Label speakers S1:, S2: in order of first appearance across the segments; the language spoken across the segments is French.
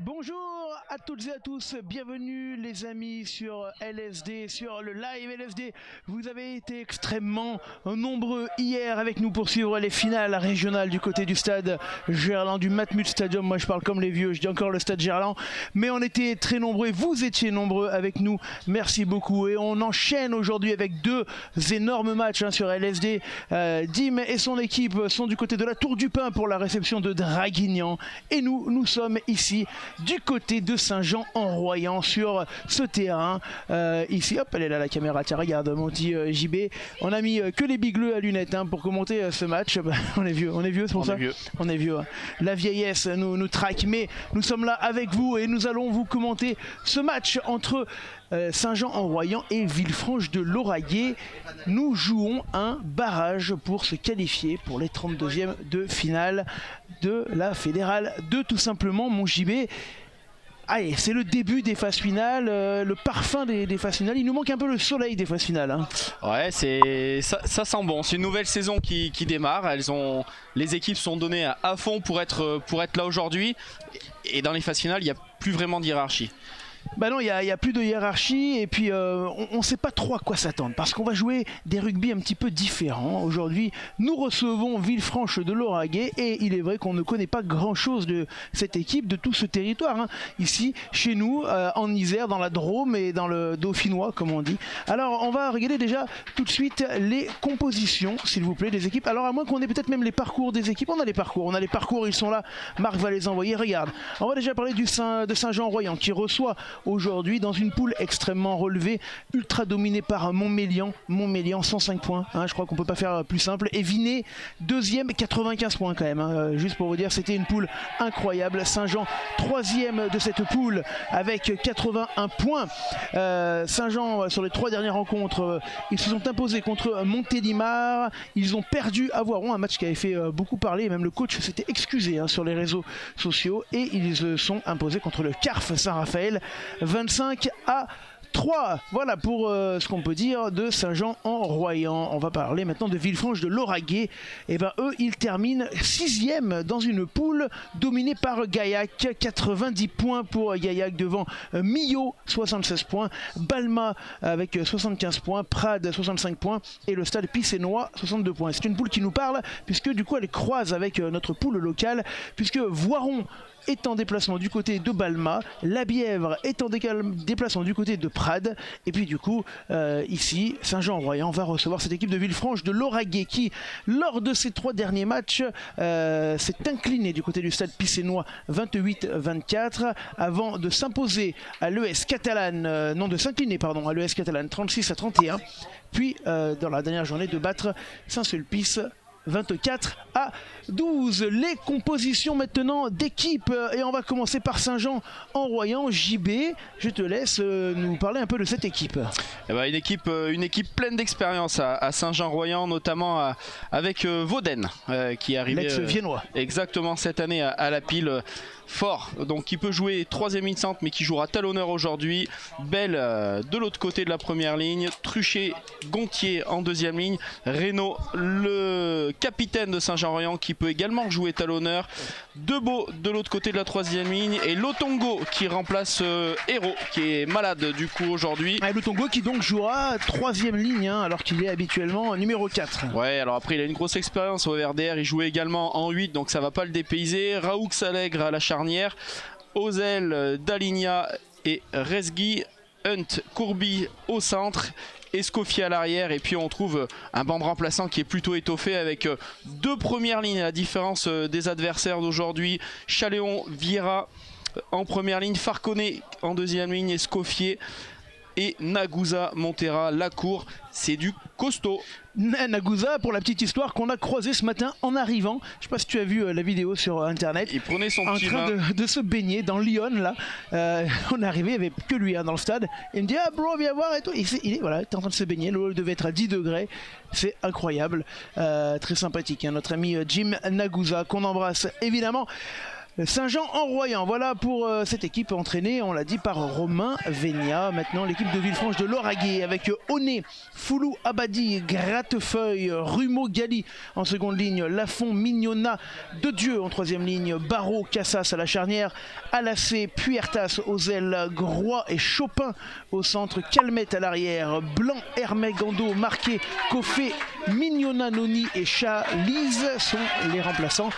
S1: Bonjour à toutes et à tous, bienvenue les amis sur LSD, sur le live LSD. Vous avez été extrêmement nombreux hier avec nous pour suivre les finales régionales du côté du stade Gerland, du Matmut Stadium. Moi je parle comme les vieux, je dis encore le stade Gerland, mais on était très nombreux, vous étiez nombreux avec nous, merci beaucoup. Et on enchaîne aujourd'hui avec deux énormes matchs sur LSD. Dim et son équipe sont du côté de la Tour du Pin pour la réception de Draguignan, et nous sommes ici du côté de Saint-Jean-en-Royan sur ce terrain. Ici, hop, elle est là la caméra, tiens regarde mon petit JB. On a mis que les bigleux à lunettes pour commenter ce match. On est vieux c'est pour ça. On est vieux. La vieillesse nous traque, mais nous sommes là avec vous et nous allons vous commenter ce match entre Saint-Jean-en-Royan et Villefranche de Lauragais. Nous jouons un barrage pour se qualifier pour les 32e de finale de la Fédérale 2, tout simplement, mon JB. Allez, c'est le début des phases finales, le parfum des phases finales. Il nous manque un peu le soleil des phases finales.
S2: Ouais, ça sent bon. C'est une nouvelle saison qui démarre. Les équipes sont données à fond pour être là aujourd'hui. Et dans les phases finales, il n'y a plus vraiment de hiérarchie.
S1: Bah non, il n'y a plus de hiérarchie et puis on ne sait pas trop à quoi s'attendre parce qu'on va jouer des rugby un petit peu différents. Aujourd'hui, nous recevons Villefranche de Lauragais et il est vrai qu'on ne connaît pas grand chose de cette équipe, de tout ce territoire. Ici, chez nous, en Isère, dans la Drôme et dans le Dauphinois, comme on dit. Alors, on va regarder déjà tout de suite les compositions, s'il vous plaît, des équipes. Alors, à moins qu'on ait peut-être même les parcours des équipes, on a les parcours, ils sont là. Marc va les envoyer. Regarde, on va déjà parler de Saint-Jean-en-Royan qui reçoit aujourd'hui dans une poule extrêmement relevée, ultra dominée par Montmélian, 105 points, je crois qu'on peut pas faire plus simple, et Vinay deuxième, 95 points quand même, juste pour vous dire, c'était une poule incroyable. Saint-Jean troisième de cette poule avec 81 points. Saint-Jean sur les trois dernières rencontres, ils se sont imposés contre Montélimar, ils ont perdu à Voiron, un match qui avait fait beaucoup parler, même le coach s'était excusé sur les réseaux sociaux, et ils se sont imposés contre le CARF Saint-Raphaël 25-3. Voilà pour ce qu'on peut dire de Saint-Jean-en-Royan. On va parler maintenant de Villefranche de Lauragais. Et ben eux, ils terminent 6e dans une poule dominée par Gaillac. 90 points pour Gaillac devant Millau, 76 points. Balma avec 75 points. Prades, 65 points. Et le stade Picénois, 62 points. C'est une poule qui nous parle puisque du coup elle croise avec notre poule locale, puisque Voiron est en déplacement du côté de Balma, la Bièvre est en déplacement du côté de Prades, et puis du coup ici Saint-Jean-en-Royan va recevoir cette équipe de Villefranche de Lauragais qui lors de ces trois derniers matchs s'est incliné du côté du stade Picénois 28-24 avant de s'imposer à l'ES Catalane, de s'incliner pardon à l'ES Catalane 36-31, puis dans la dernière journée de battre Saint-Sulpice 24-12. Les compositions maintenant d'équipe, et on va commencer par Saint-Jean-en-Royan. JB, je te laisse nous parler un peu de cette équipe.
S2: Une équipe pleine d'expérience à Saint-Jean-en-Royan, notamment avec Vauden qui est arrivé
S1: l'ex-viennois
S2: exactement cette année à la pile. Fort, donc qui peut jouer troisième ligne centre mais qui jouera talonneur aujourd'hui. Belle de l'autre côté de la première ligne, Truchet, Gontier en deuxième ligne, Reynaud le capitaine de Saint-Jean-en-Royan qui peut également jouer talonneur, Debeau de l'autre côté de la troisième ligne et Lotongo qui remplace Hérault qui est malade du coup aujourd'hui.
S1: Lotongo qui donc jouera troisième ligne alors qu'il est habituellement numéro 4.
S2: Ouais, alors après il a une grosse expérience au RDR, il jouait également en 8 donc ça va pas le dépayser. Raoux Allègre à la charnière, Ozel, Daligna et Resgui, Hunt, Courby au centre, Escoffier à l'arrière, et puis on trouve un banc de remplaçant qui est plutôt étoffé avec deux premières lignes à la différence des adversaires d'aujourd'hui. Chaléon, Vieira en première ligne, Farconnet en deuxième ligne, Escoffier et Nagusa, Montera, Lacour. C'est du costaud.
S1: Nagusa, pour la petite histoire, qu'on a croisé ce matin en arrivant. Je sais pas si tu as vu la vidéo sur internet.
S2: Il prenait son petit
S1: bain. En train de se baigner dans Lyon là. On est arrivé, il n'y avait que lui dans le stade. Il me dit ah bro viens voir et tout. Il est en train de se baigner. L'eau devait être à 10 degrés. C'est incroyable. Très sympathique. Notre ami Jim Nagusa qu'on embrasse évidemment. Saint-Jean-en-Royan. Voilà pour cette équipe entraînée, on l'a dit, par Romain Vénia. Maintenant l'équipe de Villefranche de Lauragais avec Oné, Foulou Abadi, Grattefeuille, Rumeau Gali en seconde ligne, Lafont, Mignona, De Dieu en troisième ligne, Barreau, Cassas à la charnière, Alassé, Puertas aux ailes, Groix et Chopin au centre, Calmette à l'arrière, Blanc, Hermé, Gando, Marquet, Coffé, Mignona, Noni et Chalise sont les remplaçants.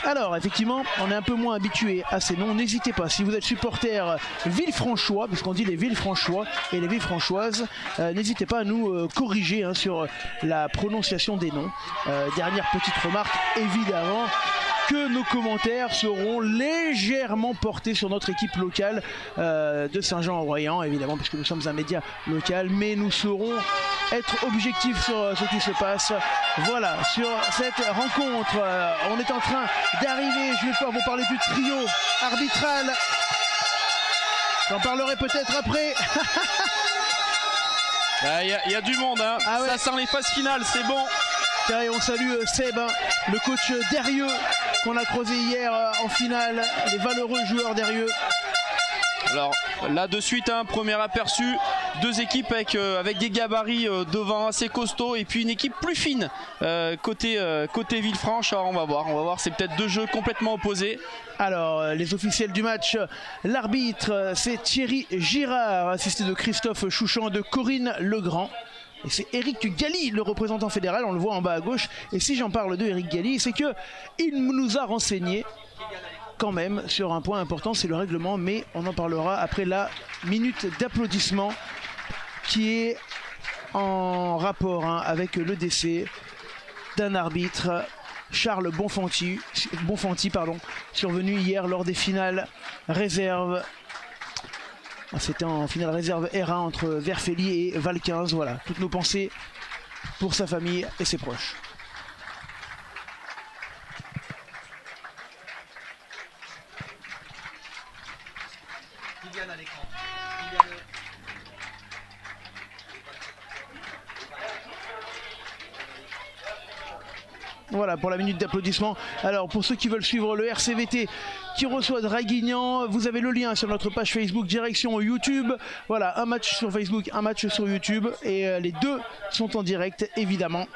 S1: Alors effectivement, on est un peu moins habitué à ces noms. N'hésitez pas, si vous êtes supporter Villefranchois, puisqu'on dit les Villefranchois et les Villefranchoises, n'hésitez pas à nous corriger sur la prononciation des noms. Dernière petite remarque, évidemment, que nos commentaires seront légèrement portés sur notre équipe locale de Saint-Jean-en-Royan, évidemment, puisque nous sommes un média local, mais nous saurons être objectifs sur ce qui se passe. Voilà, sur cette rencontre, on est en train d'arriver, je vais pouvoir vous parler du trio arbitral. J'en parlerai peut-être après.
S2: Il y a du monde, hein. Ah ouais. Ça sent les phases finales, c'est bon.
S1: Et on salue Seb, le coach d'Erieux qu'on a croisé hier en finale, les valeureux joueurs d'Erieux.
S2: Alors là de suite, premier aperçu, deux équipes avec des gabarits devant assez costauds et puis une équipe plus fine côté Villefranche. Alors on va voir, c'est peut-être deux jeux complètement opposés.
S1: Alors les officiels du match, l'arbitre c'est Thierry Girard, assisté de Christophe Chouchan, de Corinne Legrand. Et c'est Eric Galli, le représentant fédéral, on le voit en bas à gauche. Et si j'en parle de Eric Galli, c'est que il nous a renseigné quand même sur un point important, c'est le règlement, mais on en parlera après la minute d'applaudissement qui est en rapport avec le décès d'un arbitre, Charles Bonfanti, survenu hier lors des finales réserves. C'était en finale réserve R1 entre Verfelli et Val 15. Voilà, toutes nos pensées pour sa famille et ses proches. Voilà pour la minute d'applaudissement. Alors pour ceux qui veulent suivre le RCVT qui reçoit Draguignan, vous avez le lien sur notre page Facebook, direction YouTube. Voilà, un match sur Facebook, un match sur YouTube et les deux sont en direct évidemment.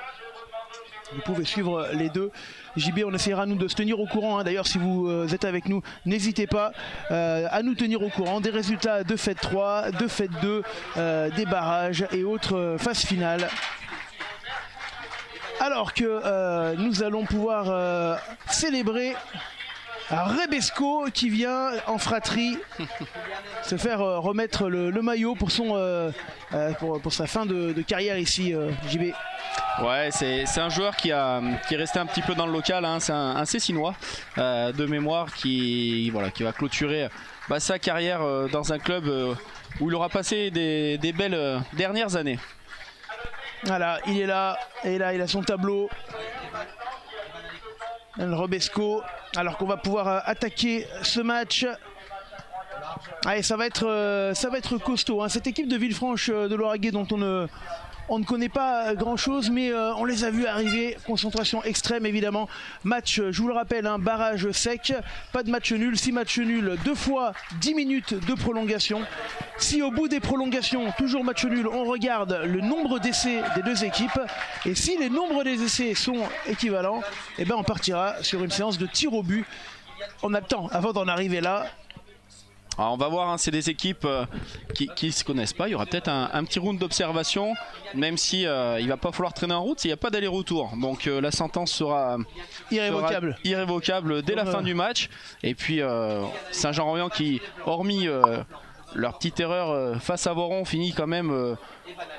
S1: Vous pouvez suivre les deux. JB, on essaiera nous de se tenir au courant. D'ailleurs, si vous êtes avec nous, n'hésitez pas à nous tenir au courant des résultats de Fête 3, de Fête 2, des barrages et autres phases finales. Alors que nous allons pouvoir célébrer Rebesco qui vient en fratrie se faire remettre le maillot pour, pour sa fin de carrière ici, JB.
S2: Ouais, c'est un joueur qui est resté un petit peu dans le local, c'est un Cécinois de mémoire qui va clôturer sa carrière dans un club où il aura passé des belles dernières années.
S1: Voilà, il est là, et là il a son tableau. El Rebesco, alors qu'on va pouvoir attaquer ce match. Allez, ça va être costaud. Cette équipe de Villefranche de Lauragais dont on ne connaît pas grand chose, mais on les a vus arriver. Concentration extrême évidemment. Match, je vous le rappelle, barrage sec, pas de match nul. 6 matchs nuls, 2 fois 10 minutes de prolongation. Si au bout des prolongations, toujours match nul, on regarde le nombre d'essais des deux équipes. Et si les nombres des essais sont équivalents, eh ben on partira sur une séance de tir au but. On a le temps avant d'en arriver là.
S2: Alors on va voir, c'est des équipes qui ne se connaissent pas. Il y aura peut-être un petit round d'observation, même si il va pas falloir traîner en route s'il n'y a pas d'aller-retour. Donc la sentence sera irrévocable dès la fin du match. Et puis Saint-Jean-en-Royan qui, hormis leur petite erreur face à Voron, finit quand même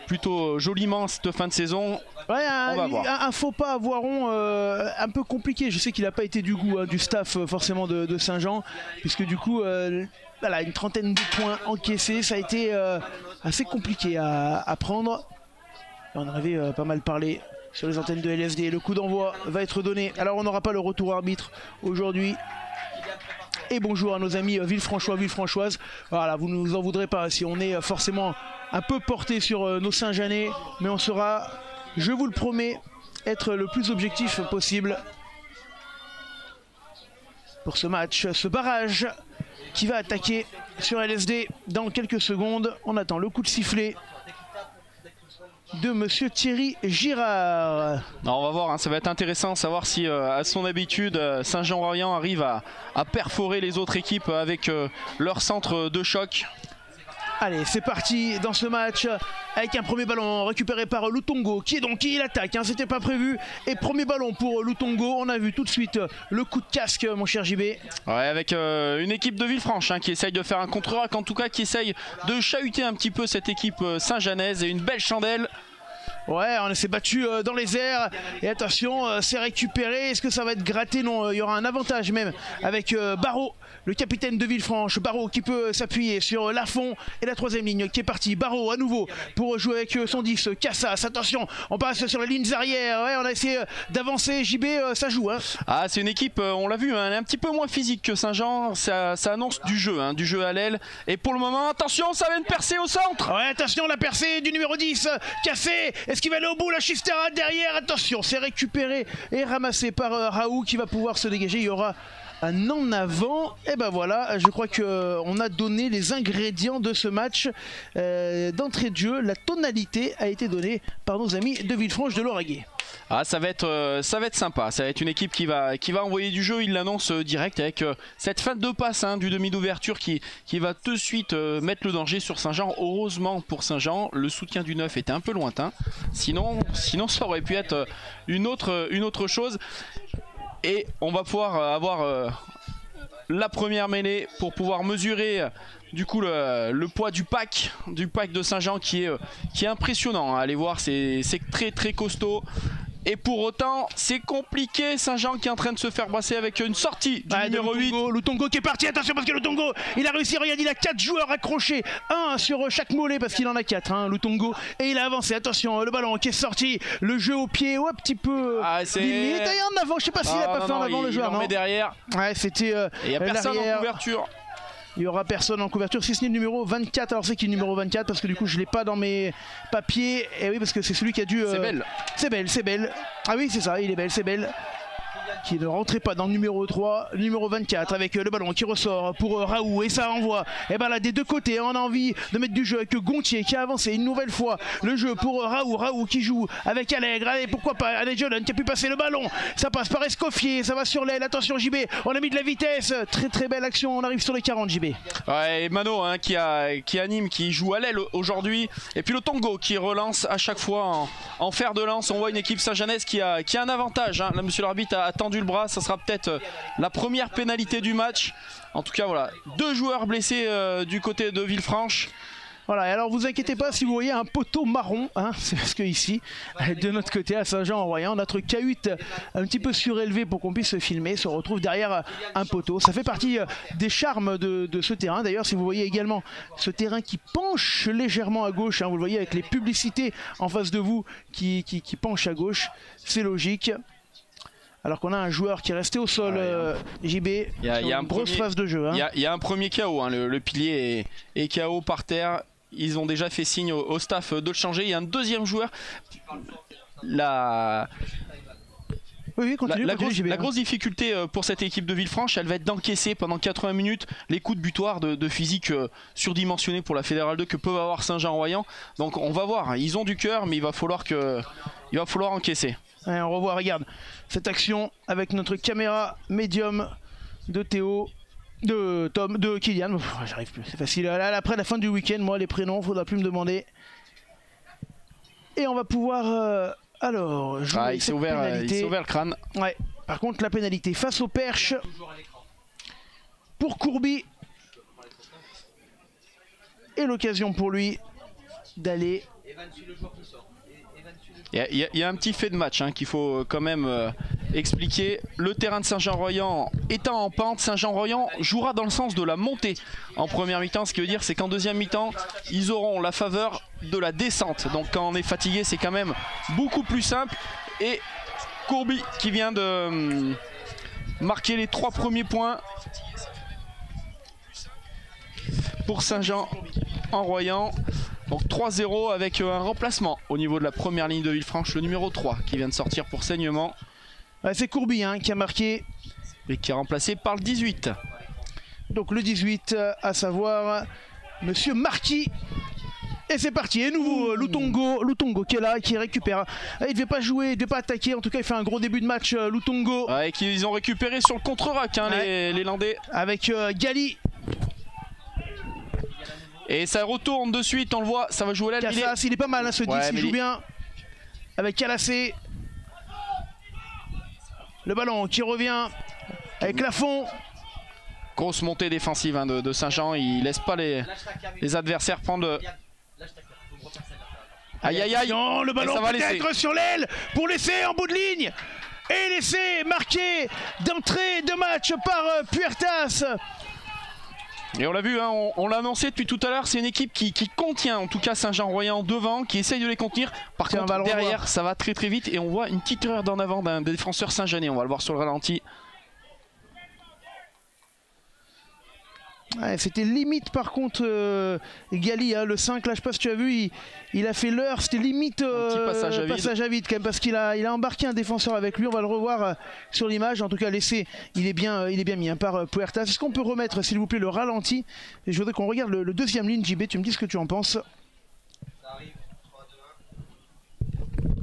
S2: plutôt joliment cette fin de saison.
S1: Ouais, un faux pas à Voiron un peu compliqué. Je sais qu'il n'a pas été du goût du staff forcément de Saint-Jean, puisque du coup voilà, une trentaine de points encaissés, ça a été assez compliqué à prendre. On en avait pas mal parlé sur les antennes de LSD. Le coup d'envoi va être donné. Alors on n'aura pas le retour arbitre aujourd'hui. Et bonjour à nos amis Villefranchois, Villefranchoises. Voilà, vous ne nous en voudrez pas si on est forcément un peu porté sur nos Saint-Jeanais, mais on sera, je vous le promets, être le plus objectif possible. pour ce match, ce barrage qui va attaquer sur LSD dans quelques secondes. On attend le coup de sifflet de monsieur Thierry Girard.
S2: Alors on va voir, hein, ça va être intéressant de savoir si à son habitude Saint-Jean-Royan arrive à perforer les autres équipes avec leur centre de choc.
S1: Allez, c'est parti dans ce match avec un premier ballon récupéré par Lutongo qui il attaque, hein, c'était pas prévu. Et premier ballon pour Lutongo, on a vu tout de suite le coup de casque, mon cher JB.
S2: Ouais, avec une équipe de Villefranche qui essaye de faire un contre-rack, en tout cas qui essaye de chahuter un petit peu cette équipe saint-janaise, et une belle chandelle.
S1: Ouais, on s'est battu dans les airs et attention, c'est récupéré. Est-ce que ça va être gratté? Non, il y aura un avantage même avec Barraud, le capitaine de Villefranche. Barraud qui peut s'appuyer sur Lafont et la troisième ligne qui est partie. Barraud à nouveau pour jouer avec son 10, Cassas. Attention, on passe sur les lignes arrière. Ouais, on a essayé d'avancer. JB, ça joue. Hein.
S2: Ah, c'est une équipe, on l'a vu, hein, elle est un petit peu moins physique que Saint-Jean. Ça annonce du jeu, hein, du jeu à l'aile. Et pour le moment, attention, ça vient de percer au centre.
S1: Ouais, attention, la percée du numéro 10, cassé. Est-ce qu'il va aller au bout? La Chistera derrière, attention, c'est récupéré et ramassé par Raoult qui va pouvoir se dégager. Il y aura un en avant. Et ben voilà, je crois qu'on a donné les ingrédients de ce match d'entrée de jeu. La tonalité a été donnée par nos amis de Villefranche de Lauragais.
S2: Ah, ça va être sympa, ça va être une équipe qui va envoyer du jeu. Il l'annonce direct avec cette fin de passe, hein, du demi d'ouverture qui va tout de suite mettre le danger sur Saint-Jean. Heureusement pour Saint-Jean, le soutien du 9 était un peu lointain, sinon ça aurait pu être une autre chose. Et on va pouvoir avoir la première mêlée pour pouvoir mesurer du coup le poids du pack de Saint-Jean qui est impressionnant, hein. Allez voir, c'est très très costaud. Et pour autant, c'est compliqué. Saint-Jean qui est en train de se faire brasser avec une sortie du numéro 8.
S1: Lutongo qui est parti. Attention parce que Lutongo, il a réussi. Regarde, il a 4 joueurs accrochés. Un sur chaque mollet parce qu'il en a 4, hein, Lutongo. Et il a avancé. Attention, le ballon qui est sorti. Le jeu au pied, un petit peu limite. Et en avant, je sais pas s'il a pas fait en avant le joueur.
S2: Il en met derrière.
S1: Ouais, c'était
S2: il n'y a personne en couverture.
S1: Il n'y aura personne en couverture, si ce n'est le numéro 24. Alors c'est qui le numéro 24? Parce que du coup je ne l'ai pas dans mes papiers. Et oui, parce que c'est celui qui a dû...
S2: C'est Belle.
S1: C'est Belle. Ah oui, c'est ça, il est Belle, c'est Belle. Qui ne rentrait pas dans le numéro 3, le numéro 24 avec le ballon qui ressort pour Raoult et ça envoie. Et ben là des deux côtés on a envie de mettre du jeu avec Gontier qui a avancé une nouvelle fois le jeu pour Raoult qui joue avec Allègre. Allez, pourquoi pas, allez, Jordan qui a pu passer le ballon, ça passe par Escoffier, ça va sur l'aile. Attention JB, on a mis de la vitesse, très belle action, on arrive sur les 40 JB.
S2: Ouais, et Mano, hein, qui anime, qui joue à l'aile aujourd'hui, et puis le Tongo qui relance à chaque fois en fer de lance. On voit une équipe Saint-Jeannaise qui a un avantage, hein. Là monsieur l'arbitre a tendu le bras, ça sera peut-être la première pénalité du match. En tout cas voilà, 2 joueurs blessés du côté de Villefranche.
S1: Voilà, et alors vous inquiétez pas si vous voyez un poteau marron, hein, c'est parce que ici, de notre côté à Saint-Jean-en-Royan, notre K8 un petit peu surélevé pour qu'on puisse filmer, se retrouve derrière un poteau. Ça fait partie des charmes de ce terrain. D'ailleurs, si vous voyez également ce terrain qui penche légèrement à gauche, hein, vous le voyez avec les publicités en face de vous qui penchent à gauche, c'est logique. Alors qu'on a un joueur qui est resté au sol, JB,
S2: il y a une grosse phase de jeu. Hein. Il y a un premier KO, hein, le pilier est KO par terre. Ils ont déjà fait signe au staff de le changer. Il y a un deuxième joueur. La grosse difficulté pour cette équipe de Villefranche, elle va être d'encaisser pendant 80 minutes les coups de butoir de physique surdimensionnés pour la Fédérale 2 que peuvent avoir Saint-Jean-Royan. Donc on va voir, ils ont du cœur mais il va falloir encaisser.
S1: Ouais, on revoit, regarde, cette action avec notre caméra médium de Théo, de Kylian. J'arrive plus, c'est facile. Là, après la fin du week-end, moi les prénoms, faudra plus me demander. Et on va pouvoir alors jouer
S2: il s'est ouvert le crâne.
S1: Ouais. Par contre la pénalité face aux perches pour Courby. Et l'occasion pour lui d'aller.
S2: Il y a un petit fait de match, hein, qu'il faut quand même expliquer. Le terrain de Saint-Jean-Royan étant en pente, Saint-Jean-Royan jouera dans le sens de la montée en première mi-temps. Ce qui veut dire c'est qu'en deuxième mi-temps, ils auront la faveur de la descente. Donc quand on est fatigué, c'est quand même beaucoup plus simple. Et Courby qui vient de marquer les 3 premiers points pour Saint-Jean-en-Royan. Donc 3-0 avec un remplacement au niveau de la première ligne de Villefranche, le numéro 3 qui vient de sortir pour saignement.
S1: Ouais, c'est Courby, hein, qui a marqué
S2: et qui est remplacé par le 18.
S1: Donc le 18, à savoir Monsieur Marquis. Et c'est parti, et nouveau Lutongo qui est là, qui récupère. Il ne devait pas jouer, il ne devait pas attaquer, en tout cas il fait un gros début de match Lutongo.
S2: Ouais, qu'ils ont récupéré sur le contre-rack hein, les Landais.
S1: Avec Gali.
S2: Et ça retourne de suite, on le voit, ça va jouer là.
S1: Cassas, il est pas mal hein, ce 10, il joue bien. Avec Calassé. Le ballon qui revient avec Lafont.
S2: Grosse montée défensive hein, de Saint-Jean, il laisse pas les adversaires prendre... Aïe aïe aïe,
S1: le ballon peut-être sur l'aile pour laisser en bout de ligne. Et laisser marquer d'entrée de match par Puertas.
S2: Et on l'a vu, hein, on l'a annoncé depuis tout à l'heure, c'est une équipe qui contient en tout cas Saint-Jean-Royan devant, qui essaye de les contenir. Par contre derrière ça va très très vite et on voit une petite erreur d'en avant d'un défenseur Saint-Jeanais, on va le voir sur le ralenti.
S1: Ouais, c'était limite par contre Gali, hein, le 5 là je sais pas si tu as vu, il a fait l'heure, c'était limite passage à vide quand même parce qu'il a embarqué un défenseur avec lui, on va le revoir sur l'image, en tout cas l'essai il est bien mis hein, par Puertas. Est-ce qu'on peut remettre s'il vous plaît le ralenti? Et je voudrais qu'on regarde le deuxième ligne. JB, tu me dis ce que tu en penses. Ça arrive. 3, 2, 1.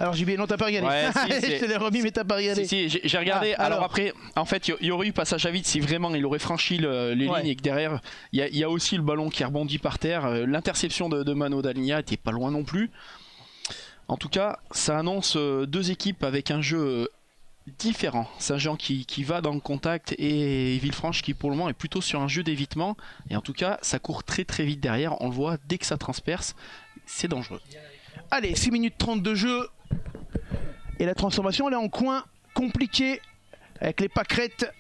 S1: Alors JB, non t'as pas regardé,
S2: ouais, si,
S1: je te l'ai remis mais t'as pas regardé.
S2: Si, j'ai regardé, alors après, en fait il y aurait eu passage à vide si vraiment il aurait franchi les lignes et que derrière, il y a aussi le ballon qui rebondit par terre, l'interception de Mano Daligna était pas loin non plus. En tout cas, ça annonce deux équipes avec un jeu différent. Saint-Jean qui va dans le contact et Villefranche qui pour le moment est plutôt sur un jeu d'évitement. Et en tout cas, ça court très très vite derrière, on le voit, dès que ça transperce, c'est dangereux.
S1: Allez, 6 minutes 30 de jeu. Et la transformation elle est en coin compliqué avec les pâquerettes.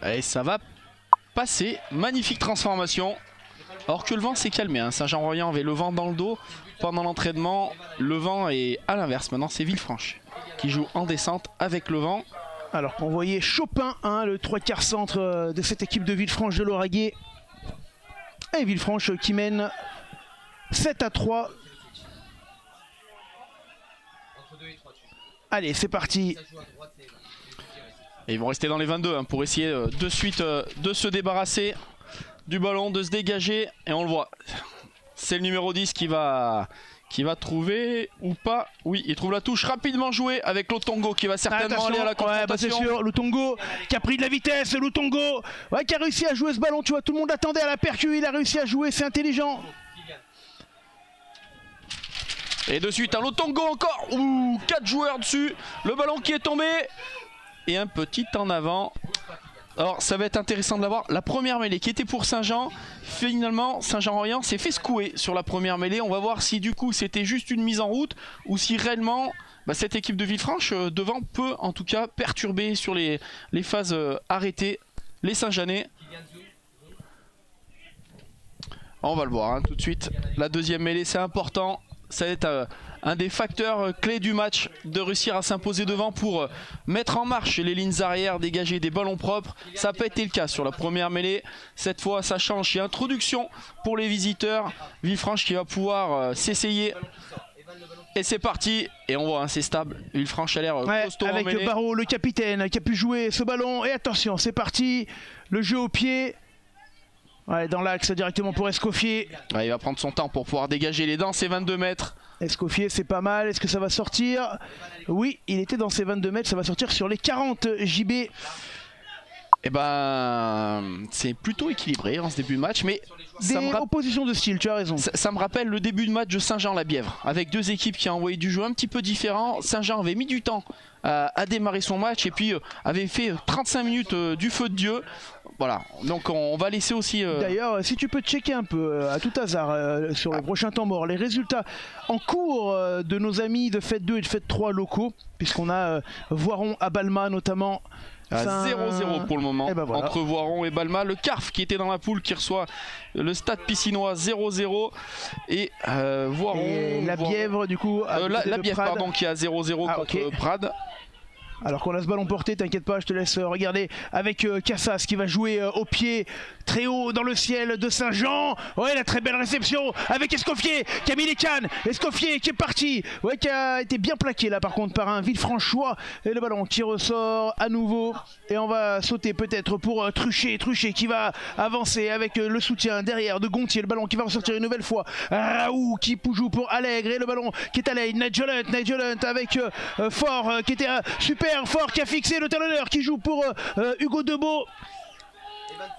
S2: Et ça va passer, magnifique transformation. Alors que le vent s'est calmé, hein. Saint-Jean-Royan avait le vent dans le dos pendant l'entraînement. Le vent est à l'inverse, maintenant c'est Villefranche qui joue en descente avec le vent.
S1: Alors qu'on voyait Chopin, hein, le 3/4 centre de cette équipe de Villefranche de Lauragais. Et Villefranche qui mène 7-3. Allez, c'est parti.
S2: Et ils vont rester dans les 22 hein, pour essayer de suite de se débarrasser du ballon, de se dégager. Et on le voit, c'est le numéro 10 qui va trouver ou pas. Oui, il trouve la touche, rapidement jouée avec Lutongo qui va certainement aller à la confrontation.
S1: Ouais, bah c'est sûr, Lutongo qui a pris de la vitesse, Lutongo qui a réussi à jouer ce ballon, tu vois, tout le monde attendait à la percu, il a réussi à jouer, c'est intelligent.
S2: Et de suite un Lutongo encore, 4 joueurs dessus, le ballon qui est tombé et un petit en avant. Alors ça va être intéressant de l'avoir. La première mêlée qui était pour Saint-Jean, finalement Saint-Jean-Royan s'est fait secouer sur la première mêlée. On va voir si du coup c'était juste une mise en route ou si réellement cette équipe de Villefranche devant peut en tout cas perturber sur les phases arrêtées les Saint-Jeanais. On va le voir hein, tout de suite. La deuxième mêlée c'est important. Ça va être un des facteurs clés du match de réussir à s'imposer devant pour mettre en marche les lignes arrière, dégager des ballons propres. Ça n'a pas été le cas sur la première mêlée. Cette fois ça change, il y a introduction pour les visiteurs. Villefranche qui va pouvoir s'essayer. Et c'est parti. Et on voit c'est stable. Villefranche a l'air costaud en mêlée.
S1: Avec Barreau, le capitaine qui a pu jouer ce ballon. Et attention, c'est parti. Le jeu au pied. Ouais, dans l'axe directement pour Escoffier.
S2: Ouais, il va prendre son temps pour pouvoir dégager les dents, c'est 22 mètres.
S1: Escoffier, c'est pas mal. Est-ce que ça va sortir? Oui, il était dans ses 22 mètres. Ça va sortir sur les 40 JB.
S2: Eh ben, c'est plutôt équilibré en ce début de match, mais
S1: des oppositions de style, tu as raison.
S2: Ça me rappelle le début de match de Saint-Jean-la-Bièvre, avec deux équipes qui ont envoyé du jeu un petit peu différent. Saint-Jean avait mis du temps à démarrer son match et puis avait fait 35 minutes du feu de Dieu. Voilà, donc on va laisser aussi...
S1: D'ailleurs, si tu peux checker un peu, à tout hasard, sur le prochain temps mort, les résultats en cours de nos amis de Fête 2 et de Fête 3 locaux, puisqu'on a Voiron à Balma notamment...
S2: 0-0 pour le moment, ben voilà, entre Voiron et Balma. Le CARF qui était dans la poule qui reçoit le Stade Pissinois 0-0 et Voiron...
S1: Et la Bièvre du coup...
S2: la Bièvre pardon qui a 0-0 contre Prades.
S1: Alors qu'on a ce ballon porté, t'inquiète pas, je te laisse regarder avec Cassas qui va jouer au pied très haut dans le ciel de Saint-Jean. Ouais, la très belle réception avec Escoffier qui a mis les cannes. Escoffier qui est parti, ouais, qui a été bien plaqué là par contre par un Villefranchois. Et le ballon qui ressort à nouveau. Et on va sauter peut-être pour Truchet. Truchet qui va avancer avec le soutien derrière de Gontier. Le ballon qui va ressortir une nouvelle fois. Raoult qui joue pour Allègre. Et le ballon qui est à l'aide. Nigel Hunt avec Fort qui était super Fort qui a fixé le talonneur qui joue pour Hugo Debeau.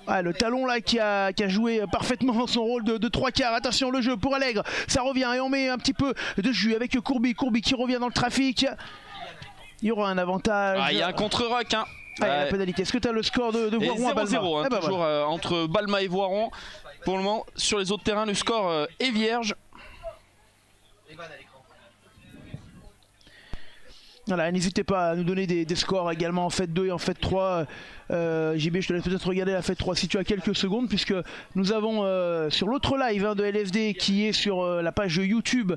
S1: Ah, le talon là qui a joué parfaitement son rôle de 3/4. Attention le jeu pour Allègre. Ça revient et on met un petit peu de jus avec Courby. Courby qui revient dans le trafic. Il y aura un avantage.
S2: Ah, il y a un contre-rock. Hein.
S1: La pénalité. Est-ce que tu as le score de Voiron à Balma?
S2: 0-0, hein, toujours entre Balma et Voiron. Pour le moment, sur les autres terrains, le score est vierge.
S1: Voilà, n'hésitez pas à nous donner des scores également en fait 2 et en fait 3. JB, je te laisse peut-être regarder la fête 3 si tu as quelques secondes, puisque nous avons sur l'autre live de LFD qui est sur la page YouTube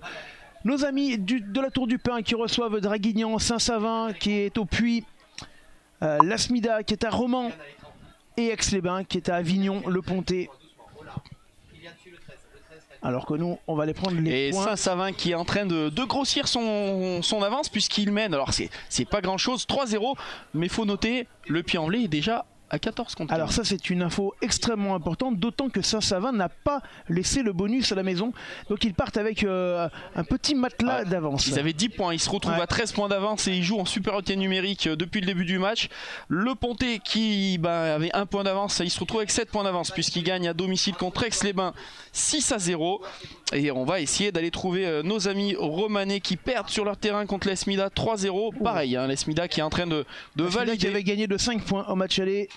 S1: nos amis de la Tour du Pin qui reçoivent Draguignan, Saint-Savin qui est au Puy, l'Asmida qui est à Romans et Aix-les-Bains qui est à Avignon, le Pontet. Alors que nous, on va aller prendre les points.
S2: Et Saint-Savin qui est en train de grossir son avance puisqu'il mène. Alors c'est pas grand chose, 3-0, mais il faut noter, le Puy-en-Velay est déjà à 14 contre 15.
S1: Alors ça c'est une info extrêmement importante, d'autant que Saint-Savin n'a pas laissé le bonus à la maison. Donc ils partent avec un petit matelas d'avance.
S2: Ils avaient 10 points, ils se retrouvent à 13 points d'avance et ils jouent en supériorité numérique depuis le début du match. Le Pontet qui avait 1 point d'avance, il se retrouve avec 7 points d'avance puisqu'il gagne à domicile contre Aix-les-Bains 6-0. Et on va essayer d'aller trouver nos amis romanais qui perdent sur leur terrain contre l'Esmida 3-0. Pareil, hein, l'Esmida qui est en train de valider.
S1: Qui avait gagné de 5 points au match aller.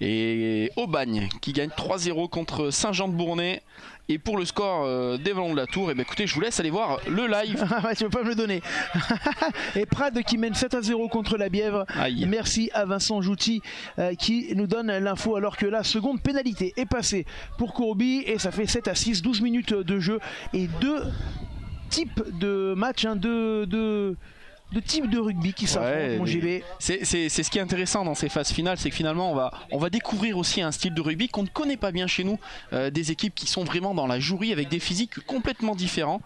S2: Et Aubagne qui gagne 3-0 contre Saint-Jean-de-Bournay. Et pour le score des Vallons de la Tour, et ben écoutez, je vous laisse aller voir le live.
S1: Tu veux pas me le donner. Et Prades qui mène 7-0 contre la Bièvre.
S2: Aïe.
S1: Merci à Vincent Jouty qui nous donne l'info alors que la seconde pénalité est passée pour Courby. Et ça fait 7-6, 12 minutes de jeu. Et 2 types de matchs, hein, de types de rugby qui s'affrontent, mon JB.
S2: C'est ce qui est intéressant dans ces phases finales, c'est que finalement on va découvrir aussi un style de rugby qu'on ne connaît pas bien chez nous, des équipes qui sont vraiment dans la jouerie avec des physiques complètement différents.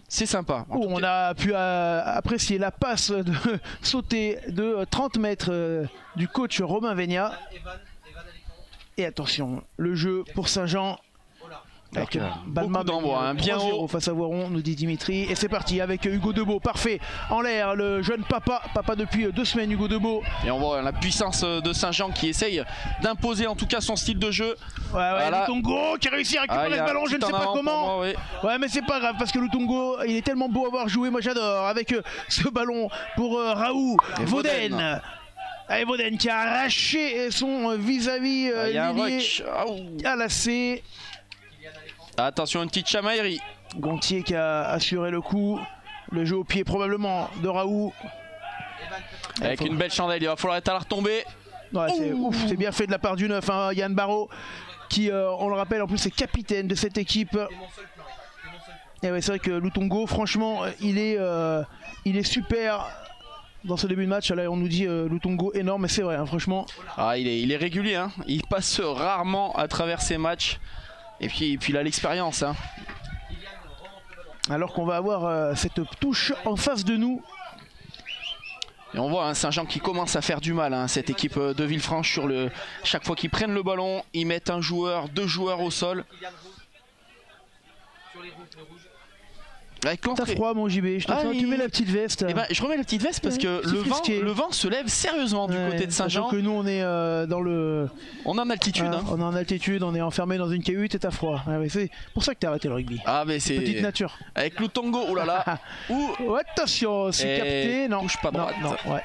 S2: C'est sympa.
S1: On a pu apprécier la passe de sauter de 30 mètres du coach Romain Vénia. Et attention, le jeu pour Saint-Jean. Avec Balma
S2: d'envoi, bien haut
S1: face à Voiron, nous dit Dimitri. Et c'est parti avec Hugo Debeau, parfait. En l'air, le jeune papa depuis 2 semaines, Hugo Debeau.
S2: Et on voit la puissance de Saint-Jean qui essaye d'imposer en tout cas son style de jeu.
S1: Voilà. Lutongo qui a réussi à récupérer le ballon, je ne sais pas comment. Moi, ouais, mais c'est pas grave parce que Lutongo, il est tellement beau à voir jouer, moi j'adore. Avec ce ballon pour Raoult, Vauden. Et Vauden qui a arraché son vis-à-vis à la C.
S2: Attention, une petite chamaillerie.
S1: Gontier qui a assuré le coup. Le jeu au pied probablement de Raoult.
S2: Avec une belle chandelle, il va falloir être à la retomber.
S1: Ouais, c'est bien fait de la part du 9, hein, Yann Barraud, qui, on le rappelle, en plus est capitaine de cette équipe. Et ouais, c'est vrai que Lutongo, franchement, il est super dans ce début de match. Là, on nous dit Lutongo énorme, mais c'est vrai, hein, franchement.
S2: Ah, il est régulier, hein. Il passe rarement à travers ses matchs. Et puis il a l'expérience. Hein.
S1: Alors qu'on va avoir cette touche en face de nous.
S2: Et on voit hein, Saint-Jean qui commence à faire du mal, hein, cette équipe de Villefranche. Chaque fois qu'ils prennent le ballon, ils mettent un joueur, 2 joueurs au sol.
S1: T'as froid mon JB, tu mets la petite veste.
S2: Eh ben, je remets la petite veste parce que le vent se lève sérieusement du côté de Saint-Jean.
S1: Que nous on est dans le...
S2: On est en altitude. Hein.
S1: On est en altitude, on est enfermé dans une cahute et t'as froid. C'est pour ça que t'as arrêté le rugby.
S2: Ah mais c'est...
S1: Petite nature.
S2: Avec Lutongo, oh là là.
S1: Attention, c'est capté. Non,
S2: touche pas droite.
S1: Non, ouais.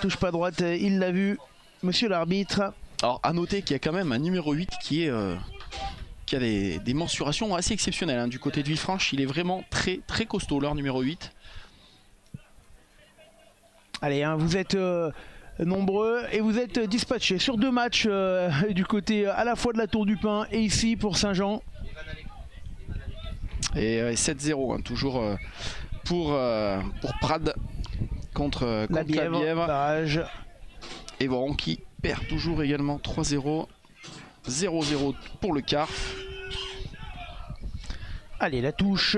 S1: Touche pas droite, il l'a vu, monsieur l'arbitre.
S2: Alors à noter qu'il y a quand même un numéro 8 qui a des mensurations assez exceptionnelles hein. Du côté de Villefranche, il est vraiment très très costaud, leur numéro 8.
S1: Allez, hein, vous êtes nombreux et vous êtes dispatchés sur 2 matchs du côté à la fois de la Tour du Pin et ici pour Saint-Jean.
S2: Et 7-0 hein, toujours pour Prades. contre la Bièvre.
S1: Barrage.
S2: Et Voiron qui perd toujours également 3-0. 0-0 pour le quart.
S1: Allez, la touche.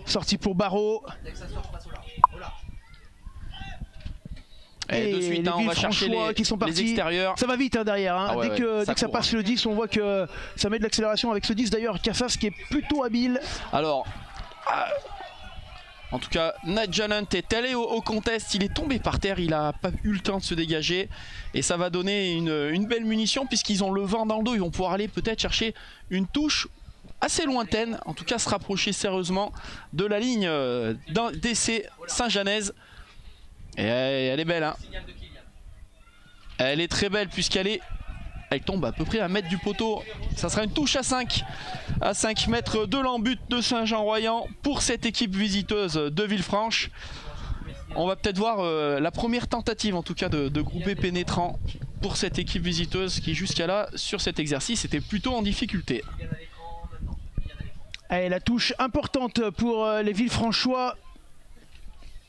S1: Sortie pour Barreau.
S2: Et de suite, hein, on va chercher les extérieurs.
S1: Ça va vite hein, derrière. Hein.
S2: Ah ouais,
S1: dès que ça passe le 10, on voit que ça met de l'accélération avec ce 10. D'ailleurs, Cassas qui est plutôt habile.
S2: Alors, en tout cas, Nigel Hunt est allé au contest. Il est tombé par terre. Il n'a pas eu le temps de se dégager. Et ça va donner une belle munition puisqu'ils ont le vent dans le dos. Ils vont pouvoir aller peut-être chercher une touche assez lointaine. En tout cas, se rapprocher sérieusement de la ligne d'essai Saint-Janaise. Et elle est belle, hein. Elle est très belle puisqu'elle tombe à peu près à 1 mètre du poteau. Ça sera une touche à 5 mètres de l'embut de Saint-Jean-Royan pour cette équipe visiteuse de Villefranche. On va peut-être voir la première tentative en tout cas de groupé pénétrant pour cette équipe visiteuse qui jusqu'à là sur cet exercice était plutôt en difficulté.
S1: Allez, la touche importante pour les Villefranchois.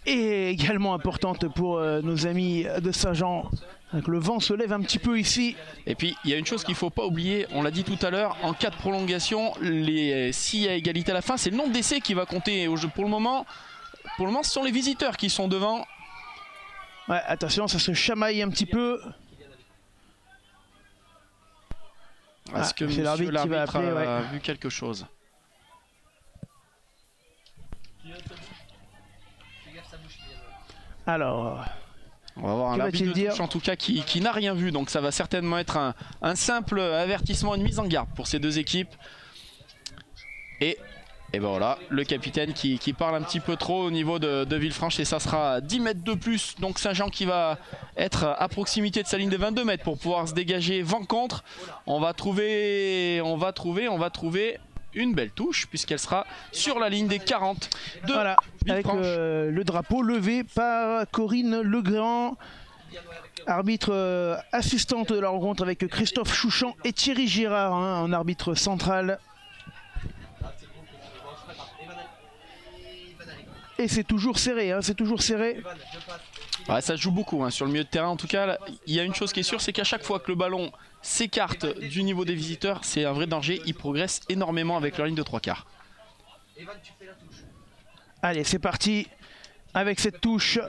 S1: Et également importante pour nos amis de Saint-Jean. Le vent se lève un petit peu ici.
S2: Et puis il y a une chose qu'il ne faut pas oublier, on l'a dit tout à l'heure, en cas de prolongation, s'il y a égalité à la fin, c'est le nombre d'essais qui va compter. Pour le moment, ce sont les visiteurs qui sont devant.
S1: Ouais, attention, ça se chamaille un petit peu.
S2: Est-ce que monsieur l'arbitre a vu quelque chose?
S1: Alors,
S2: on va voir un arbitre de touche en tout cas qui n'a rien vu, donc ça va certainement être un simple avertissement, une mise en garde pour ces deux équipes. Et ben voilà, le capitaine qui parle un petit peu trop au niveau de Villefranche et ça sera 10 mètres de plus. Donc Saint-Jean qui va être à proximité de sa ligne de 22 mètres pour pouvoir se dégager vent contre. On va trouver une belle touche puisqu'elle sera sur la ligne des 40 de
S1: voilà, avec le drapeau levé par Corinne Legrand, arbitre assistante de la rencontre avec Christophe Chouchan et Thierry Girard hein, en arbitre central. Et c'est toujours serré, hein, c'est toujours serré.
S2: Ouais, ça se joue beaucoup hein, sur le milieu de terrain. En tout cas, il y a une chose qui est sûre, c'est qu'à chaque fois que le ballon s'écarte du niveau des visiteurs, c'est un vrai danger. Il progresse énormément avec leur ligne de 3/4.
S1: Allez, c'est parti avec cette touche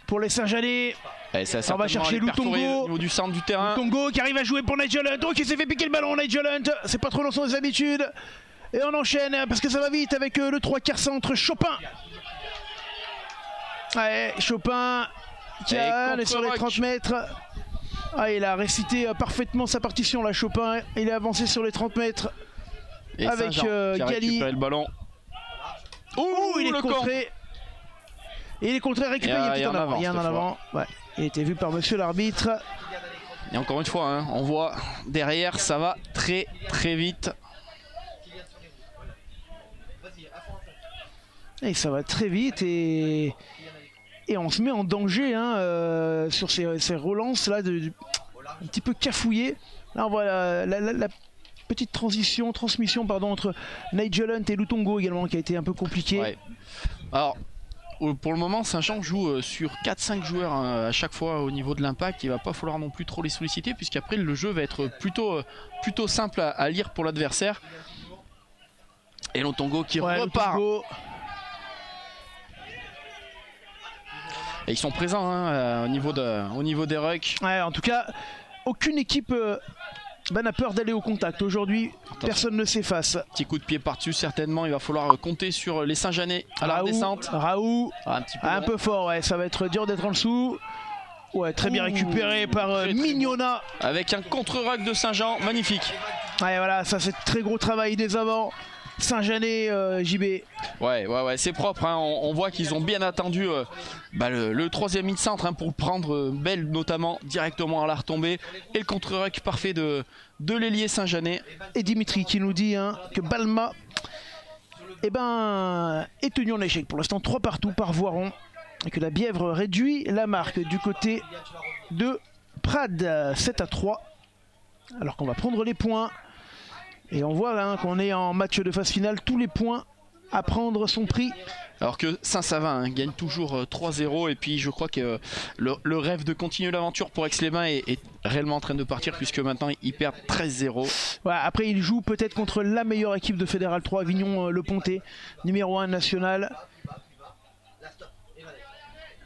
S1: pour les Saint-Janais. On va chercher Lutongo
S2: au niveau du centre du terrain.
S1: Lutongo qui arrive à jouer pour Nigel Hunt. Donc il s'est fait piquer le ballon, Nigel Hunt. C'est pas trop dans son habitudes. Et on enchaîne parce que ça va vite avec le 3/4 centre Chopin. Ouais, Chopin qui est sur les 30 mètres. Ah, il a récité parfaitement sa partition là, Chopin. Il est avancé sur les 30 mètres
S2: et
S1: avec Gali.
S2: Le ballon.
S1: Ouh, il est contré. Et il est contré, récupéré. Il y a un en avant. Ouais, il était vu par monsieur l'arbitre.
S2: Et encore une fois, hein, on voit derrière, ça va très très vite.
S1: Et ça va très vite et on se met en danger hein, sur ces relances là, un petit peu cafouillées. Là on voit la petite transmission entre Nigel Hunt et Lutongo également qui a été un peu compliquée.
S2: Ouais. Alors pour le moment Saint-Jean joue sur 4-5 joueurs hein, à chaque fois au niveau de l'impact. Il va pas falloir non plus trop les solliciter puisqu'après le jeu va être plutôt simple à lire pour l'adversaire. Et Lutongo qui repart.
S1: Lutongo.
S2: Et ils sont présents hein, au niveau des rucks.
S1: Ouais, en tout cas, aucune équipe n'a peur d'aller au contact. Aujourd'hui, personne ne s'efface.
S2: Petit coup de pied par-dessus, certainement. Il va falloir compter sur les Saint-Janais à la redescente.
S1: Raoult, un peu fort, ouais. Ça va être dur d'être en dessous. Ouais, très bien récupéré par Mignona.
S2: Avec un contre-ruck de Saint-Jean, magnifique.
S1: Ouais, voilà, ça c'est très gros travail des avants. Saint-Janais, JB.
S2: Ouais, c'est propre. Hein. On voit qu'ils ont bien attendu le troisième mid-centre hein, pour prendre Belle notamment directement à la retombée. Et le contre-ruck parfait de l'ailier Saint-Janais.
S1: Et Dimitri qui nous dit hein, que Balma est tenu en échec. Pour l'instant, 3 partout par Voiron. Et que la Bièvre réduit la marque du côté de Prades, 7-3. Alors qu'on va prendre les points. Et on voit là qu'on est en match de phase finale, tous les points à prendre son prix.
S2: Alors que Saint-Savin gagne toujours 3-0 et puis je crois que le rêve de continuer l'aventure pour Aix-les-Bains est réellement en train de partir puisque maintenant ils perdent 13-0.
S1: Ouais, après il joue peut-être contre la meilleure équipe de Fédéral 3, Avignon-Le Pontet, numéro 1 national.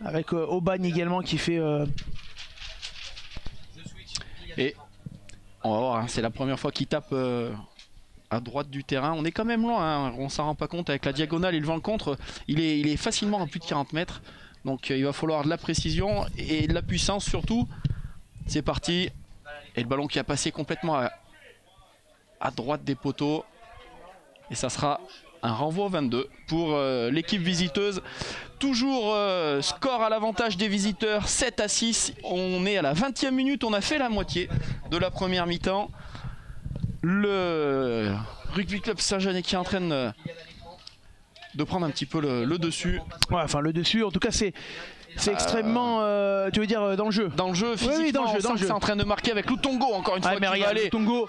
S1: Avec Aubagne également qui fait...
S2: Et on va voir, hein, c'est la première fois qu'il tape... à droite du terrain, on est quand même loin, hein. On s'en rend pas compte avec la diagonale et le vent contre, il est facilement à plus de 40 mètres, donc il va falloir de la précision et de la puissance surtout. C'est parti, et le ballon qui a passé complètement à droite des poteaux, et ça sera un renvoi au 22 pour l'équipe visiteuse. Toujours score à l'avantage des visiteurs, 7-6, on est à la 20e minute, on a fait la moitié de la première mi-temps. Le Rugby Club Saint-Jeannet qui est en train de prendre un petit peu le dessus.
S1: Ouais, enfin le dessus, en tout cas c'est extrêmement, tu veux dire dans le jeu.
S2: Dans le jeu, physiquement,
S1: oui, dans le jeu,
S2: c'est en train de marquer avec Lutongo encore une fois, qui va les punir.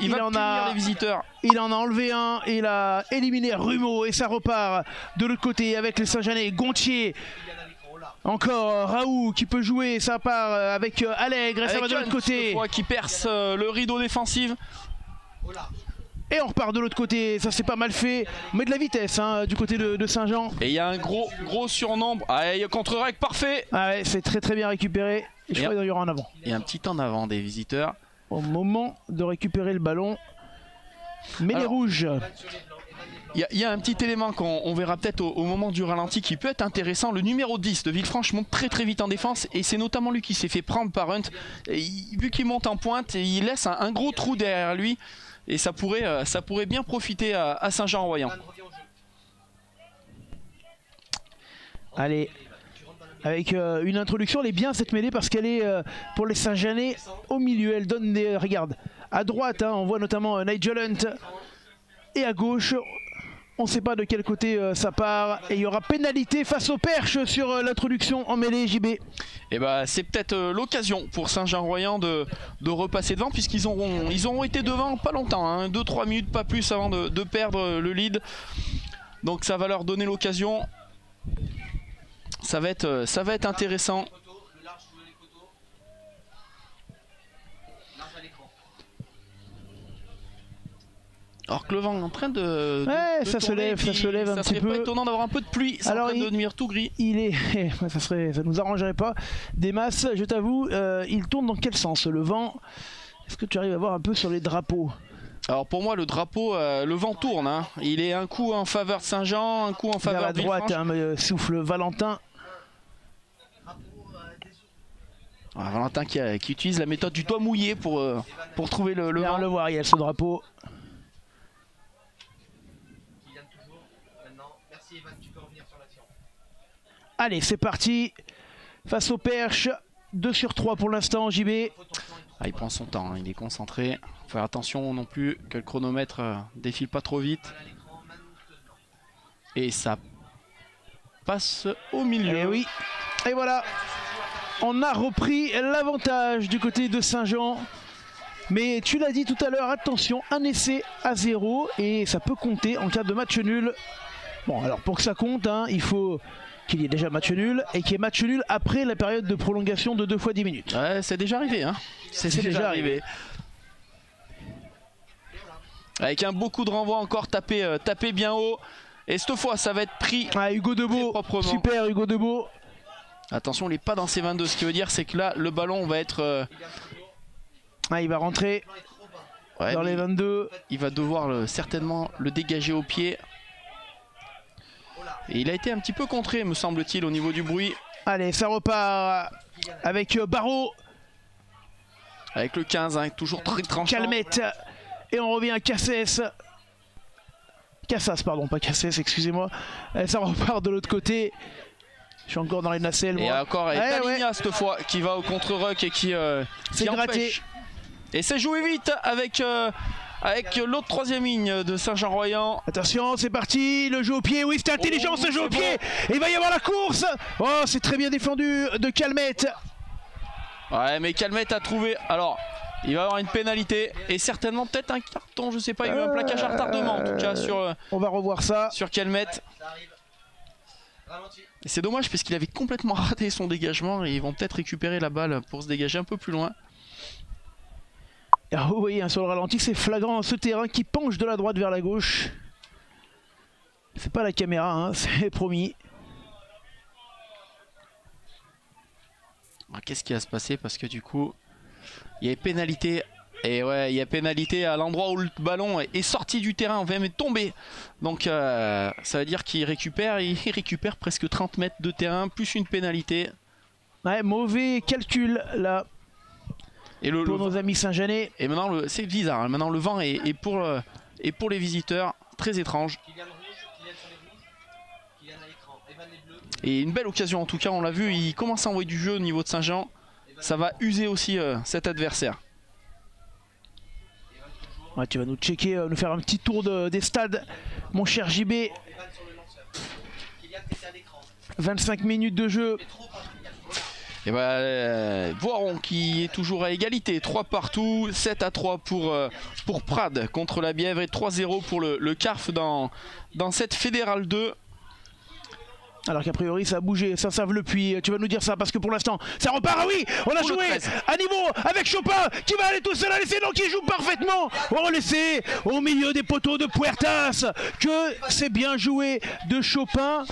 S2: Il va punir les visiteurs.
S1: Il en a enlevé un, il a éliminé Rumeau et ça repart de l'autre côté avec les Saint-Jeannet. Gontier. Encore Raoult qui peut jouer, ça part avec Allègre et ça va de l'autre côté.
S2: Qui perce le rideau défensif.
S1: Et on repart de l'autre côté, ça c'est pas mal fait. On met de la vitesse hein, du côté de Saint-Jean.
S2: Et il y a un gros surnombre. Ah, contre-règle parfait.
S1: Ah ouais, c'est très bien récupéré. Et je crois qu'il y aura en avant.
S2: Il y a un petit en avant des visiteurs.
S1: Au moment de récupérer le ballon. Mais les rouges.
S2: Il y a un petit élément qu'on verra peut-être au moment du ralenti qui peut être intéressant. Le numéro 10 de Villefranche monte très vite en défense et c'est notamment lui qui s'est fait prendre par Hunt. Vu qu'il monte en pointe, il laisse un gros trou derrière lui et ça pourrait bien profiter à Saint-Jean-en-Royan.
S1: Allez, avec une introduction, elle est bien cette mêlée parce qu'elle est pour les Saint-Jeannet au milieu. Elle donne des... Regarde, à droite, hein, on voit notamment Nigel Hunt et à gauche... On ne sait pas de quel côté ça part et il y aura pénalité face aux perches sur l'introduction en mêlée JB.
S2: Et bah c'est peut-être l'occasion pour Saint-Jean-Royan de repasser devant puisqu'ils auront été devant pas longtemps, hein, 2-3 minutes pas plus avant de perdre le lead. Donc ça va leur donner l'occasion. Ça va être intéressant. Alors que le vent est en train de
S1: ça se lève un petit peu.
S2: Ça serait pas étonnant d'avoir un peu de pluie, c'est en train de devenir tout gris.
S1: Ça nous arrangerait pas des masses, je t'avoue. Il tourne dans quel sens le vent? Est-ce que tu arrives à voir un peu sur les drapeaux?
S2: Alors pour moi le drapeau, le vent tourne, hein. Il est un coup en faveur de Saint-Jean, un coup en faveur de Villefranche.
S1: Vers la droite, souffle Valentin.
S2: Valentin qui utilise la méthode du doigt mouillé pour trouver le vent.
S1: On le voit, il y a ce drapeau. Allez, c'est parti. Face aux perches, 2 sur 3 pour l'instant, JB.
S2: Il prend son temps, hein. Il est concentré. Faut faire attention non plus que le chronomètre défile pas trop vite. Et ça passe au milieu.
S1: Et oui. Et voilà. On a repris l'avantage du côté de Saint-Jean. Mais tu l'as dit tout à l'heure, attention, un essai à 0 et ça peut compter en cas de match nul. Bon, alors pour que ça compte, hein, il faut qu'il y ait déjà match nul et qu'il y ait match nul après la période de prolongation de 2 fois 10 minutes.
S2: Ouais, c'est déjà arrivé, hein. C'est déjà arrivé. Avec un beau coup de renvoi encore tapé bien haut. Et cette fois, ça va être pris.
S1: Ah, Hugo Debeau, super Hugo Debeau.
S2: Attention, il n'est pas dans ses 22. Ce qui veut dire, c'est que là, le ballon va être...
S1: il va rentrer dans les 22.
S2: Il va devoir certainement le dégager au pied. Et il a été un petit peu contré, me semble-t-il, au niveau du bruit.
S1: Allez, ça repart avec Barreau.
S2: Avec le 15, hein, toujours très tranchant.
S1: Calmette. Et on revient à Cassès. Cassas, pardon, pas Cassès, excusez-moi. Ça repart de l'autre côté. Je suis encore dans les nacelles.
S2: Et encore avec Daligna cette fois qui va au contre-ruck et qui
S1: gratté.
S2: Et c'est joué vite avec l'autre troisième ligne de Saint-Jean-Royan.
S1: Attention, c'est parti, le jeu au pied, oui c'est intelligent ce jeu au pied. Et il va y avoir la course. Oh, c'est très bien défendu de Calmette.
S2: Ouais, mais Calmette a trouvé, alors Il va avoir une pénalité et certainement peut-être un carton, je sais pas, il y a eu un plaquage à retardement en tout cas sur...
S1: On va revoir ça.
S2: Sur Kelmet. C'est dommage parce qu'il avait complètement raté son dégagement et ils vont peut-être récupérer la balle pour se dégager un peu plus loin.
S1: Alors, vous voyez hein, sur le ralenti, c'est flagrant ce terrain qui penche de la droite vers la gauche. C'est pas la caméra, hein, c'est promis.
S2: Qu'est-ce qui va se passer parce que du coup il y a pénalité. Et ouais, il y a pénalité à l'endroit où le ballon est sorti du terrain, on vient même tomber. Donc ça veut dire qu'il récupère, il récupère presque 30 mètres de terrain, plus une pénalité.
S1: Ouais, mauvais calcul là
S2: et
S1: pour nos amis Saint-Jeanais.
S2: Et maintenant, c'est bizarre, hein, maintenant le vent est pour les visiteurs, très étrange. Et une belle occasion en tout cas, on l'a vu, il commence à envoyer du jeu au niveau de Saint-Jean. Ça va user aussi cet adversaire.
S1: Ouais, tu vas nous checker, nous faire un petit tour des stades, mon cher JB. 25 minutes de jeu.
S2: Et Voiron qui est toujours à égalité, 3 partout, 7-3 pour Prades contre la Bièvre et 3-0 pour le CARF dans cette Fédérale 2.
S1: Alors qu'a priori ça a bougé, ça savent le puits, tu vas nous dire ça parce que pour l'instant ça repart, ah oui, on a joué à niveau avec Chopin qui va aller tout seul à l'essai, donc il joue parfaitement au l'essai au milieu des poteaux de Puertas, que c'est bien joué de Chopin.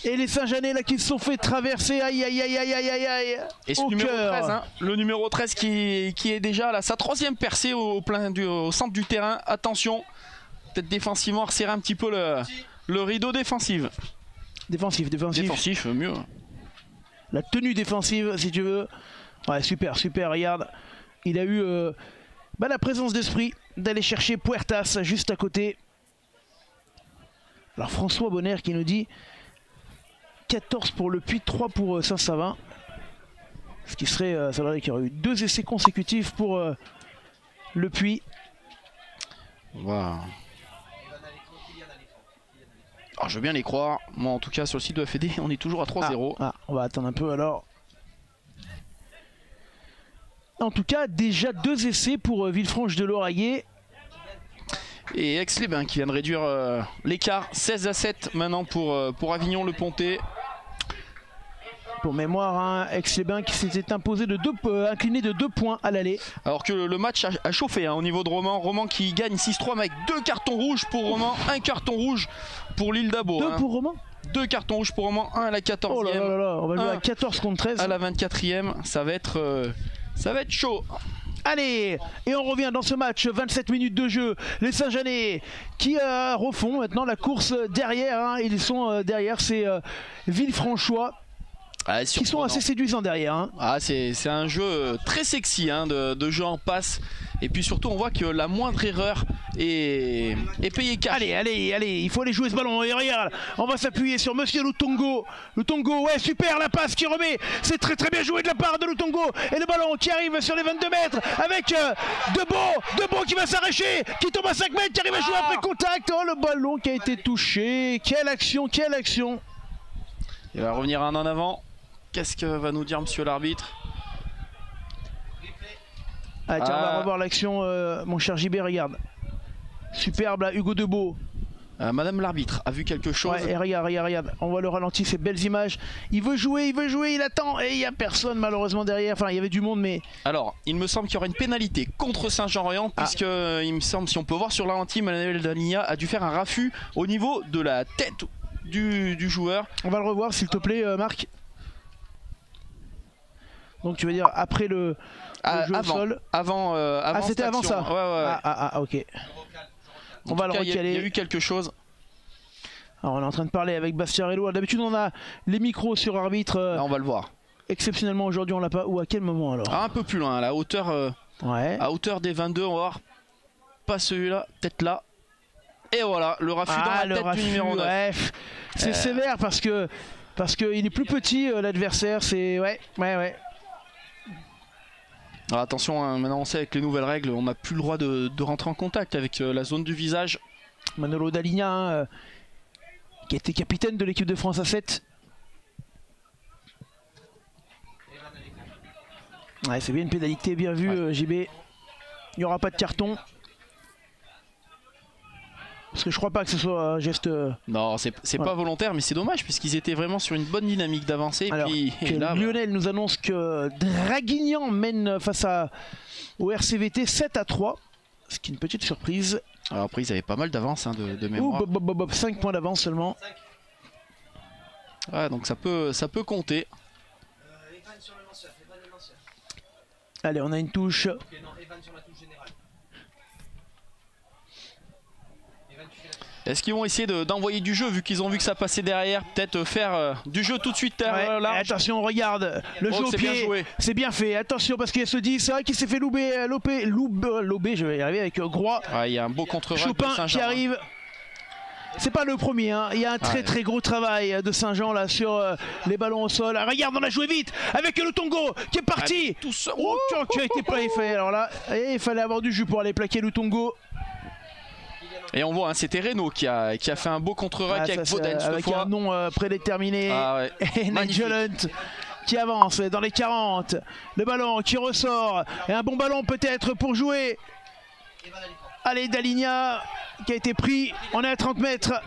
S1: Et les Saint-Jeanais là qui se sont fait traverser, aïe aïe aïe aïe aïe aïe aïe.
S2: Et ce numéro 13, hein, le numéro 13 qui est déjà là, sa 3e percée au centre du terrain, attention, peut-être défensivement resserrer un petit peu le rideau défensif. Défensif, mieux.
S1: La tenue défensive, si tu veux. Ouais, super, regarde. Il a eu la présence d'esprit d'aller chercher Puertas juste à côté. Alors François Bonner qui nous dit 14 pour le Puy, 3 pour Saint-Savin. Ce qui serait, ça veut dire qu'il y aurait eu 2 essais consécutifs pour le Puy.
S2: Wow. Alors, je veux bien les croire. Moi, en tout cas, sur le site de la Fédé, on est toujours à 3-0.
S1: On va attendre un peu alors. En tout cas, déjà 2 essais pour Villefranche-de-Lauragais.
S2: Et Aix-les-Bains qui vient de réduire l'écart. 16-7 maintenant pour Avignon-le-Pontet.
S1: Pour mémoire, hein, Aix-les-Bains qui s'était imposé incliné de 2 points à l'aller.
S2: Alors que le match a chauffé hein, au niveau de Romans. Romans qui gagne 6-3 avec 2 cartons rouges pour Romans, 1 carton rouge pour l'île d'Abo.
S1: 2 pour Romans,
S2: 2 cartons rouges pour Romans, 1 à la 14e.
S1: Oh là là là, on va jouer à 14 contre 13.
S2: À la 24e, ça va être chaud.
S1: Allez, et on revient dans ce match, 27 minutes de jeu. Les Saint-Jeanais qui refont maintenant la course derrière. Hein. Ils sont derrière, c'est Villefranchois. Qui sont assez séduisants derrière. Hein.
S2: Ah, c'est un jeu très sexy hein, de jeu en passe. Et puis surtout, on voit que la moindre erreur est payée cash.
S1: Allez, il faut aller jouer ce ballon. Et regarde, on va s'appuyer sur Monsieur Lutongo. Lutongo, ouais, super, la passe qui remet. C'est très bien joué de la part de Lutongo. Et le ballon qui arrive sur les 22 mètres avec Debeau qui va s'arracher, qui tombe à 5 mètres, qui arrive à jouer après contact. Oh, le ballon qui a été touché. Quelle action.
S2: Il va revenir un en avant. Qu'est-ce que va nous dire monsieur l'arbitre?
S1: Ah tiens, on va revoir l'action, mon cher JB, regarde. Superbe là, Hugo Debeau.
S2: Madame l'arbitre a vu quelque chose.
S1: Ouais, et regarde, on voit le ralenti, ces belles images. Il veut jouer, il attend, et il n'y a personne malheureusement derrière. Enfin, il y avait du monde, mais...
S2: Alors, il me semble qu'il y aura une pénalité contre Saint-Jean-Royan, puisque il me semble, si on peut voir sur le ralenti, Manuel Daligna a dû faire un raffut au niveau de la tête du joueur.
S1: On va le revoir, s'il te plaît, Marc. Donc tu veux dire après le jeu au sol.
S2: Avant
S1: c'était avant ça.
S2: Ouais.
S1: Ok. On va le recaler.
S2: Il y a eu quelque chose.
S1: Alors on est en train de parler avec Bastiarello. D'habitude on a les micros sur arbitre.
S2: Là, on va le voir.
S1: Exceptionnellement aujourd'hui on l'a pas. Ou à quel moment alors?
S2: Un peu plus loin, à la hauteur. À hauteur des 22, on va voir. Pas celui-là, peut-être là. Et voilà, le raffut dans la tête du numéro 9.
S1: Ouais. C'est sévère parce que il est plus petit l'adversaire. C'est ouais.
S2: Alors attention, hein, maintenant on sait avec les nouvelles règles, on n'a plus le droit de rentrer en contact avec la zone du visage.
S1: Manolo Daligna, hein, qui était capitaine de l'équipe de France A7. Ouais, c'est bien une pénalité, bien vu JB. Il n'y aura pas de carton. Parce que je crois pas que ce soit un geste...
S2: Non, c'est pas volontaire, mais c'est dommage puisqu'ils étaient vraiment sur une bonne dynamique d'avancée. Et là,
S1: Lionel nous annonce que Draguignan mène face au RCVT 7-3. Ce qui est une petite surprise.
S2: Alors après, ils avaient pas mal d'avance hein, de mémoire.
S1: 5 points d'avance seulement.
S2: Ouais, donc ça peut compter.
S1: Allez, on a une touche.
S2: Est-ce qu'ils vont essayer d'envoyer du jeu vu qu'ils ont vu que ça passait derrière? Peut-être faire du jeu tout de suite
S1: là. Attention, regarde, le jeu au pied, c'est bien fait. Attention parce qu'il se dit, c'est vrai qu'il s'est fait lober, je vais y arriver avec Groix.
S2: Ouais, il y a un beau contre-rack
S1: Chopin qui arrive. C'est pas le premier, hein. Il y a un très gros travail de Saint-Jean là sur les ballons au sol. Regarde, on a joué vite avec le Tongo qui est parti.
S2: Tout seul.
S1: Oh, qui a été fait. Alors là, il fallait avoir du jus pour aller plaquer le Tongo.
S2: Et on voit, hein, c'était Renault qui a fait un beau contre-rack avec Vauden cette fois.
S1: Un nom prédéterminé. Et Nigel Hunt qui avance dans les 40. Le ballon qui ressort. Et un bon ballon peut-être pour jouer. Allez, Daligna qui a été pris. On est à 30 mètres.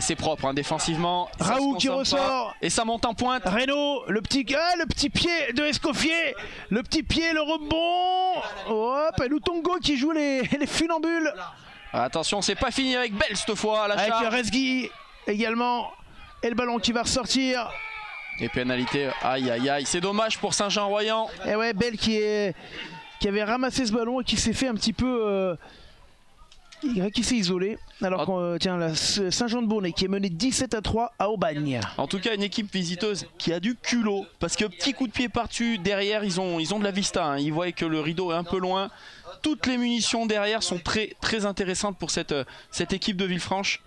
S2: C'est propre hein, défensivement.
S1: Raoult qui ressort.
S2: Et ça monte en pointe.
S1: Renault, le petit pied de Escoffier. Le petit pied, le rebond. Hop, et Lutongo qui joue les funambules.
S2: Attention, c'est pas fini avec Bell cette fois à la charge.
S1: Avec Resgui également. Et le ballon qui va ressortir.
S2: Et pénalité, aïe aïe aïe. C'est dommage pour Saint-Jean-Royan.
S1: Et ouais, Bell qui avait ramassé ce ballon et qui s'est fait un petit peu... qui s'est isolé. Alors que tiens, Saint-Jean-de-Bournay qui est mené 17-3 à Aubagne.
S2: En tout cas, une équipe visiteuse qui a du culot. Parce que petit coup de pied par-dessus, derrière, ils ont de la vista. Hein. Ils voient que le rideau est un peu loin. Toutes les munitions derrière sont très intéressantes pour cette équipe de Villefranche.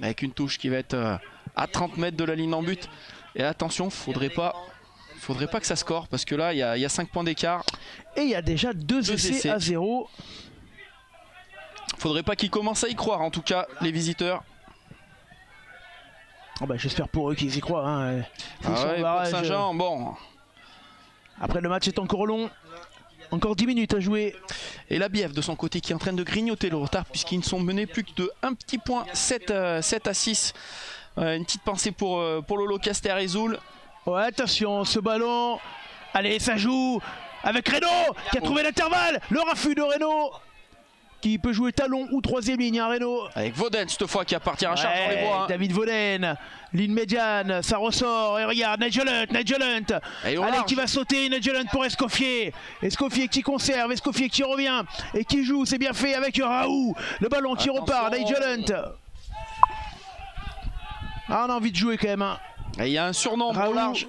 S2: Avec une touche qui va être à 30 mètres de la ligne en but. Et attention, faudrait pas que ça score parce que là il y a 5 points d'écart.
S1: Et il y a déjà 2 essais à 0.
S2: Faudrait pas qu'ils commencent à y croire en tout cas les visiteurs.
S1: Oh bah, j'espère pour eux qu'ils y croient. Hein.
S2: Pour Saint-Jean, bon.
S1: Après le match est encore long. Encore 10 minutes à jouer.
S2: Et la Bièvre de son côté qui est en train de grignoter le retard puisqu'ils ne sont menés plus que de un petit point, 7 à 6. Une petite pensée pour Lolo Caster-Ezoul.
S1: Ouais, attention, ce ballon. Allez, ça joue avec Renault qui a trouvé l'intervalle. Le raffut de Renault qui peut jouer talon ou troisième ligne, hein, Renault.
S2: Avec Vauden cette fois qui a parti à charge dans les bois. Hein.
S1: David Vauden, ligne médiane, ça ressort. Et regarde, Nigel Hunt. Allez, qui va sauter, Nigel Hunt pour Escoffier. Escoffier qui conserve, Escoffier qui revient et qui joue, c'est bien fait avec Raoult. Le ballon qui repart, Nigel Hunt. Ah, on a envie de jouer quand même. Hein.
S2: Et il y a un surnombre au large.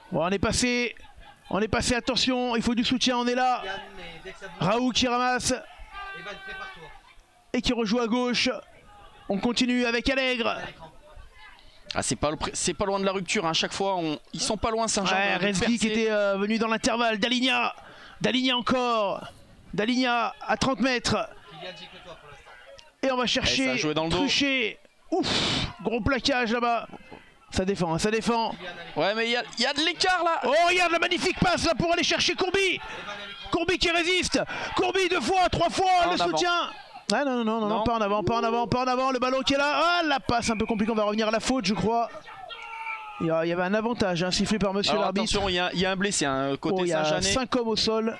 S1: Bon, on est passé, attention, il faut du soutien, on est là. Raoult qui ramasse. Et qui rejoue à gauche. On continue avec Allègre.
S2: Ah, c'est pas loin de la rupture, hein. À chaque fois, ils sont pas loin Saint-Jean.
S1: Ouais, Resgui qui était venu dans l'intervalle. Daligna encore. Daligna à 30 mètres. Et on va chercher Truchet. Ouf, gros plaquage là-bas. Ça défend, ça défend.
S2: Ouais, mais il y a de l'écart là.
S1: Oh, regarde la magnifique passe là pour aller chercher Courby. Courby qui résiste. Courby 2 fois, 3 fois, le soutien. Ah non, pas en avant. Le ballon qui est là. Ah, la passe un peu compliquée. On va revenir à la faute, je crois. Il y avait un avantage, hein, sifflé par monsieur l'arbitre.
S2: Attention, il y a un blessé, hein, côté Saint-Jeanais.
S1: Il y a 5 hommes au sol.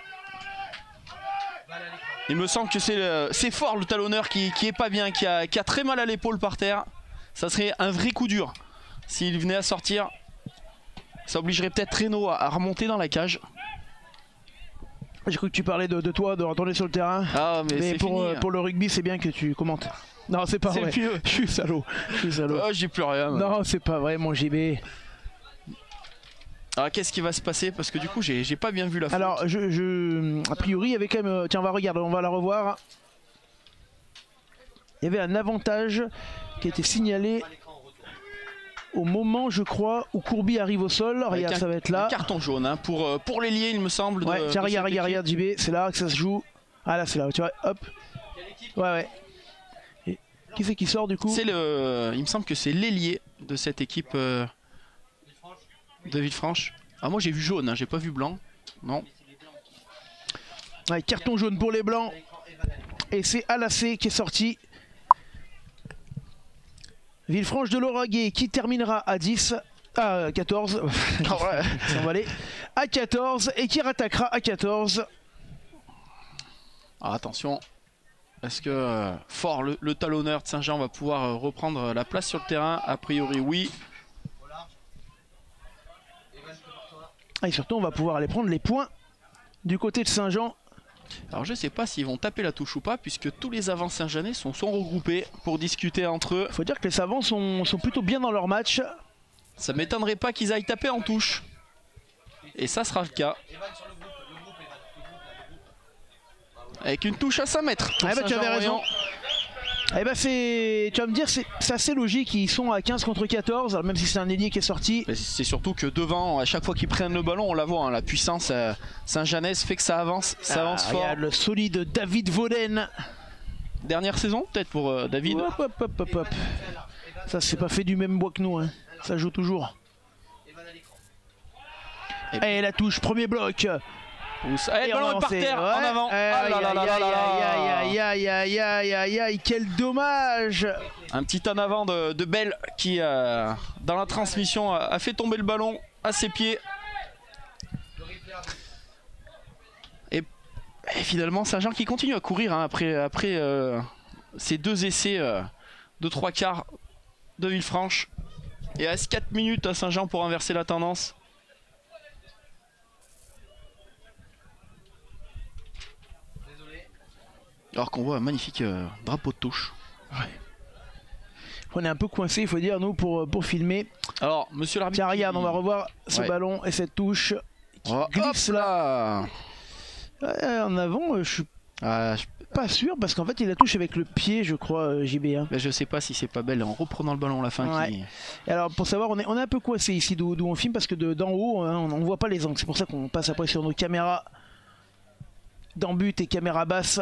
S2: Il me semble que c'est fort le talonneur qui est pas bien, qui a très mal à l'épaule par terre. Ça serait un vrai coup dur. S'il venait à sortir, ça obligerait peut-être Renault à remonter dans la cage.
S1: J'ai cru que tu parlais de toi, de retourner sur le terrain.
S2: Ah, mais
S1: pour le rugby, c'est bien que tu commentes. Non, c'est pas vrai. Je suis salaud.
S2: Oh, j'ai plus rien.
S1: Non, c'est pas vrai, mon JB.
S2: Alors, qu'est-ce qui va se passer? Parce que du coup, j'ai pas bien vu la faute.
S1: Alors, a priori, il y avait quand même... Tiens, on va la revoir. Il y avait un avantage qui a été signalé au moment, je crois, où Courby arrive au sol. Regarde, ça va être là.
S2: Un carton jaune hein, pour l'ailier, il me semble.
S1: Ouais, tiens, regarde, JB, c'est là que ça se joue. Ah là, c'est là, tu vois, hop. Ouais. Et qui c'est qui sort du coup?
S2: Il me semble que c'est l'ailier de cette équipe de Villefranche. Ah moi j'ai vu jaune, hein, j'ai pas vu blanc. Non.
S1: Ouais, carton jaune pour les blancs. Et c'est Alassé qui est sorti. Villefranche de Lauragais qui terminera à 10. À 14. Ça va aller. À 14 et qui rattaquera à 14.
S2: Ah, attention. Est-ce que Fort, le talonneur de Saint-Jean, va pouvoir reprendre la place sur le terrain? A priori oui.
S1: Et surtout on va pouvoir aller prendre les points du côté de Saint-Jean.
S2: Alors je sais pas s'ils vont taper la touche ou pas, puisque tous les avants Saint-Jeanais sont regroupés pour discuter entre eux.
S1: Il faut dire que les savants sont plutôt bien dans leur match.
S2: Ça m'étonnerait pas qu'ils aillent taper en touche. Et ça sera le cas. Avec une touche à 5 mètres.
S1: Ah bah tu avais raison. Eh ben tu vas me dire, c'est assez logique, ils sont à 15 contre 14, même si c'est un ailier qui est sorti.
S2: C'est surtout que devant, à chaque fois qu'ils prennent le ballon, on la voit, hein, la puissance Saint-Jeannaise fait que ça avance, fort.
S1: Regarde le solide David Vauden.
S2: Dernière saison peut-être pour David.
S1: Hop. Ça c'est pas fait du même bois que nous, hein. Ça joue toujours. Et la touche, premier bloc.
S2: Et le ballon est par terre, en avant.
S1: Aïe, quel dommage.
S2: Un petit en avant de Bell qui, dans la transmission, a fait tomber le ballon à ses pieds. Et finalement, Saint-Jean qui continue à courir hein, après ces deux essais de 3/4 de Villefranche. Et il reste 4 minutes à Saint-Jean pour inverser la tendance. Alors qu'on voit un magnifique drapeau de touche.
S1: Ouais. On est un peu coincé, il faut dire, nous, pour filmer.
S2: Alors, monsieur l'arbitre.
S1: Tiens, regarde, on va revoir ce ballon et cette touche qui glisse là. Ouais, en avant, je suis pas sûr parce qu'en fait, il la touche avec le pied, je crois, JB. Hein.
S2: Mais je sais pas si c'est pas Belle en reprenant le ballon à la fin.
S1: Ouais. Et alors, pour savoir, on est un peu coincé ici d'où on filme parce que d'en haut, hein, on voit pas les angles. C'est pour ça qu'on passe après sur nos caméras d'en but et caméra basse.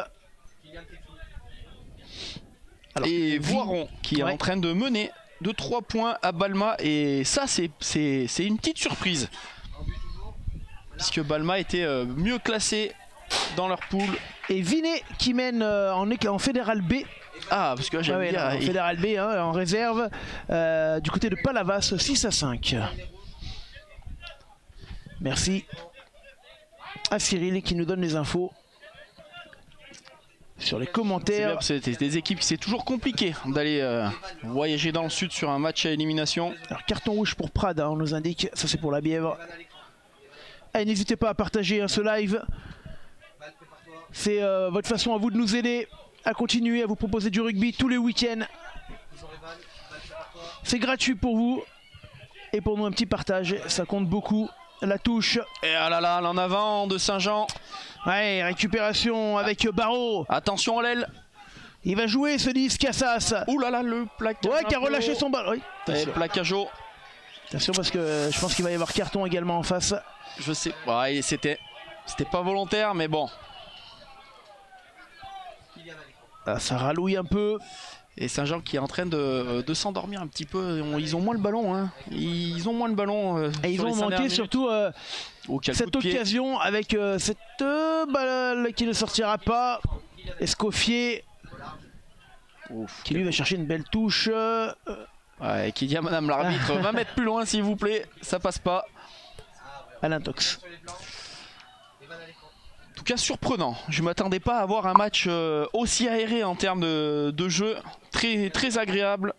S1: Alors,
S2: et Voiron qui est en train de mener de 3 points à Balma, et ça c'est une petite surprise puisque Balma était mieux classé dans leur poule. Et
S1: Vinet qui mène en Fédéral B.
S2: Ah parce que là, j'aime bien
S1: en Fédéral B hein, en réserve du côté de Palavas 6-5. Merci à Cyril qui nous donne les infos sur les commentaires.
S2: C'est des équipes qui c'est toujours compliqué d'aller voyager dans le sud sur un match à élimination.
S1: Alors carton rouge pour Prade, hein, on nous indique, ça c'est pour la Bièvre. Allez, n'hésitez pas à partager hein, ce live. C'est votre façon à vous de nous aider à continuer à vous proposer du rugby tous les week-ends. C'est gratuit pour vous et pour nous un petit partage, ça compte beaucoup. La touche.
S2: Et ah là là, l'en avant de Saint-Jean.
S1: Ouais, récupération avec Barreau.
S2: Attention à l'aile.
S1: Il va jouer ce disque Cassas.
S2: Ouh là là, le plaquage.
S1: Ouais, qui a relâché son ballon. Oui.
S2: Et plaquage haut.
S1: Attention parce que je pense qu'il va y avoir carton également en face.
S2: Je sais. Ouais, c'était pas volontaire, mais bon.
S1: Ah, ça ralouille un peu.
S2: Et Saint-Jean qui est en train de s'endormir un petit peu. Ils ont moins le ballon. Hein. Ils ont moins le ballon.
S1: Et ils ont manqué surtout cette occasion avec cette balle qui ne sortira pas. Escoffier. Qui lui va chercher une belle touche.
S2: Ouais, qui dit à madame l'arbitre va mettre plus loin s'il vous plaît. Ça passe pas.
S1: Alain Tox.
S2: En tout cas surprenant, je ne m'attendais pas à avoir un match aussi aéré en termes de jeu, très agréable.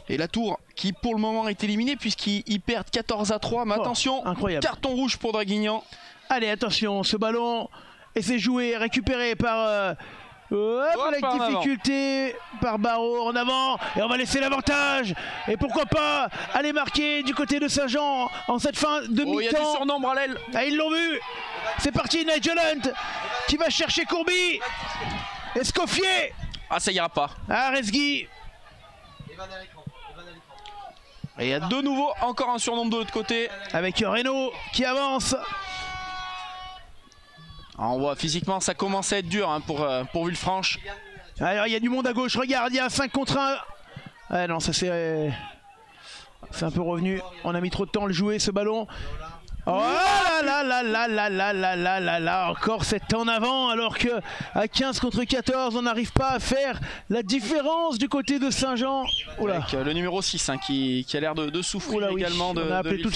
S2: Et la Tour qui pour le moment est éliminée puisqu'ils perdent 14-3, mais attention,
S1: incroyable.
S2: Carton rouge pour Draguignan.
S1: Allez attention, ce ballon, et c'est joué, récupéré par... avec difficulté par Barreau en avant, et on va laisser l'avantage, et pourquoi pas aller marquer du côté de Saint-Jean en cette fin de mi-temps.
S2: Il y a du surnombre à l'aile.
S1: Ah, ils l'ont vu. C'est parti, Nigel Hunt qui va chercher Courby. Escoffier.
S2: Ah, ça ira pas.
S1: Ah, Resgui.
S2: Et il y a de nouveau encore un surnombre de l'autre côté.
S1: Avec Reynaud qui avance.
S2: On voit physiquement ça commence à être dur hein, pour Villefranche.
S1: Alors il y a du monde à gauche, regarde, il y a un 5 contre 1 Ah non, ça c'est un peu revenu. On a mis trop de temps à le jouer ce ballon. Oh là là là là là là là là là, encore cet en avant alors que à 15 contre 14 on n'arrive pas à faire la différence du côté de Saint-Jean.
S2: Avec le numéro 6 hein, qui a l'air de souffrir également de
S1: on a appelé
S2: de
S1: tout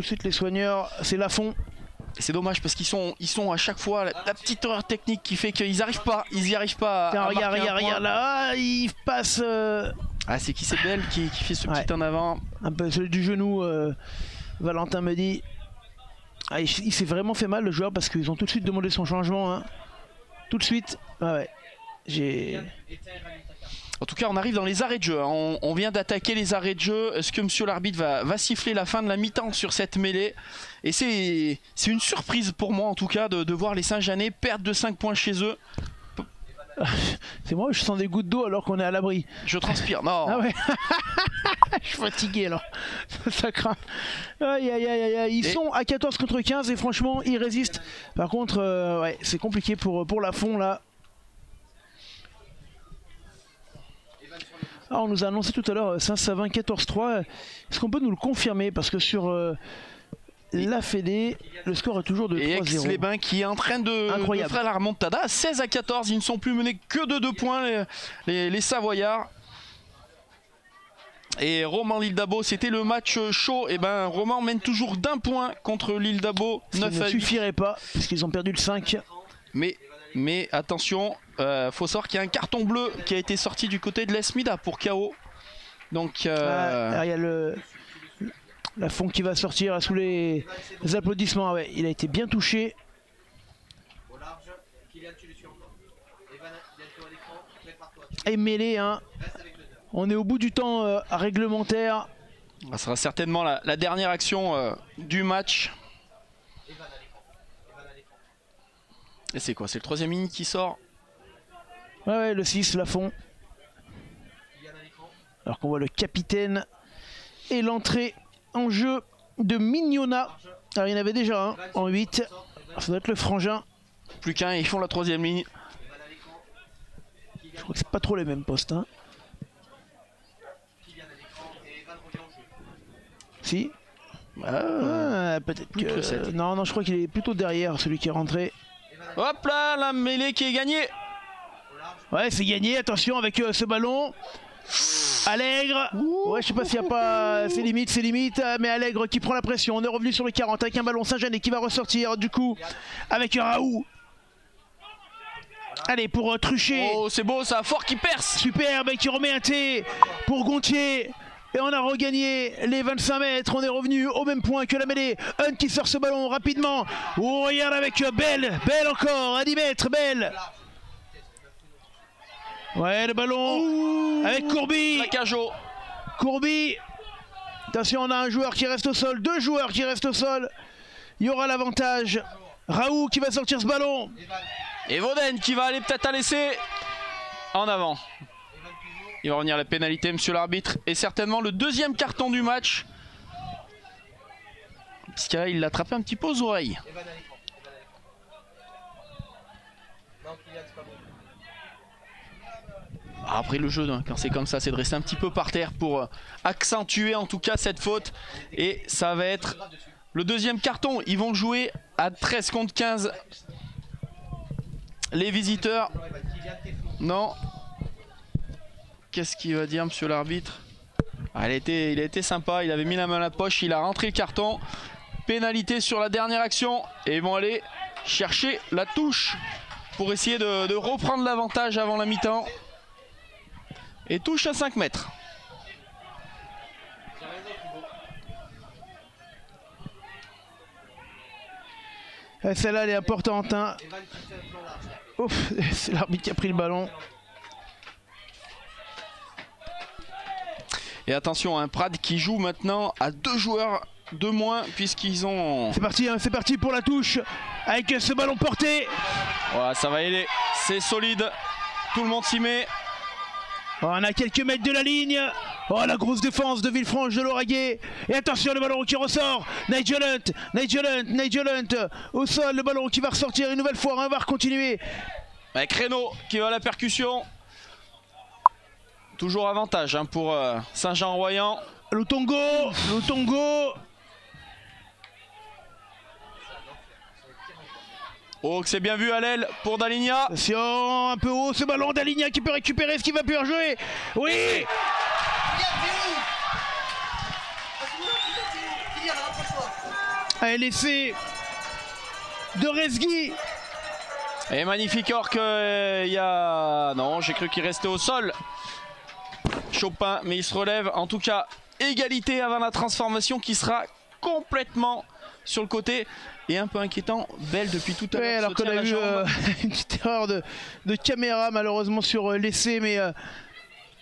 S1: de suite les soigneurs, c'est Lafont.
S2: C'est dommage parce qu'ils sont à chaque fois la petite erreur technique qui fait qu'ils n'y arrivent pas. Ils n'y arrivent pas à
S1: regarde là, il passe.
S2: Ah, c'est qui, c'est Belle qui fait ce petit en avant.
S1: Un peu celui du genou, Valentin me dit. Ah, il s'est vraiment fait mal le joueur parce qu'ils ont tout de suite demandé son changement. Hein. Tout de suite. Ah ouais.
S2: En tout cas, on arrive dans les arrêts de jeu. Hein. On vient d'attaquer les arrêts de jeu. Est-ce que monsieur l'arbitre va siffler la fin de la mi-temps sur cette mêlée? Et c'est une surprise pour moi en tout cas de voir les Saint-Jeanais perdre de 5 points chez eux.
S1: C'est moi, je sens des gouttes d'eau alors qu'on est à l'abri.
S2: Je transpire, non.
S1: Ah ouais. Je suis fatigué alors. Ça craint. Aïe aïe aïe aïe. Ils sont à 14 contre 15 et franchement ils résistent. Par contre, ouais, c'est compliqué pour Lafont là. Ah, on nous a annoncé tout à l'heure Saint-Savin 14-3. Est-ce qu'on peut nous le confirmer? Parce que sur la Fédé, le score est toujours de 3-0.
S2: Et Aix-les-Bains qui est en train de faire la remontada. 16-14, ils ne sont plus menés que de 2 points les Savoyards. Et Romans L'Île d'Abo, c'était le match chaud. Et ben Romans mène toujours d'1 point contre l'Île d'Abo. 9 à 8.
S1: Ça ne suffirait pas parce qu'ils ont perdu le 5.
S2: Mais attention, faut savoir qu'il y a un carton bleu qui a été sorti du côté de l'Esmida pour KO. Donc
S1: il y a Lafont qui va sortir sous les applaudissements. Ah ouais, il a été bien touché. Et mêlé, hein. On est au bout du temps réglementaire.
S2: Ça sera certainement la dernière action du match. Et c'est quoi? C'est le 3e ligne qui sort?
S1: Ouais, le 6, Lafont. Alors qu'on voit le capitaine et l'entrée en jeu de Mignona. Alors il y en avait déjà un en 8. Ça doit être le frangin.
S2: Plus qu'un, ils font la 3e ligne.
S1: Je crois que c'est pas trop les mêmes postes. Hein. Si. Peut-être que... Non, je crois qu'il est plutôt derrière celui qui est rentré.
S2: Hop là, la mêlée qui est gagnée.
S1: Ouais, c'est gagné, attention avec ce ballon. Allègre. Ouais, je sais pas s'il n'y a pas... C'est limite, mais Allègre qui prend la pression. On est revenu sur le 40 avec un ballon Saint-Jeanais qui va ressortir du coup avec Raoult. Allez, pour Truchet.
S2: Oh, c'est beau ça, Fort qui perce.
S1: Superbe, qui remet un T pour Gontier. Et on a regagné les 25 mètres, on est revenu au même point que la mêlée. Hunt qui sort ce ballon rapidement. Oh, regarde avec Belle encore, à 10 mètres, Belle. Ouais, le ballon avec Courby.
S2: La Cajo.
S1: Courby. Attention, on a un joueur qui reste au sol, 2 joueurs qui restent au sol. Il y aura l'avantage. Raoult qui va sortir ce ballon.
S2: Et Vauden qui va aller peut-être à laisser en avant. Il va revenir la pénalité, monsieur l'arbitre. Et certainement le 2e carton du match. Parce que là, il l'a attrapé un petit peu aux oreilles. Après le jeu, quand c'est comme ça, c'est de rester un petit peu par terre pour accentuer en tout cas cette faute. Et ça va être le 2e carton. Ils vont jouer à 13 contre 15. Les visiteurs. Non. Qu'est-ce qu'il va dire monsieur l'arbitre? Il a été sympa, il avait mis la main à la poche, il a rentré le carton. Pénalité sur la dernière action. Et ils vont aller chercher la touche pour essayer de reprendre l'avantage avant la mi-temps. Et touche à 5 mètres.
S1: Celle-là elle est importante. Hein. Ouf, c'est l'arbitre qui a pris le ballon.
S2: Et attention, un Prad qui joue maintenant à 2 joueurs de moins puisqu'ils ont...
S1: C'est parti pour la touche avec ce ballon porté.
S2: Voilà, ça va aider, c'est solide, tout le monde s'y met.
S1: On a quelques mètres de la ligne. Oh, la grosse défense de Villefranche de Lauragais. Et attention, le ballon qui ressort. Nigel Hunt au sol, le ballon qui va ressortir une nouvelle fois. On va continuer.
S2: Avec Reynaud qui va à la percussion. Toujours avantage hein, pour Saint-Jean-Royan.
S1: Lutongo, Lutongo.
S2: Oh, que c'est bien vu à l'aile pour Daligna.
S1: Attention, un peu haut ce ballon, Daligna qui peut récupérer ce qui va pouvoir jouer. Oui. Allez, l'essai de Rezgui.
S2: Et magnifique or qu'il y a... Non, j'ai cru qu'il restait au sol. Chopin, mais il se relève. En tout cas, égalité avant la transformation qui sera complètement sur le côté. Et un peu inquiétant, Belle depuis tout à l'heure.
S1: Ouais, alors qu'on a eu une petite erreur de caméra malheureusement sur l'essai, mais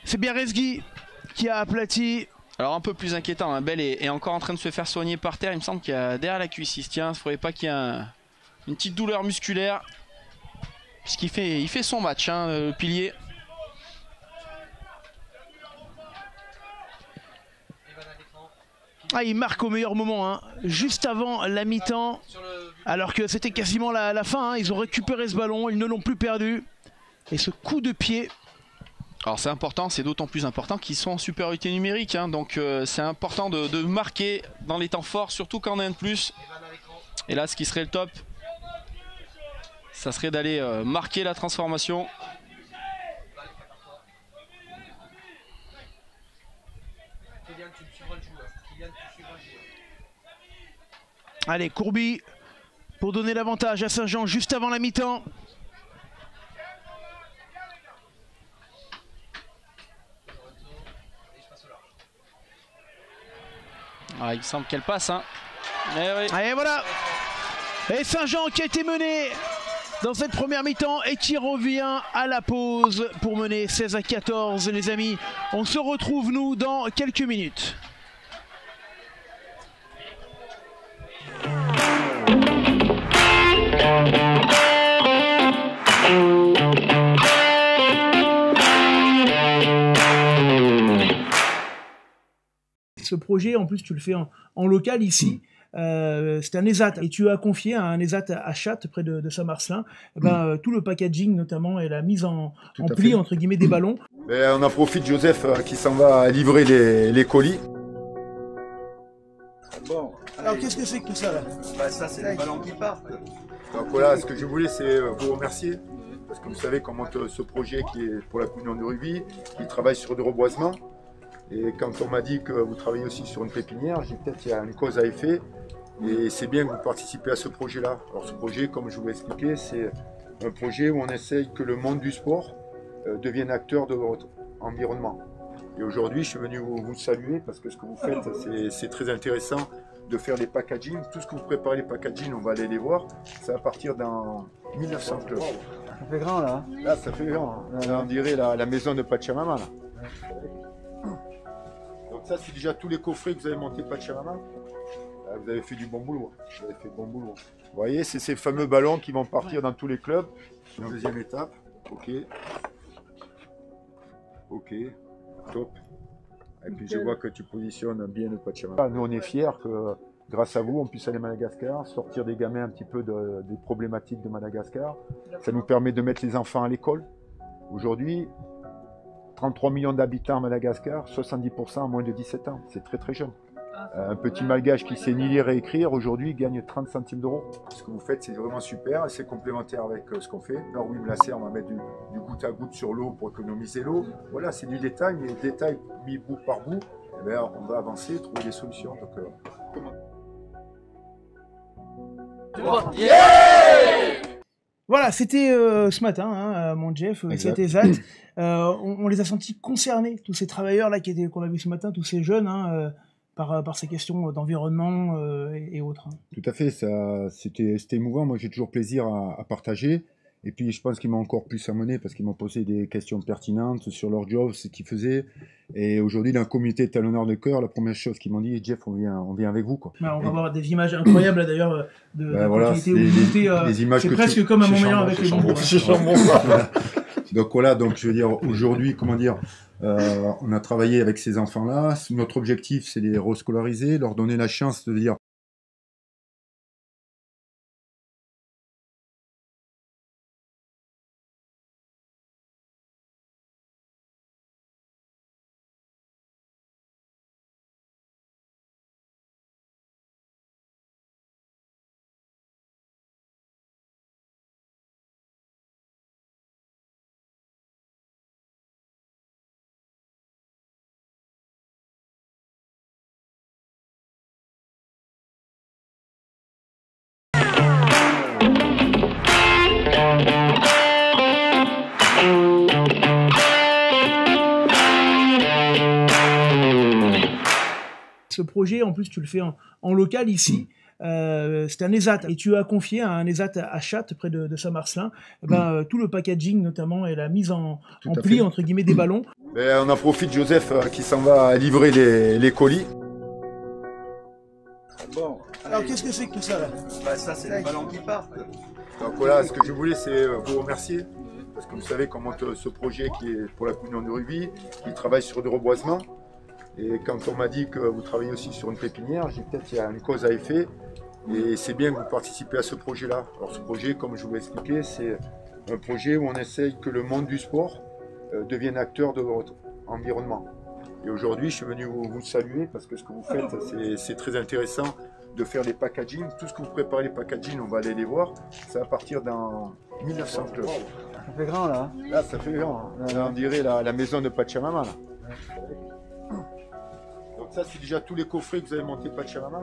S1: c'est bien Rezgui qui a aplati.
S2: Alors un peu plus inquiétant, hein. Belle est encore en train de se faire soigner par terre. Il me semble qu'il y a derrière la cuisse, il se tient. Il ne faudrait pas qu'il y ait une petite douleur musculaire. Puisqu'il fait son match, hein, le pilier.
S1: Ah, il marque au meilleur moment, hein, juste avant la mi-temps, alors que c'était quasiment la fin. Hein. Ils ont récupéré ce ballon, ils ne l'ont plus perdu. Et ce coup de pied.
S2: Alors c'est important, c'est d'autant plus important qu'ils sont en supériorité numérique. Hein, donc c'est important de marquer dans les temps forts, surtout quand on a un de plus. Et là, ce qui serait le top, ça serait d'aller marquer la transformation.
S1: Allez, Courby pour donner l'avantage à Saint-Jean juste avant la mi-temps.
S2: Ah, il semble qu'elle passe. Hein. Oui.
S1: Allez, voilà. Et Saint-Jean qui a été mené dans cette première mi-temps et qui revient à la pause pour mener 16-14. Les amis, on se retrouve nous dans quelques minutes. Ce projet, en plus, tu le fais en local ici. C'est un ESAT et tu as confié à un ESAT à Chatte près de Saint-Marcelin tout le packaging notamment et la mise en pli entre guillemets des ballons.
S3: On en profite, Joseph qui s'en va livrer les colis.
S1: Bon, alors qu'est-ce que c'est que tout ça là?
S4: Ça c'est les ballons qui partent.
S3: Donc voilà, ce que je voulais c'est vous remercier parce que vous savez comment ce projet qui est pour la communion de rugby, qui travaille sur du reboisement. Et quand on m'a dit que vous travaillez aussi sur une pépinière, j'ai peut-être qu'il y a une cause à effet. Et c'est bien que vous participez à ce projet-là. Alors ce projet, comme je vous l'ai expliqué, c'est un projet où on essaye que le monde du sport devienne acteur de votre environnement. Et aujourd'hui, je suis venu vous saluer parce que ce que vous faites, c'est très intéressant de faire les packaging. Tout ce que vous préparez, les packaging, on va aller les voir. Ça va partir dans 1900 clubs.
S4: Ça fait grand là.
S3: Là, ça fait grand. Hein. Là, on dirait la maison de Pachamama. Là. Donc ça, c'est déjà tous les coffrets que vous avez montés Pachamama. Là, vous avez fait du bon boulot. Vous avez fait bon boulot. Vous voyez, c'est ces fameux ballons qui vont partir dans tous les clubs. Deuxième étape. Ok. Ok. Top. Et puis je vois que tu positionnes bien le Pachamama. Nous, on est fiers que grâce à vous, on puisse aller à Madagascar, sortir des gamins un petit peu des problématiques de Madagascar. Ça nous permet de mettre les enfants à l'école. Aujourd'hui, 33 millions d'habitants à Madagascar, 70% à moins de 17 ans. C'est très très jeune. Un petit malgache qui sait ni lire et écrire, aujourd'hui gagne 30 centimes d'euros. Ce que vous faites, c'est vraiment super et c'est complémentaire avec ce qu'on fait. Alors oui, là, on va mettre du goutte à goutte sur l'eau pour économiser l'eau. Voilà, c'est du détail, mais détail mis bout par bout, eh bien, on va avancer, trouver des solutions. Donc,
S1: Voilà, c'était ce matin, hein, mon Jeff, c'était ESAT. On les a sentis concernés, tous ces travailleurs là qu'on a vu ce matin, tous ces jeunes, hein, par ces questions d'environnement et autres. Hein.
S3: Tout à fait, c'était émouvant. Moi, j'ai toujours plaisir à partager. Et puis, je pense qu'ils m'ont encore plus amené parce qu'ils m'ont posé des questions pertinentes sur leur job, ce qu'ils faisaient. Et aujourd'hui, dans la communauté Talonneur de Cœur, la première chose qu'ils m'ont dit, Jeff, on vient avec vous. Quoi.
S1: Ouais, on va voir des images incroyables d'ailleurs de
S3: voilà, des images
S1: c'est presque comme un Montmélian avec les bonbons.
S3: Donc voilà, donc je veux dire, aujourd'hui, comment dire, on a travaillé avec ces enfants-là. Notre objectif, c'est de les rescolariser, leur donner la chance de dire
S1: Ce projet, en plus, tu le fais en local ici. C'est un ESAT et tu as confié à un ESAT à Chatte près de Saint-Marcelin tout le packaging notamment et la mise en pli entre guillemets des ballons.
S3: On en profite, Joseph qui s'en va livrer les colis.
S4: Bon,
S1: alors qu'est-ce que c'est que tout ça là?
S4: Bah ça c'est les ballons qui partent.
S3: Donc voilà, ce que je voulais c'est vous remercier parce que vous savez qu'on monte ce projet qui est pour la Communion de rugby, qui travaille sur du reboisement. Et quand on m'a dit que vous travaillez aussi sur une pépinière, j'ai peut-être il y a une cause à effet. Et c'est bien que vous participez à ce projet-là. Alors ce projet, comme je vous l'ai expliqué, c'est un projet où on essaye que le monde du sport devienne acteur de votre environnement. Et aujourd'hui, je suis venu vous saluer parce que ce que vous faites, c'est très intéressant de faire les packaging. Tout ce que vous préparez les packaging, on va aller les voir. Ça va partir dans 1900 clubs.
S4: Ça fait grand là.
S3: Là, ça fait grand. Là, on dirait la maison de Pachamama. Là. Donc ça, c'est déjà tous les coffrets que vous avez montés Pachamama.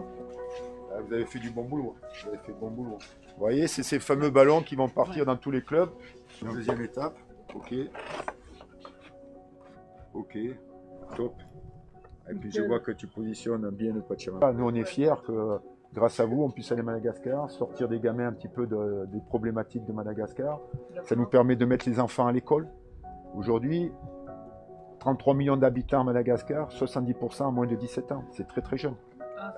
S3: Vous avez fait du bon boulot. Vous avez fait bon boulot. Vous voyez, c'est ces fameux ballons qui vont partir dans tous les clubs. Deuxième étape. Ok. Ok. Top. Et puis je vois que tu positionnes bien le Pachamama. Nous, on est fiers que grâce à vous, on puisse aller à Madagascar, sortir des gamins un petit peu des problématiques de Madagascar. Ça nous permet de mettre les enfants à l'école. Aujourd'hui, 33 millions d'habitants à Madagascar, 70% à moins de 17 ans. C'est très très jeune.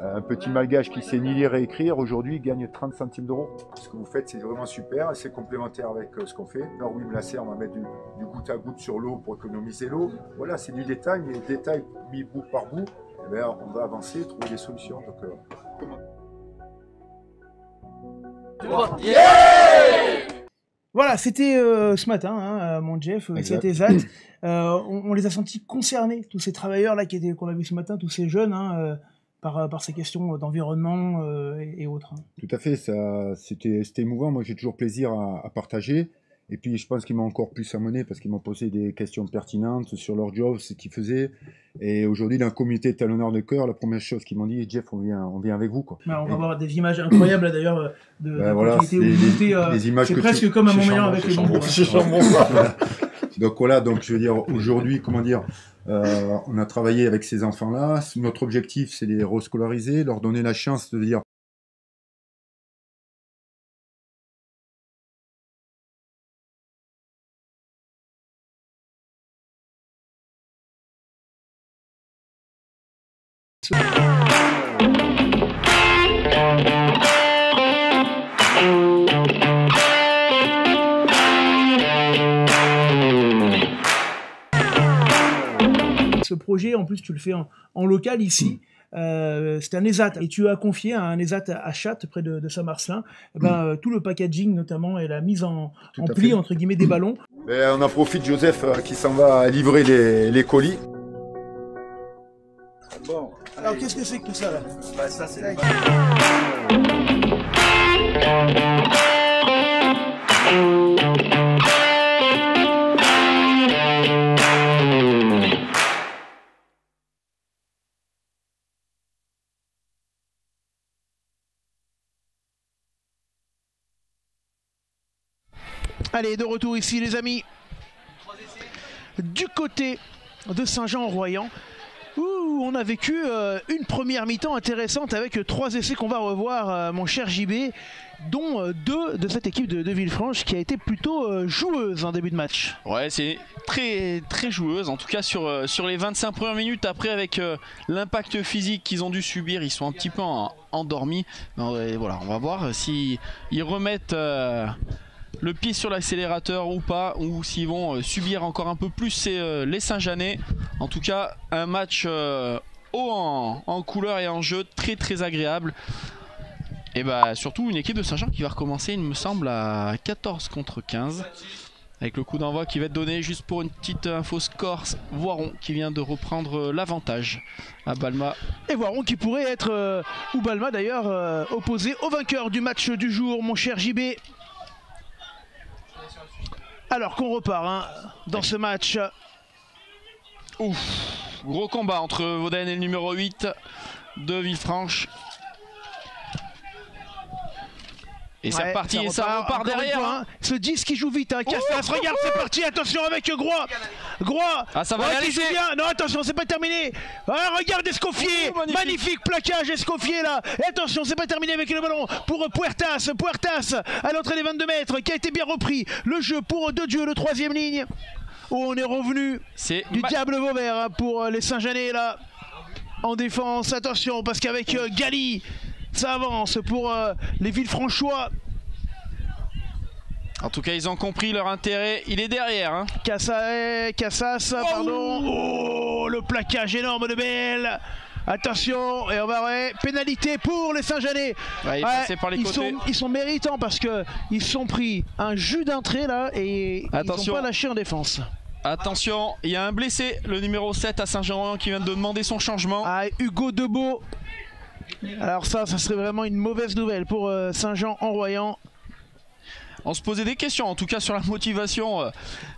S3: Un petit malgache qui sait ni lire et écrire, aujourd'hui, gagne 30 centimes d'euros. Ce que vous faites, c'est vraiment super et c'est complémentaire avec ce qu'on fait. Alors oui, Mlasser, on va mettre du goutte à goutte sur l'eau pour économiser l'eau. Voilà, c'est du détail, mais le détail mis bout par bout, eh bien, on va avancer, trouver des solutions. Donc,
S1: Voilà, c'était ce matin, mon Jeff, c'était ZAT. On les a sentis concernés, tous ces travailleurs-là qu'on a vus ce matin, tous ces jeunes, par ces questions d'environnement et autres.
S3: Tout à fait, c'était émouvant. Moi, j'ai toujours plaisir à partager. Et puis, je pense qu'ils m'ont encore plus amené parce qu'ils m'ont posé des questions pertinentes sur leur job, ce qu'ils faisaient. Et aujourd'hui, dans la communauté Talonneur de Cœur, la première chose qu'ils m'ont dit, Jeff, on vient avec vous. Quoi.
S1: On va avoir des images incroyables d'ailleurs de
S3: voilà,
S1: des images c'est presque comme à Montmélian avec les bonbons.
S3: Donc voilà, donc je veux dire, aujourd'hui, comment dire, on a travaillé avec ces enfants-là. Notre objectif, c'est de les rescolariser, leur donner la chance de dire
S1: Ce projet, en plus, tu le fais en local ici. C'est un ESAT et tu as confié à un ESAT à Chatte près de Saint-Marcelin tout le packaging notamment et la mise en pli entre guillemets des ballons.
S3: On en profite, Joseph qui s'en va livrer les colis.
S4: Bon,
S1: alors qu'est-ce que c'est que tout ça là?
S4: Bah ça c'est les
S1: Allez, de retour ici les amis, du côté de Saint-Jean-en-Royan, où on a vécu une première mi-temps intéressante avec 3 essais qu'on va revoir, mon cher JB, dont 2 de cette équipe de Villefranche qui a été plutôt joueuse en début de match.
S2: Ouais, c'est très très joueuse, en tout cas sur les 25 premières minutes. Après, avec l'impact physique qu'ils ont dû subir, ils sont un petit peu endormis. Et voilà, on va voir s'ils remettent le pied sur l'accélérateur ou pas, ou s'ils vont subir encore un peu plus les Saint-Jeanais. En tout cas, un match haut en couleur et en jeu, très très agréable. Et bah surtout une équipe de Saint-Jean qui va recommencer, il me semble, à 14 contre 15. Avec le coup d'envoi qui va être donné, juste pour une petite info score, Voiron qui vient de reprendre l'avantage à Balma.
S1: Et Voiron qui pourrait être, ou Balma d'ailleurs, opposé au vainqueur du match du jour, mon cher JB. Alors qu'on repart dans ce match.
S2: Ouf, gros combat entre Vaudaine et le numéro 8 de Villefranche. Et c'est reparti, et ça repart derrière.
S1: Fois, hein. Ce 10 qui joue vite, hein. Cassas, regarde, c'est parti, attention avec Groix.
S2: Ah, ça va
S1: qui joue bien. Non, attention, c'est pas terminé. Ah, regarde Escoffier, magnifique plaquage Escoffier là. Et attention, c'est pas terminé avec le ballon pour Puertas à l'entrée des 22 mètres qui a été bien repris. Le jeu pour De Dieu, le 3e ligne. Oh, on est revenu du diable Vauvert hein, pour les Saint-Jeanais là. En défense, attention, parce qu'avec Gali, ça avance pour les Villefranchois.
S2: En tout cas, ils ont compris leur intérêt. Il est derrière. Hein.
S1: Cassas, pardon. Oh, le plaquage énorme de BL. Attention, et on va pénalité pour les Saint-Jeanais.
S2: Ouais,
S1: ils sont méritants parce qu'ils se sont pris un jus d'entrée là et ils n'ont pas lâché en défense.
S2: Attention, il y a un blessé, le numéro 7 à Saint-Jean-Royan qui vient de demander son changement.
S1: Ah, Hugo Debeau. Alors ça serait vraiment une mauvaise nouvelle pour Saint-Jean-en-Royan.
S2: On se posait des questions en tout cas sur la motivation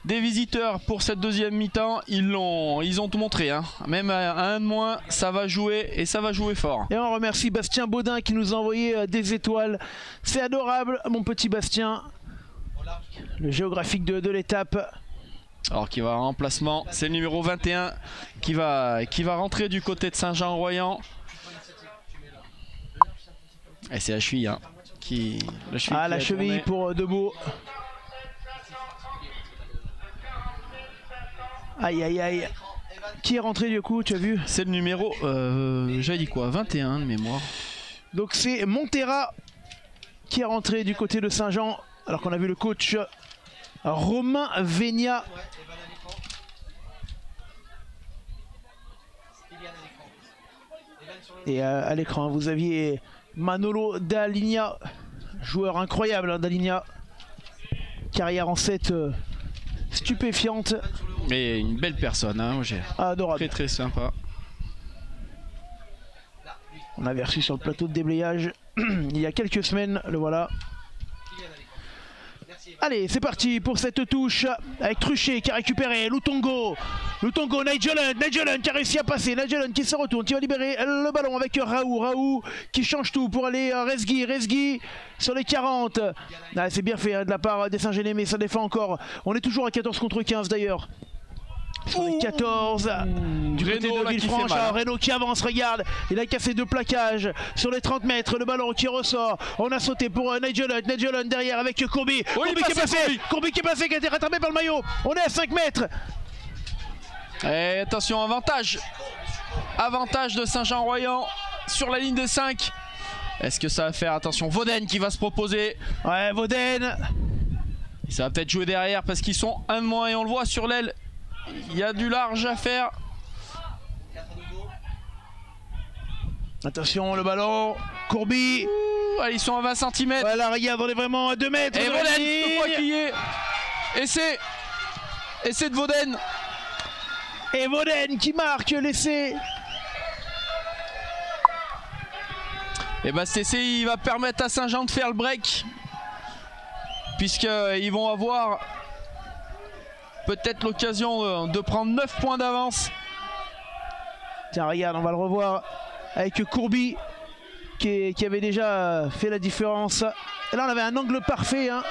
S2: des visiteurs pour cette deuxième mi-temps. Ils ont tout montré, hein. Même à un de moins, ça va jouer et ça va jouer fort.
S1: Et on remercie Bastien Baudin qui nous a envoyé des étoiles. C'est adorable mon petit Bastien. Le géographique de l'étape.
S2: Alors qui va en remplacement, c'est le numéro 21 qui va rentrer du côté de Saint-Jean-Royan. Et c'est la cheville, hein,
S1: la cheville pour Debeau. Aïe aïe aïe. Qui est rentré du coup, tu as vu?
S2: C'est le numéro, j'avais dit quoi, 21 de mémoire.
S1: Donc c'est Montera qui est rentré du côté de Saint-Jean, alors qu'on a vu le coach Romain Vénia. Et à l'écran, vous aviez Manolo D'Aligna, joueur incroyable, hein, D'Aligna. Carrière en 7 stupéfiante.
S2: Mais une belle personne, hein,
S1: adorable.
S2: Très très sympa.
S1: On avait reçu sur le plateau de déblayage il y a quelques semaines, le voilà. Allez, c'est parti pour cette touche avec Truchet qui a récupéré Lutongo, Nigel qui a réussi à passer, Nigel qui se retourne, qui va libérer le ballon avec Raoult qui change tout pour aller Resgui sur les 40. Ah, c'est bien fait hein, de la part des Saint-Jeanais, mais ça défend encore. On est toujours à 14 contre 15 d'ailleurs. Sur les 14 du côté de Villefranche, Renaud qui avance, regarde, il a cassé 2 plaquages sur les 30 mètres, le ballon qui ressort, on a sauté pour Nigel derrière avec Courby, Courby qui est passé, qui a été rattrapé par le maillot, on est à 5 mètres.
S2: Et attention, avantage de Saint-Jean-Royan sur la ligne des 5. Est-ce que ça va faire, attention, Vauden qui va se proposer.
S1: Ouais, Vauden.
S2: Et ça va peut-être jouer derrière parce qu'ils sont un de moins et on le voit sur l'aile. Il y a du large à faire.
S1: Attention, le ballon. Courby.
S2: Allez, ils sont à 20 cm.
S1: Voilà, regarde, on est vraiment à 2 mètres.
S2: Et Vauden, le poids qui y est. Essai de Vauden.
S1: Et Vauden qui marque l'essai.
S2: Et bah cet essai, il va permettre à Saint-Jean de faire le break. Puisqu'ils vont avoir peut-être l'occasion de prendre 9 points d'avance.
S1: Tiens, regarde, on va le revoir avec Courby qui avait déjà fait la différence. Et là, on avait un angle parfait. Hein.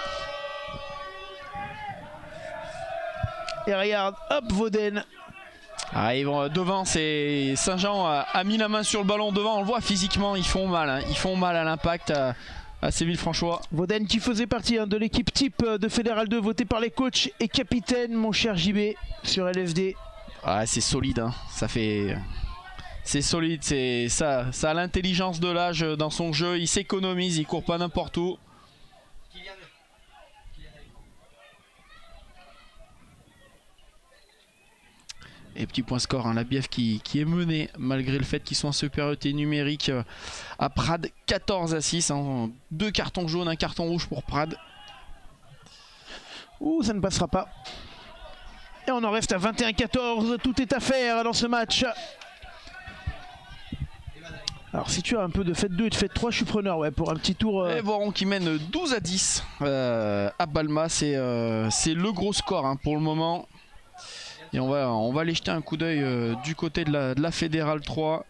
S1: Et regarde, hop, Vauden.
S2: Ah, ils vont devant, c'est Saint-Jean a mis la main sur le ballon devant. On le voit physiquement, ils font mal. Hein. Ils font mal à l'impact. À ces Villefranchois.
S1: Vauden qui faisait partie hein, de l'équipe type de Fédéral 2 votée par les coachs et capitaine, mon cher JB, sur LSD.
S2: Ah, c'est solide, hein. C'est solide, ça a l'intelligence de l'âge dans son jeu, il s'économise, il court pas n'importe où. Et petit point score, hein, la Bief qui est menée malgré le fait qu'ils sont en supériorité numérique à Prades, 14-6, hein, 2 cartons jaunes, 1 carton rouge pour Prades.
S1: Ouh, ça ne passera pas. Et on en reste à 21-14, tout est à faire dans ce match. Alors si tu as un peu de fête 2 et de fête 3, je suis preneur ouais, pour un petit tour.
S2: Et Voiron qui mène 12-10 à Balma, c'est le gros score hein, pour le moment. Et on va aller jeter un coup d'œil du côté de la Fédérale 3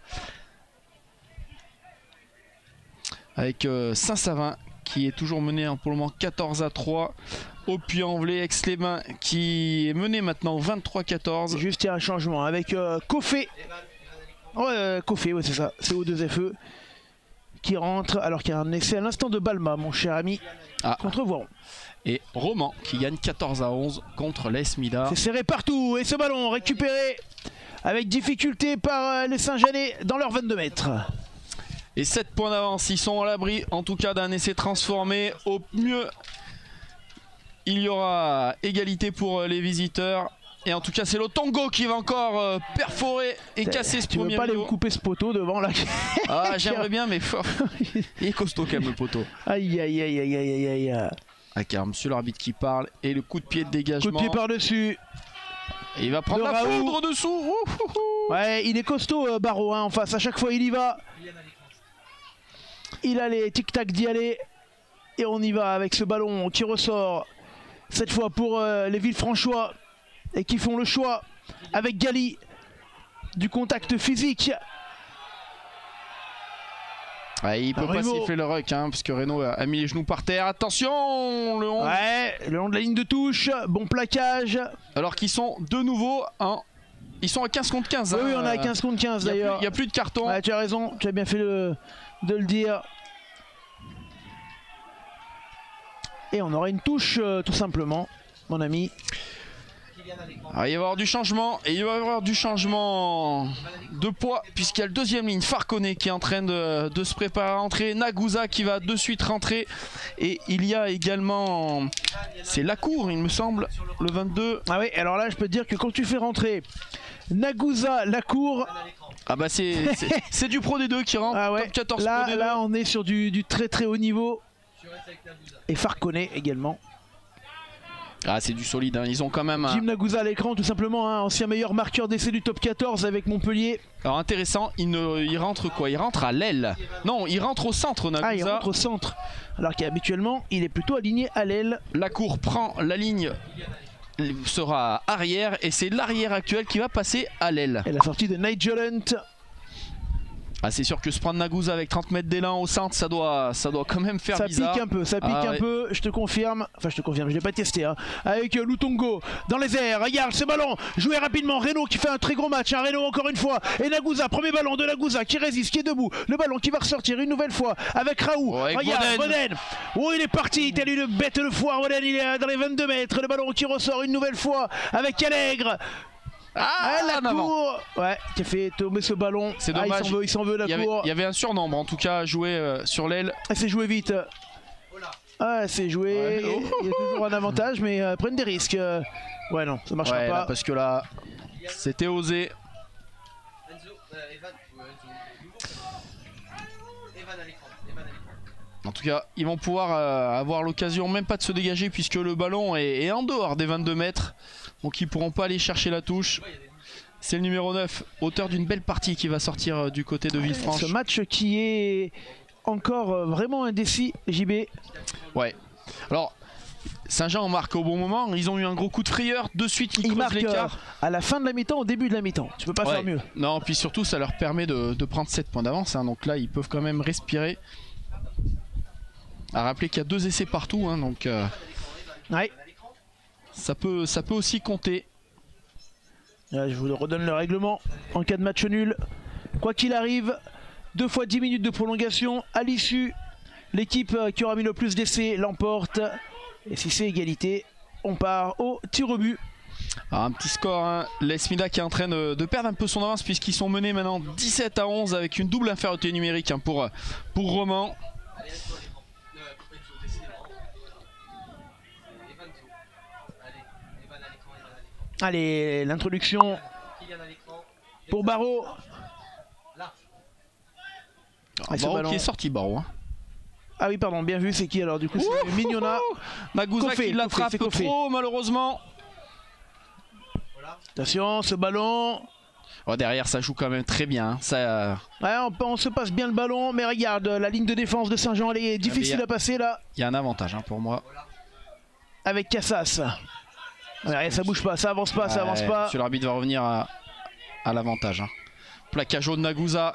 S2: avec Saint-Savin qui est toujours mené pour le moment 14-3 au Puy-en-Velay. Aix-les-Bains qui est mené maintenant 23-14.
S1: Juste il y a un changement avec Coffé. Ouais, Coffé, ouais, c'est ça. C'est O2FE qui rentre alors qu'il y a un essai à l'instant de Balma, mon cher ami, contre Voiron.
S2: Et Roman qui gagne 14-11 contre l'AS Mida.
S1: C'est serré partout et ce ballon récupéré avec difficulté par les Saint-Jeanais dans leurs 22 mètres.
S2: Et 7 points d'avance, ils sont à l'abri en tout cas d'un essai transformé. Au mieux, il y aura égalité pour les visiteurs. Et en tout cas, c'est Lotongo qui va encore perforer et casser ce premier rideau.
S1: Tu veux pas aller couper ce poteau devant là?
S2: Ah, j'aimerais bien, mais fort. Il est costaud quand même le poteau.
S1: Aïe aïe aïe aïe aïe aïe aïe.
S2: Ah, car monsieur l'arbitre qui parle et le coup de pied de dégagement.
S1: Coup de pied par-dessus.
S2: Et il va prendre la foudre dessous.
S1: Ouais, il est costaud Barreau hein, en face. À chaque fois, il y va. Il a les tic-tac d'y aller. Et on y va avec ce ballon qui ressort. Cette fois pour les Villefranchois. Et qui font le choix avec Gali du contact physique.
S2: Ouais, il peut pas siffler le ruck hein, parce que Reno a mis les genoux par terre. Attention, le 11.
S1: Ouais, le long de la ligne de touche, bon plaquage.
S2: Alors qu'ils sont de nouveau ils sont à 15 contre 15.
S1: Oui, on est à 15 contre 15 d'ailleurs.
S2: Il n'y a plus de carton.
S1: Ouais, tu as raison, tu as bien fait de le dire. Et on aura une touche tout simplement, mon ami.
S2: Alors, il va y avoir du changement et il va y avoir du changement de poids puisqu'il y a le deuxième ligne Farconet qui est en train de se préparer à rentrer, Nagusa qui va de suite rentrer et il y a également c'est Lacour il me semble le 22.
S1: Ah oui, alors là je peux te dire que quand tu fais rentrer Nagusa, Lacour,
S2: ah bah c'est du Pro D2 qui rentre.
S1: Ah ouais.
S2: Top 14
S1: là,
S2: Pro D2.
S1: Là on est sur du très très haut niveau et Farconet également.
S2: Ah c'est du solide hein. Ils ont quand même
S1: Jim Nagusa à l'écran tout simplement hein, ancien meilleur marqueur d'essai du top 14 avec Montpellier.
S2: Alors intéressant, il rentre quoi? Il rentre à l'aile. Non, il rentre au centre Nagusa.
S1: Ah il rentre au centre alors qu'habituellement il est plutôt aligné à l'aile.
S2: Lacour prend la ligne, sera arrière et c'est l'arrière actuel qui va passer à l'aile.
S1: Et la sortie de Nigel Hunt.
S2: Ah c'est sûr que se prendre Nagusa avec 30 mètres d'élan au centre ça doit quand même faire bizarre.
S1: Ça pique un peu, ça pique un peu, je te confirme. Enfin je te confirme, je l'ai pas testé hein. Avec Lutongo dans les airs, regarde ce ballon joué rapidement, Reno qui fait un très gros match, hein. Reno encore une fois, et Nagusa, premier ballon de Nagusa qui résiste, qui est debout, le ballon qui va ressortir une nouvelle fois avec Raoult, regarde Boden. Oh il est parti, tel une bête de foire, Boden il est dans les 22 mètres, le ballon qui ressort une nouvelle fois avec Allègre. Lacour, ouais, qui a fait tomber ce ballon.
S2: C'est dommage.
S1: Il s'en veut Lacour.
S2: Il y avait un surnombre en tout cas à jouer sur l'aile.
S1: C'est joué vite. Ah, c'est joué. Ouais. Il y a toujours un avantage, mais prennent des risques. Ouais, non, ça marchera pas.
S2: Là, parce que là, c'était osé. En tout cas, ils vont pouvoir avoir l'occasion même pas de se dégager puisque le ballon est en dehors des 22 mètres. Donc ils pourront pas aller chercher la touche. C'est le numéro 9, auteur d'une belle partie qui va sortir du côté de Villefranche.
S1: Ce match qui est encore vraiment indécis, JB.
S2: Ouais. Alors, Saint-Jean en marque au bon moment. Ils ont eu un gros coup de frayeur. De suite, ils creusent l'écart.
S1: À la fin de la mi-temps, au début de la mi-temps. Tu peux pas faire mieux.
S2: Non, puis surtout, ça leur permet de prendre 7 points d'avance. Hein. Donc là, ils peuvent quand même respirer. À rappeler qu'il y a 2 essais partout. Hein, donc,
S1: ouais.
S2: Ça peut aussi compter.
S1: Je vous redonne le règlement. En cas de match nul, quoi qu'il arrive, 2 fois 10 minutes de prolongation. À l'issue, l'équipe qui aura mis le plus d'essais l'emporte. Et si c'est égalité, on part au tir au but.
S2: Alors un petit score, hein. L'AS Mida qui est en train de perdre un peu son avance puisqu'ils sont menés maintenant 17-11 avec une double infériorité numérique hein, pour Roman.
S1: Allez, l'introduction pour Barreau.
S2: Barreau qui est sorti, Barreau. Hein.
S1: Ah oui, pardon, bien vu, c'est qui alors du coup? C'est Mignona.
S2: Nagusa qui l'attrape trop, malheureusement.
S1: Attention, ce ballon.
S2: Oh, derrière, ça joue quand même très bien. Hein. Ça...
S1: Ouais, on se passe bien le ballon, mais regarde, la ligne de défense de Saint-Jean, elle est difficile à passer là.
S2: Il y a un avantage hein, pour moi.
S1: Avec Cassas. Ouais, ça bouge pas, ça avance pas, ça avance pas.
S2: Monsieur l'arbitre va revenir à l'avantage. Hein. Plaquage jaune Nagusa.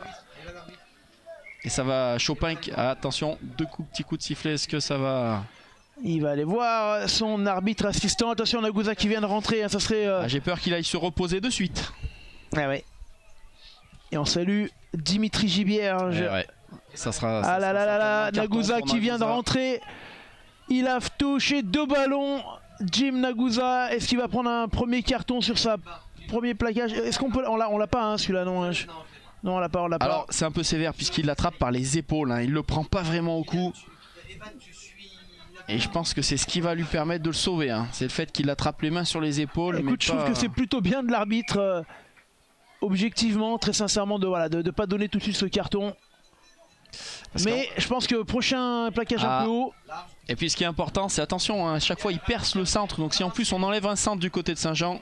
S2: Et ça va, Chopin, attention, petits coups de sifflet, est-ce que ça va...
S1: Il va aller voir son arbitre assistant. Attention, Nagusa qui vient de rentrer, hein, ça serait...
S2: J'ai peur qu'il aille se reposer de suite.
S1: Ah ouais. Et on salue Dimitri Gibierge.
S2: Ouais. Ça sera...
S1: Ah là là là là, Nagusa qui vient de rentrer. Il a touché 2 ballons. Jim Nagusa, est-ce qu'il va prendre un premier carton sur sa premier plaquage? Est-ce qu'on peut... On l'a pas, hein, celui-là, non? Non, on l'a pas, on l'a pas.
S2: Alors, c'est un peu sévère puisqu'il l'attrape par les épaules. Hein. Il le prend pas vraiment au cou. Et je pense que c'est ce qui va lui permettre de le sauver. Hein. C'est le fait qu'il attrape les mains sur les épaules.
S1: Écoute, je trouve que c'est plutôt bien de l'arbitre, objectivement, très sincèrement, de pas donner tout de suite ce carton. Mais je pense que prochain plaquage un peu haut.
S2: Et puis ce qui est important, c'est attention, hein, à chaque fois il perce le centre. Donc si en plus on enlève un centre du côté de Saint-Jean.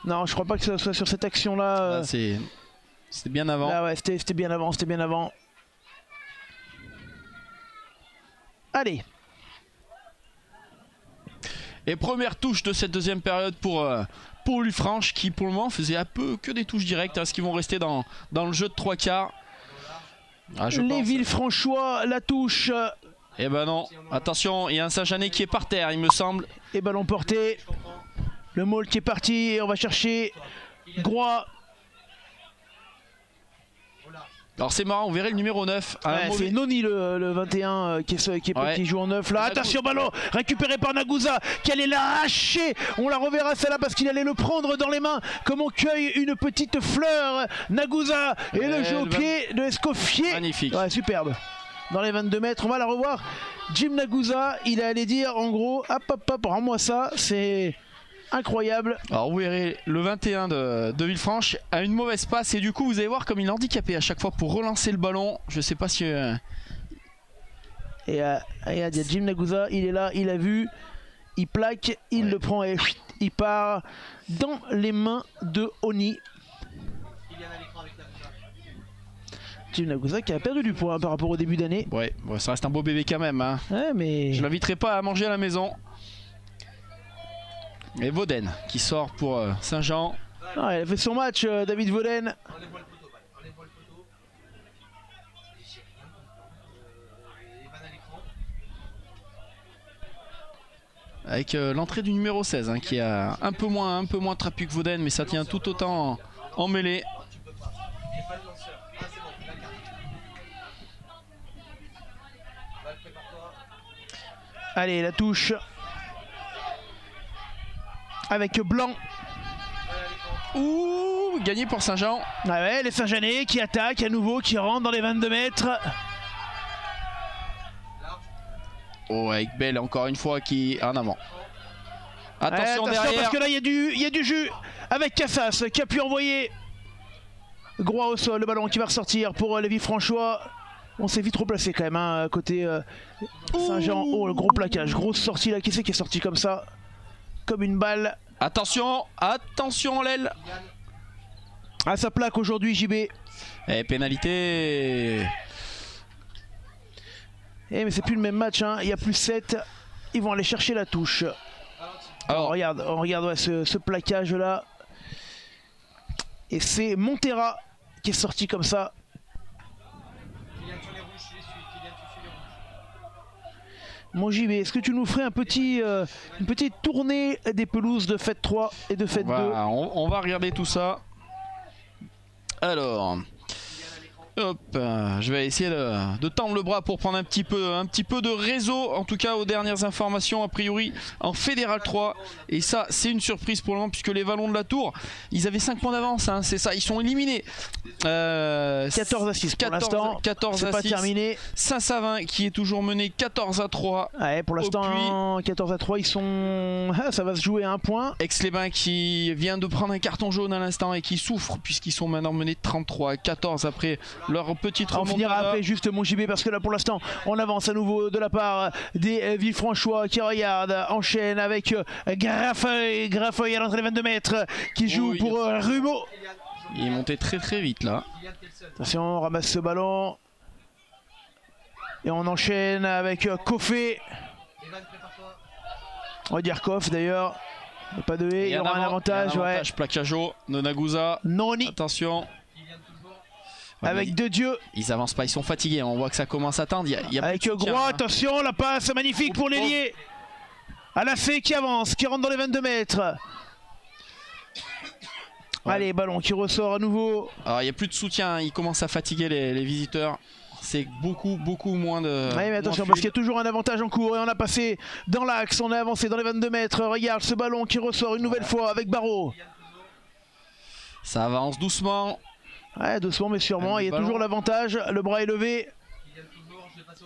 S1: Non, je crois pas que ce soit sur cette action-là.
S2: C'était bien avant.
S1: Là, ouais, c'était bien avant, c'était bien avant. Allez.
S2: Et première touche de cette deuxième période pour Villefranche qui pour le moment faisait un peu que des touches directes. Est-ce qu'ils vont rester dans le jeu de 3/4?
S1: Les Villefranchois, la touche.
S2: Eh ben non, attention, il y a un Saint-Jeanais qui est par terre il me semble.
S1: Et ballon porté. Le maul qui est parti et on va chercher Groix.
S2: Alors c'est marrant, on verrait le numéro 9.
S1: Ouais, c'est Noni le 21 qui joue en 9 là. Attention, ballon récupéré par Nagusa qui allait l'arracher. On la reverra celle-là parce qu'il allait le prendre dans les mains comme on cueille une petite fleur. Nagusa et le jeu au pied de Escoffier.
S2: Magnifique.
S1: Ouais, superbe. Dans les 22 mètres, on va la revoir. Jim Nagusa, il allait dire en gros, hop, rends-moi ça, c'est... incroyable.
S2: Alors vous verrez le 21 de Villefranche a une mauvaise passe et du coup vous allez voir comme il est handicapé à chaque fois pour relancer le ballon. Je sais pas si...
S1: Et il y a Jim Nagusa, il est là, il a vu, il plaque, il le prend et il part dans les mains de Oni. Jim Nagusa qui a perdu du poids par rapport au début d'année.
S2: Ouais, ça reste un beau bébé quand même. Hein.
S1: Ouais, mais... je
S2: l'inviterai pas à manger à la maison. Et Vauden qui sort pour Saint-Jean.
S1: Ah, il a fait son match, David Vauden.
S2: Avec l'entrée du numéro 16 hein, qui est un peu moins trapu que Vauden, mais ça tient tout autant en mêlée.
S1: Allez, la touche. Avec Blanc.
S2: Ouh, gagné pour Saint-Jean.
S1: Ah ouais, les Saint-Jeanais qui attaquent à nouveau, qui rentrent dans les 22 mètres.
S2: Oh, avec Bell encore une fois qui est en avant. Attention, derrière.
S1: Parce que là, il y a du jus avec Cassas qui a pu envoyer Groix au sol. Le ballon qui va ressortir pour les Villefranchois. On s'est vite replacé quand même, hein, côté Saint-Jean. Oh, le gros plaquage, grosse sortie là. Qui c'est qui est sorti comme ça? Comme une balle.
S2: Attention l'aile.
S1: À sa plaque aujourd'hui, JB.
S2: Et pénalité.
S1: Eh mais c'est plus le même match, hein. Il y a plus 7. Ils vont aller chercher la touche. Alors on regarde ouais, ce plaquage là. Et c'est Montera qui est sorti comme ça. Mon JB, est-ce que tu nous ferais une petite tournée des pelouses de fête 3 et de fête 2?
S2: On va regarder tout ça. Alors, hop, je vais essayer de tendre le bras pour prendre un petit peu de réseau. En tout cas, aux dernières informations, a priori, en Fédéral 3. Et ça, c'est une surprise pour le moment, puisque les Vallons de la Tour, ils avaient 5 points d'avance. Hein, c'est ça, ils sont éliminés.
S1: 14 à 6 pour l'instant.
S2: 14 à 6.
S1: Pas terminé.
S2: Saint-Savin qui est toujours mené 14 à 3.
S1: Ouais, pour l'instant, 14 à 3, ils sont... ça va se jouer à un point.
S2: Aix-les-Bains qui vient de prendre un carton jaune à l'instant et qui souffre, puisqu'ils sont maintenant menés 33 à 14 après leur petite remontada.
S1: On finira après juste mon JB parce que là pour l'instant on avance à nouveau de la part des Villefranchois qui regardent, enchaîne avec Graffeuil à l'entrée des 22 mètres qui joue pour Rumeau.
S2: Il est monté très vite là.
S1: Attention, on ramasse ce ballon et on enchaîne avec Coffé. On va dire Koff d'ailleurs. Pas de haie, il y aura un avantage.
S2: Plaquage de Nagusa.
S1: Noni.
S2: Attention. Ouais,
S1: avec De Dieu.
S2: Ils avancent pas, ils sont fatigués. On voit que ça commence à tendre. Il y a
S1: Avec
S2: plus de soutien,
S1: Gros,
S2: hein.
S1: attention, la passe magnifique pour l'ailier. Alafé qui avance, qui rentre dans les 22 mètres.
S2: Ouais.
S1: Allez, ballon qui ressort à nouveau.
S2: Alors il n'y a plus de soutien, hein. Ils commencent à fatiguer les visiteurs. C'est beaucoup moins de...
S1: Oui, mais attention, parce qu'il y a toujours un avantage en cours. Et on a passé dans l'axe, on a avancé dans les 22 mètres. Regarde ce ballon qui ressort une nouvelle fois avec Barraud.
S2: Ça avance doucement.
S1: Ouais, doucement mais sûrement, il y a
S2: ballon.
S1: toujours l'avantage. Le bras est levé.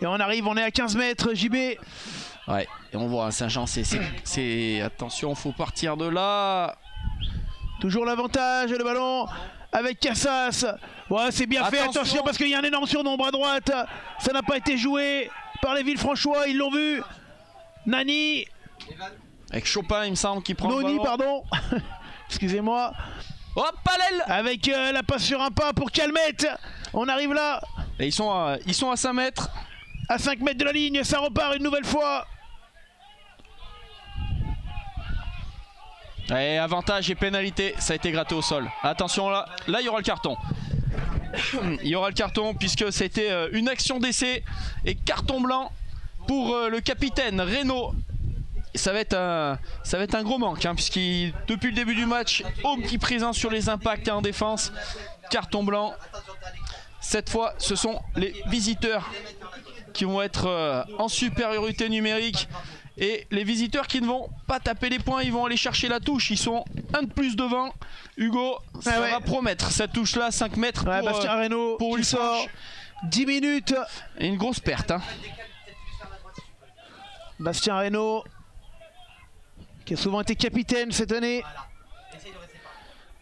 S1: Et on arrive, on est à 15 mètres, JB.
S2: Ouais, et on voit Saint-Jean, c'est... Attention, faut partir de là.
S1: Toujours l'avantage, le ballon avec Cassas. Ouais, c'est bien fait, attention parce qu'il y a un énorme surnombre à droite. Ça n'a pas été joué par les Villefranchois, ils l'ont vu. Nani.
S2: Avec Chopin, il me semble, qui prend le
S1: Noni,
S2: ballon.
S1: pardon. Excusez-moi.
S2: Hop, à l'aile.
S1: Avec la passe sur un pas pour Calmette. On arrive là.
S2: Et ils sont à 5 mètres.
S1: À 5 mètres de la ligne, ça repart une nouvelle fois.
S2: Et avantage et pénalité, ça a été gratté au sol. Attention là, il y aura le carton. Il y aura le carton puisque c'était une action d'essai et carton blanc pour le capitaine Reynaud. Ça va être un gros manque hein, puisqu'il depuis le début du match, omniprésent sur les impacts et en défense. Carton blanc. Cette fois, ce sont les visiteurs qui vont être en supériorité numérique. Et les visiteurs qui ne vont pas taper les points, ils vont aller chercher la touche. Ils sont un de plus devant. Hugo, ça va promettre cette touche-là, 5 mètres pour
S1: Bastien Reynaud
S2: pour
S1: qui sort. 10 minutes.
S2: Et une grosse perte. Hein.
S1: Bastien Reynaud, qui a souvent été capitaine cette année.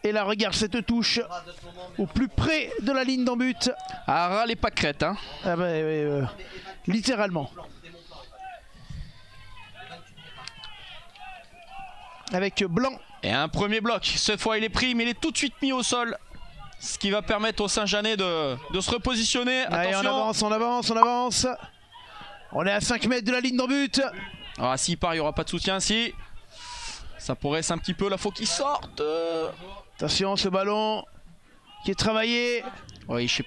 S1: Et là, regarde cette touche au plus près de la ligne d'en but.
S2: À ras les pâquerettes. Hein.
S1: Ah bah, littéralement. Avec Blanc.
S2: Et un premier bloc. Cette fois, il est pris, mais il est tout de suite mis au sol. Ce qui va permettre aux Saint-Jeanais de se repositionner.
S1: Allez,
S2: attention.
S1: on avance. On est à 5 mètres de la ligne d'en but.
S2: Alors, s'il part, il n'y aura pas de soutien. Si. Ça pourrait être un petit peu là, faut qu'il sorte.
S1: Attention, ce ballon qui est travaillé.
S2: Oui, je sais.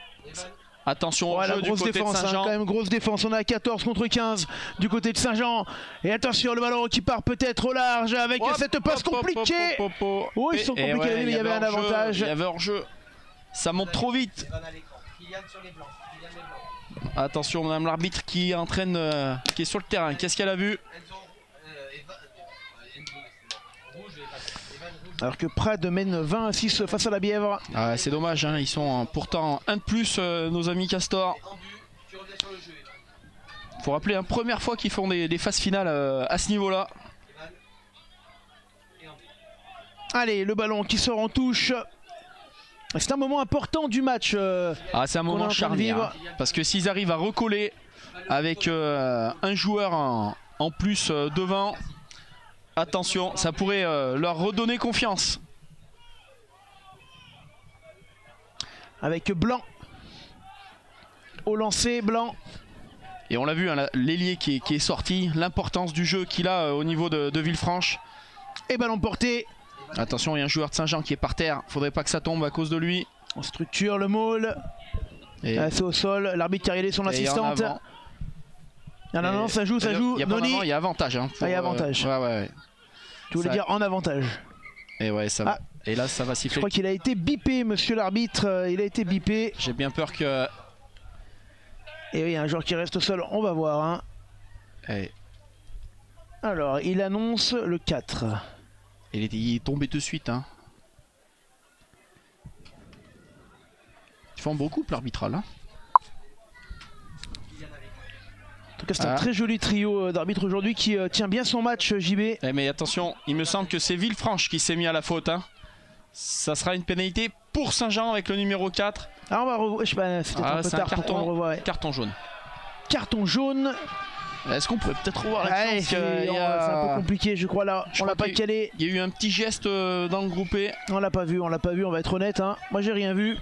S2: Attention au jeu du côté de Saint-Jean.
S1: Quand même grosse défense, on est à 14 contre 15 du côté de Saint-Jean. Et attention, le ballon qui part peut-être au large avec cette passe compliquée. Oh, ils sont compliqués, mais il y avait un avantage.
S2: Il y avait hors-jeu. Ça monte trop vite. Attention, madame l'arbitre qui entraîne, qui est sur le terrain. Qu'est-ce qu'elle a vu?
S1: Alors que Prades mène 20 à 6 face à la Bièvre.
S2: Ah, c'est dommage, hein. Ils sont pourtant un de plus, nos amis Castor. Faut rappeler, hein, première fois qu'ils font des phases finales à ce niveau-là.
S1: Allez, le ballon qui sort en touche. C'est un moment important du match.
S2: C'est un moment charnière. Hein, parce que s'ils arrivent à recoller avec un joueur en plus devant... Attention, ça pourrait leur redonner confiance.
S1: Avec Blanc. Au lancer, Blanc.
S2: Et on l'a vu, hein, l'ailier qui est sorti, l'importance du jeu qu'il a au niveau de Villefranche.
S1: Et ballon porté.
S2: Attention, il y a un joueur de Saint-Jean qui est par terre. Faudrait pas que ça tombe à cause de lui.
S1: On structure le maul. C'est au sol. L'arbitre qui a regardé son assistante. Non, ça joue.
S2: Il y a avantage. Hein,
S1: il y a avantage.
S2: Ouais.
S1: Tu voulais dire en avantage.
S2: Et ouais, ça va. Et là, ça va siffler.
S1: Je crois qu'il a été bipé, monsieur l'arbitre. Il a été bipé.
S2: J'ai bien peur que...
S1: Et oui, il y a un joueur qui reste au sol. On va voir. Hein. Alors, il annonce le 4.
S2: Il est tombé de suite. Hein. Ils font beaucoup couple arbitral. Hein.
S1: En tout cas, c'est un très joli trio d'arbitres aujourd'hui qui tient bien son match, JB.
S2: Mais attention, il me semble que c'est Villefranche qui s'est mis à la faute. Hein. Ça sera une pénalité pour Saint-Jean avec le numéro 4.
S1: Ah, on va revoir. Je sais pas, c'était un peu tard pour qu'on le revoie. Ouais.
S2: Carton jaune.
S1: Carton jaune.
S2: Est-ce qu'on pourrait peut-être revoir l'action?
S1: C'est un peu compliqué, je crois là. On l'a pas calé.
S2: Il y a eu un petit geste dans le groupé.
S1: On l'a pas vu, on va être honnête. Hein. Moi, j'ai rien vu.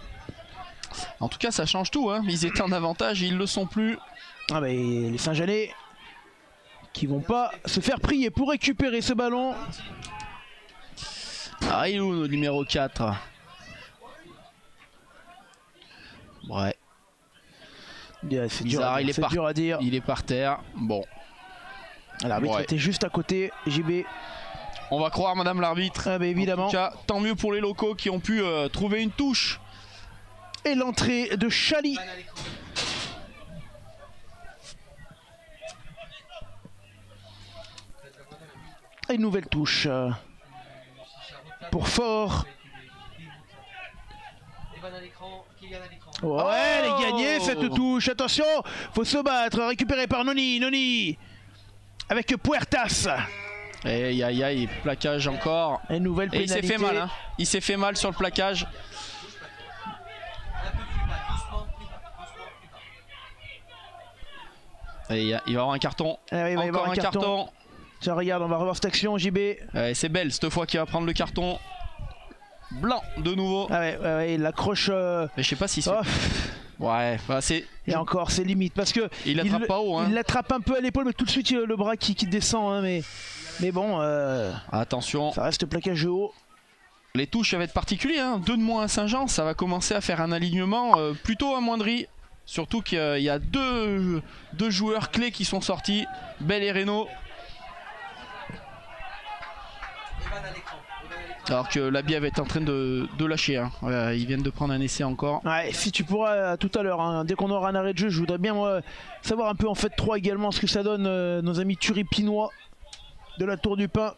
S2: En tout cas, ça change tout. Hein. Ils étaient en avantage, ils le sont plus.
S1: Ah bah, les Saint-Jeanais qui vont pas se faire prier pour récupérer ce ballon.
S2: Ah, il est où le numéro 4? Ouais.
S1: C'est
S2: Bizarre,
S1: dur à dire.
S2: Il est par terre. Bon.
S1: L'arbitre était juste à côté. JB.
S2: On va croire madame l'arbitre.
S1: Ah bah évidemment.
S2: En tout cas, tant mieux pour les locaux qui ont pu trouver une touche.
S1: Et l'entrée de Chali. Et une nouvelle touche pour Fort. Ouais, elle est gagnée cette touche. Attention, faut se battre. Récupéré par Noni. Noni avec Puertas.
S2: Et aïe, plaquage encore.
S1: Et nouvelle
S2: Et
S1: pénalité.
S2: il s'est fait mal. Hein. Il s'est fait mal sur le plaquage. Et il va y avoir un carton.
S1: Ah oui, il va y
S2: encore
S1: avoir un carton. Tiens, regarde, on va revoir cette action, JB.
S2: C'est Belle cette fois qui va prendre le carton. Blanc de nouveau.
S1: Ah ouais, il l'accroche.
S2: Mais je sais pas si c'est. Ouais, bah c'est.
S1: Et encore, c'est limite parce que.
S2: Il l'attrape pas haut. Hein.
S1: Il l'attrape un peu à l'épaule, mais tout de suite le bras qui descend. Hein, mais bon.
S2: Attention.
S1: Ça reste plaquage haut.
S2: Les touches vont être particulières. Hein. 2 de moins à Saint-Jean, ça va commencer à faire un alignement plutôt amoindri. Surtout qu'il y a deux joueurs clés qui sont sortis, Belle et Reynaud. Alors que la Bièvre est en train de lâcher. Hein. Ils viennent de prendre un essai encore.
S1: Ouais, si tu pourras tout à l'heure, hein, dès qu'on aura un arrêt de jeu, je voudrais bien savoir un peu en fait 3 également ce que ça donne nos amis turipinois de la Tour du Pin.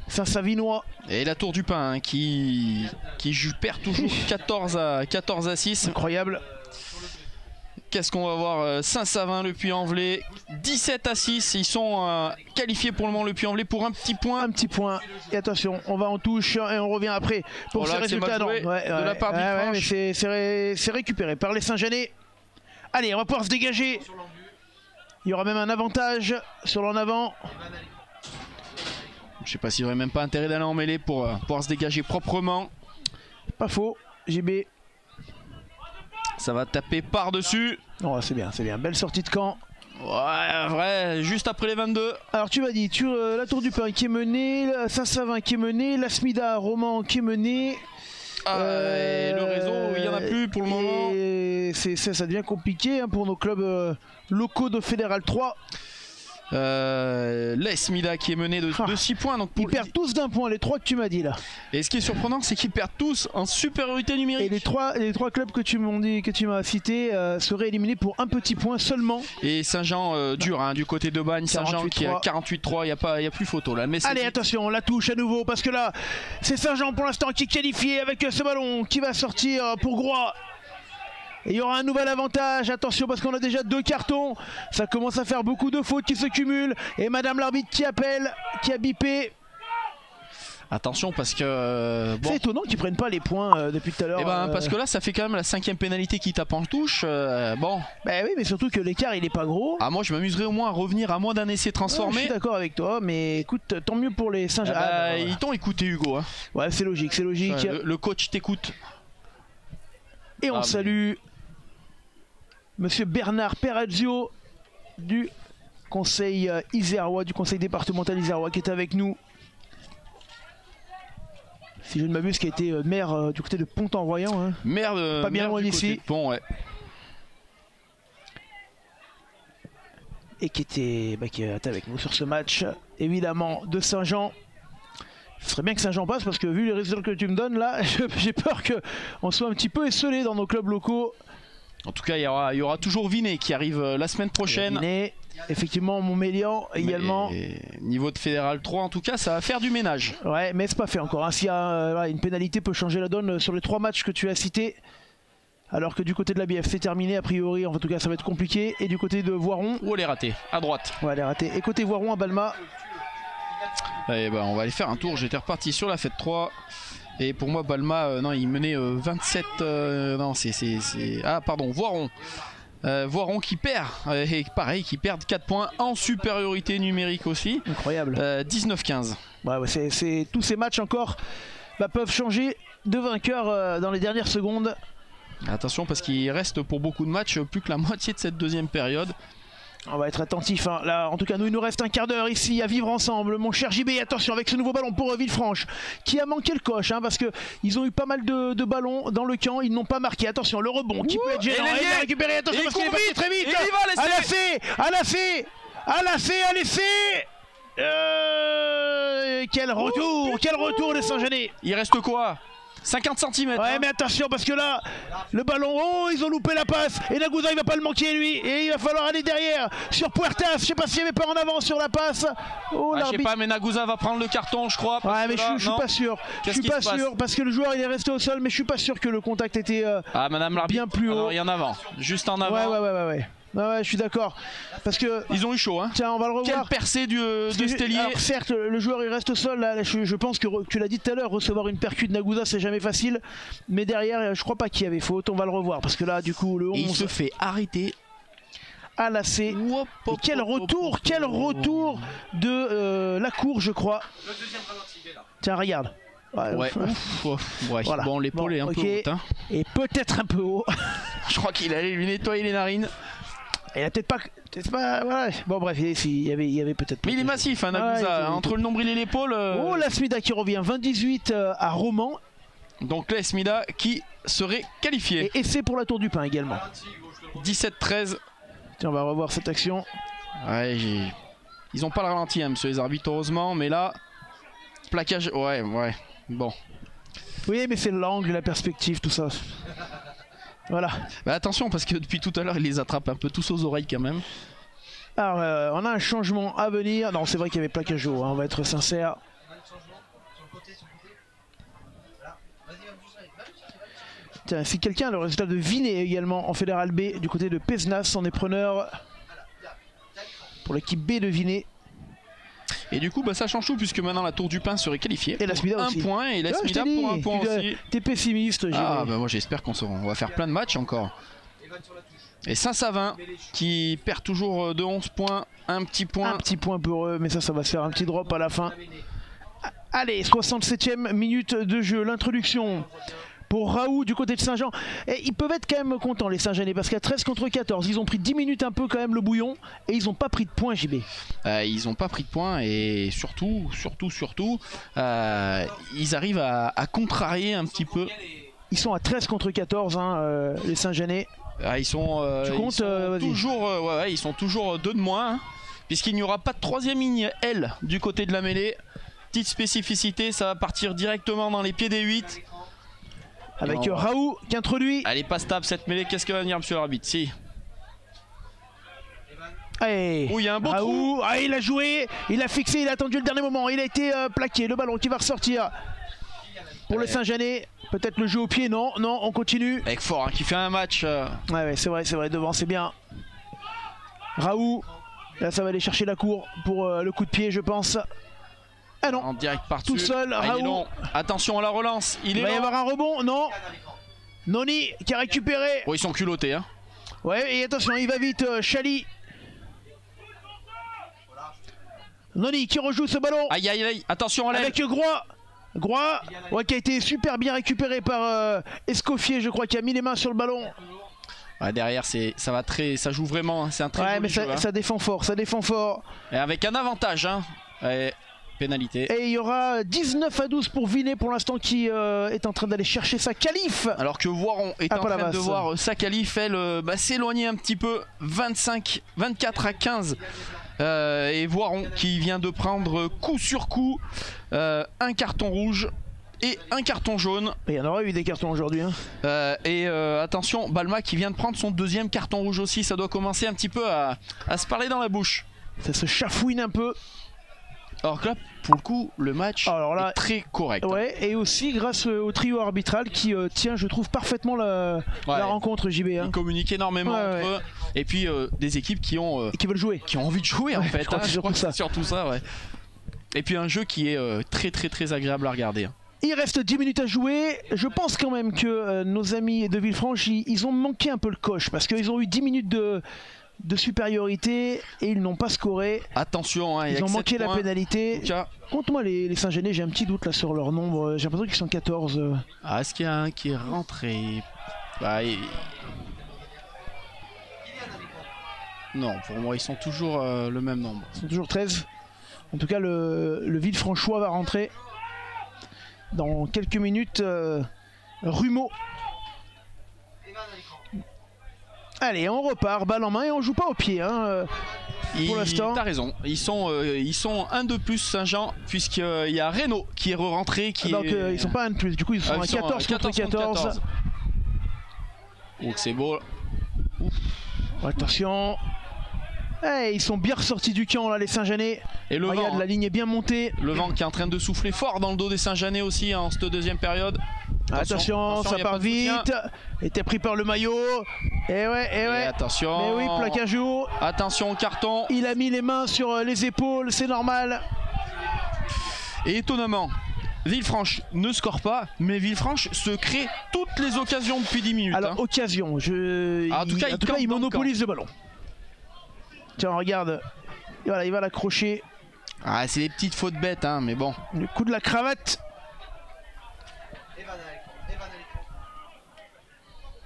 S1: Saint-Savinois.
S2: Et la Tour du Pin hein, qui perd toujours 14 à 6.
S1: Incroyable.
S2: Qu'est-ce qu'on va voir? Saint-Savin, le Puy-en-Velay, 17 à 6. Ils sont qualifiés pour le moment, le Puy-en-Velay, pour un petit point.
S1: Un petit point. Et attention, on va en touche et on revient après pour ces résultats.
S2: De la part du
S1: mais c'est récupéré par les Saint-Jeanais. Allez, on va pouvoir se dégager. Il y aura même un avantage sur l'en avant.
S2: Je sais pas s'il n'y aurait même pas intérêt d'aller en mêlée pour pouvoir se dégager proprement.
S1: Pas faux, JB.
S2: Ça va taper par-dessus.
S1: Oh, c'est bien, c'est bien. Belle sortie de camp.
S2: Ouais, vrai, juste après les 22.
S1: Alors tu m'as dit, la Tour du Pin qui est menée, Saint-Savin qui est menée, la Smida Roman qui est menée.
S2: Et le réseau, il n'y en a plus pour le moment.
S1: Et ça devient compliqué hein, pour nos clubs locaux de Fédéral 3.
S2: L'Esmida qui est mené de 6 points. Donc
S1: ils perdent tous d'un point, les 3 que tu m'as dit là.
S2: Et ce qui est surprenant, c'est qu'ils perdent tous en supériorité numérique.
S1: Et les trois clubs que tu m'as cités seraient éliminés pour un petit point seulement.
S2: Et Saint-Jean dur hein, du côté de Bagne. Saint-Jean qui a 48-3, il n'y a plus photo là. Mais
S1: allez, attention, on la touche à nouveau parce que là, c'est Saint-Jean pour l'instant qui est qualifié avec ce ballon qui va sortir pour Groix. Et il y aura un nouvel avantage, attention parce qu'on a déjà 2 cartons. Ça commence à faire beaucoup de fautes qui se cumulent. Et madame l'arbitre qui appelle, qui a bipé.
S2: Attention parce que...
S1: bon. C'est étonnant qu'ils prennent pas les points depuis tout à l'heure.
S2: Eh ben, parce que là ça fait quand même la 5e pénalité qui tape en touche. Bon.
S1: Bah oui, mais surtout que l'écart il est pas gros.
S2: Ah, moi je m'amuserais au moins à revenir à moins d'un essai transformé.
S1: Je suis d'accord avec toi, mais écoute, tant mieux pour les Saint-Jean.
S2: Ils t'ont écouté Hugo. Hein.
S1: Ouais, c'est logique, c'est logique.
S2: Le coach t'écoute.
S1: Et on salue Monsieur Bernard Perazio du conseil isérois, du conseil départemental isérois qui est avec nous. Si je ne m'abuse, qui a été maire du côté de Pont-en-Royant. Hein.
S2: Maire de...
S1: Pas bien loin d'ici.
S2: Pont, ouais.
S1: Et qui était avec nous sur ce match, évidemment, de Saint-Jean. Ce serait bien que Saint-Jean passe parce que vu les résultats que tu me donnes là, j'ai peur qu'on soit un petit peu esselé dans nos clubs locaux.
S2: En tout cas, il y aura toujours Vinet qui arrive la semaine prochaine.
S1: Vinet, effectivement, Montmélian également.
S2: Niveau de Fédéral 3, en tout cas, ça va faire du ménage.
S1: Ouais, mais c'est pas fait encore. Hein. S'il y a une pénalité, peut changer la donne sur les 3 matchs que tu as cités. Alors que du côté de la BF, c'est terminé a priori. En tout cas, ça va être compliqué. Et du côté de Voiron.
S2: Oh, elle est ratée, à droite.
S1: Ouais, elle est ratée. Et côté Voiron à Balma.
S2: Et ben, on va aller faire un tour. J'étais reparti sur la fête 3. Et pour moi, Balma, non, il menait 27. Non, ah, pardon, Voiron. Voiron qui perd. Et pareil, qui perd 4 points en supériorité numérique aussi.
S1: Incroyable.
S2: 19-15.
S1: Ouais, tous ces matchs encore peuvent changer de vainqueur dans les dernières secondes.
S2: Attention, parce qu'il reste pour beaucoup de matchs plus que la moitié de cette deuxième période.
S1: On va être attentif, hein. Là, en tout cas, nous, il nous reste un quart d'heure ici à vivre ensemble. Mon cher JB, attention avec ce nouveau ballon pour Villefranche, qui a manqué le coche, hein, parce qu'ils ont eu pas mal de ballons dans le camp, ils n'ont pas marqué. Attention, le rebond qui peut être gênant. Il a récupéré, attention, parce qu'il est parti très vite. À l'effet. Quel retour de Saint-Genès.
S2: Il reste quoi? 50 cm.
S1: Ouais, mais attention parce que là, le ballon, oh, ils ont loupé la passe. Et Nagusa, il va pas le manquer lui. Et il va falloir aller derrière sur Puertas. Je sais pas s'il y avait pas en avant sur la passe. Oh,
S2: je sais pas, mais Nagusa va prendre le carton, je crois.
S1: Ouais, mais je suis pas sûr. Je suis pas sûr parce que le joueur il est resté au sol, mais je suis pas sûr que le contact était
S2: Madame l'arbitre,
S1: bien plus haut.
S2: Alors, il y en a avant, juste en avant.
S1: Ouais. Ouais, je suis d'accord. Parce que
S2: ils ont eu chaud, hein.
S1: Tiens, on va le revoir.
S2: Quelle percée de Stellier.
S1: Alors, certes, le joueur il reste au sol. Là, je pense que tu l'as dit tout à l'heure, recevoir une percute de Nagusa c'est jamais facile. Mais derrière, je crois pas qu'il y avait faute. On va le revoir parce que là, du coup, le 11
S2: il se fait arrêter.
S1: À la C. Quel retour de la cour, je crois.
S4: Le deuxième ralenti, il est là.
S1: Tiens, regarde.
S2: Ouais. Voilà. Bon, l'épaule est un peu haute. Hein.
S1: Et peut-être un peu haut.
S2: Je crois qu'il allait lui nettoyer les narines.
S1: Il a peut-être pas. Voilà. Bon, bref, il y avait peut-être.
S2: Mais il est massif, hein, Nagusa. Entre le nombril et l'épaule.
S1: Oh, la Smida qui revient 20-18 à Romans.
S2: Donc, la Smida qui serait qualifiée.
S1: Et c'est pour la Tour du Pin également.
S2: 17-13.
S1: Tiens, on va revoir cette action.
S2: Ouais, ils ont pas le ralenti, hein, monsieur les arbitres, heureusement. Mais là, plaquage. Ouais. Bon.
S1: Oui, mais c'est l'angle, la perspective, tout ça. Voilà.
S2: Bah attention parce que depuis tout à l'heure il les attrape un peu tous aux oreilles quand même.
S1: Alors on a un changement à venir. Non, c'est vrai qu'il y avait plaquage haut, hein, on va être sincère. Tiens, si quelqu'un a le résultat de Vinet également en Fédéral B du côté de Pézenas, on est preneur pour l'équipe B de Vinet.
S2: Et du coup, ça change tout puisque maintenant la Tour du Pin serait qualifiée.
S1: Et la Smida aussi.
S2: Un point et la Smida pour un point aussi.
S1: T'es pessimiste,
S2: moi j'espère on va faire plein de matchs encore. Et Saint-Savin qui perd toujours de 11 points, un petit point.
S1: Un petit point pour eux, mais ça va se faire un petit drop à la fin. Allez, 67e minute de jeu, l'introduction. Pour Raoult du côté de Saint-Jean. Et ils peuvent être quand même contents les Saint-Genès parce qu'à 13 contre 14, ils ont pris 10 minutes un peu quand même le bouillon et ils n'ont pas pris de points, JB.
S2: Ils n'ont pas pris de points et surtout, ils arrivent à contrarier un petit peu.
S1: Ils sont à 13 contre 14, hein, les Saint-Genès.
S2: Ils sont toujours 2 de moins, hein, puisqu'il n'y aura pas de troisième ligne L du côté de la mêlée. Petite spécificité, ça va partir directement dans les pieds des 8.
S1: Avec Raoult qui introduit.
S2: Elle est pas stable cette mêlée, qu'est-ce que va venir monsieur l'arbitre? Si.
S1: Allez.
S2: Oh, il y a un beau
S1: Raoult,
S2: trou.
S1: il a joué, il a fixé, il a attendu le dernier moment, il a été plaqué, le ballon qui va ressortir pour le Saint-Genès. Peut-être le jeu au pied, non, on continue.
S2: Avec Fort hein, qui fait un match.
S1: Ouais, c'est vrai, devant c'est bien. Raoult, là ça va aller chercher la cour pour le coup de pied je pense. Ah non,
S2: en direct partout.
S1: Tout seul, Raoult.
S2: Attention à la relance.
S1: Il va y avoir un rebond, non. Noni qui a récupéré.
S2: Oh, ils sont culottés. Hein.
S1: Ouais, et attention, il va vite, Chali. Noni qui rejoue ce ballon.
S2: Aïe, attention à l'aile.
S1: Avec Groix, qui a été super bien récupéré par Escoffier, je crois, qui a mis les mains sur le ballon.
S2: Ouais, derrière, ça joue vraiment. Hein. C'est un très joli
S1: mais
S2: jeu,
S1: ça défend fort,
S2: Et avec un avantage. Hein. Ouais. Pénalité.
S1: Et il y aura 19-12 pour Vinet pour l'instant qui est en train d'aller chercher sa qualif.
S2: Alors que Voiron est en train de voir sa qualif, elle s'éloigner un petit peu, 24-15. Et Voiron qui vient de prendre coup sur coup un carton rouge et un carton jaune.
S1: Il y en aura eu des cartons aujourd'hui. Hein.
S2: Attention, Balma qui vient de prendre son deuxième carton rouge aussi. Ça doit commencer un petit peu à se parler dans la bouche.
S1: Ça se chafouine un peu.
S2: Alors que là, pour le coup, le match est très correct.
S1: Ouais, et aussi grâce au trio arbitral qui tient, je trouve, parfaitement la rencontre, JB. Hein.
S2: Ils communiquent énormément entre eux. Et puis des équipes qui veulent jouer. Qui ont envie de jouer en fait. Je crois que c'est surtout ça. Ouais. Et puis un jeu qui est très agréable à regarder. Hein.
S1: Il reste 10 minutes à jouer. Je pense quand même que nos amis de Villefranche, ils ont manqué un peu le coche parce qu'ils ont eu 10 minutes de supériorité et ils n'ont pas scoré.
S2: Attention, hein,
S1: ils ont manqué la pénalité. Compte-moi les Saint-Genès, j'ai un petit doute là sur leur nombre. J'ai l'impression qu'ils sont 14.
S2: Est-ce qu'il y a un qui est rentré? Non, pour moi, ils sont toujours le même nombre.
S1: Ils sont toujours 13. En tout cas, le Villefranchois va rentrer dans quelques minutes. Rumeau. Allez, on repart, balle en main et on joue pas au pied. Hein, pour l'instant.
S2: T'as raison. Ils sont un de plus Saint-Jean, puisqu'il y a Reynaud qui est rentré.
S1: Donc ils sont pas un de plus. Du coup, ils sont à 14 contre 14.
S2: Oh, c'est beau. Ouf.
S1: Attention. Hey, ils sont bien ressortis du camp là, les Saint-Jeanais.
S2: Et le
S1: regarde,
S2: vent,
S1: la ligne est bien montée.
S2: Le vent qui est en train de souffler fort dans le dos des Saint-Jeanais aussi en cette deuxième période.
S1: Attention, ça part vite. Était pris par le maillot. Et ouais.
S2: Et attention.
S1: Mais oui, plaquage haut.
S2: Attention au carton.
S1: Il a mis les mains sur les épaules, c'est normal.
S2: Et étonnamment, Villefranche ne score pas, mais Villefranche se crée toutes les occasions depuis 10 minutes.
S1: Alors, occasion. En tout cas, il monopolise le ballon. Tiens, regarde. Et voilà, il va l'accrocher.
S2: Ah, c'est des petites fautes bêtes, hein, mais bon.
S1: Le coup de la cravate.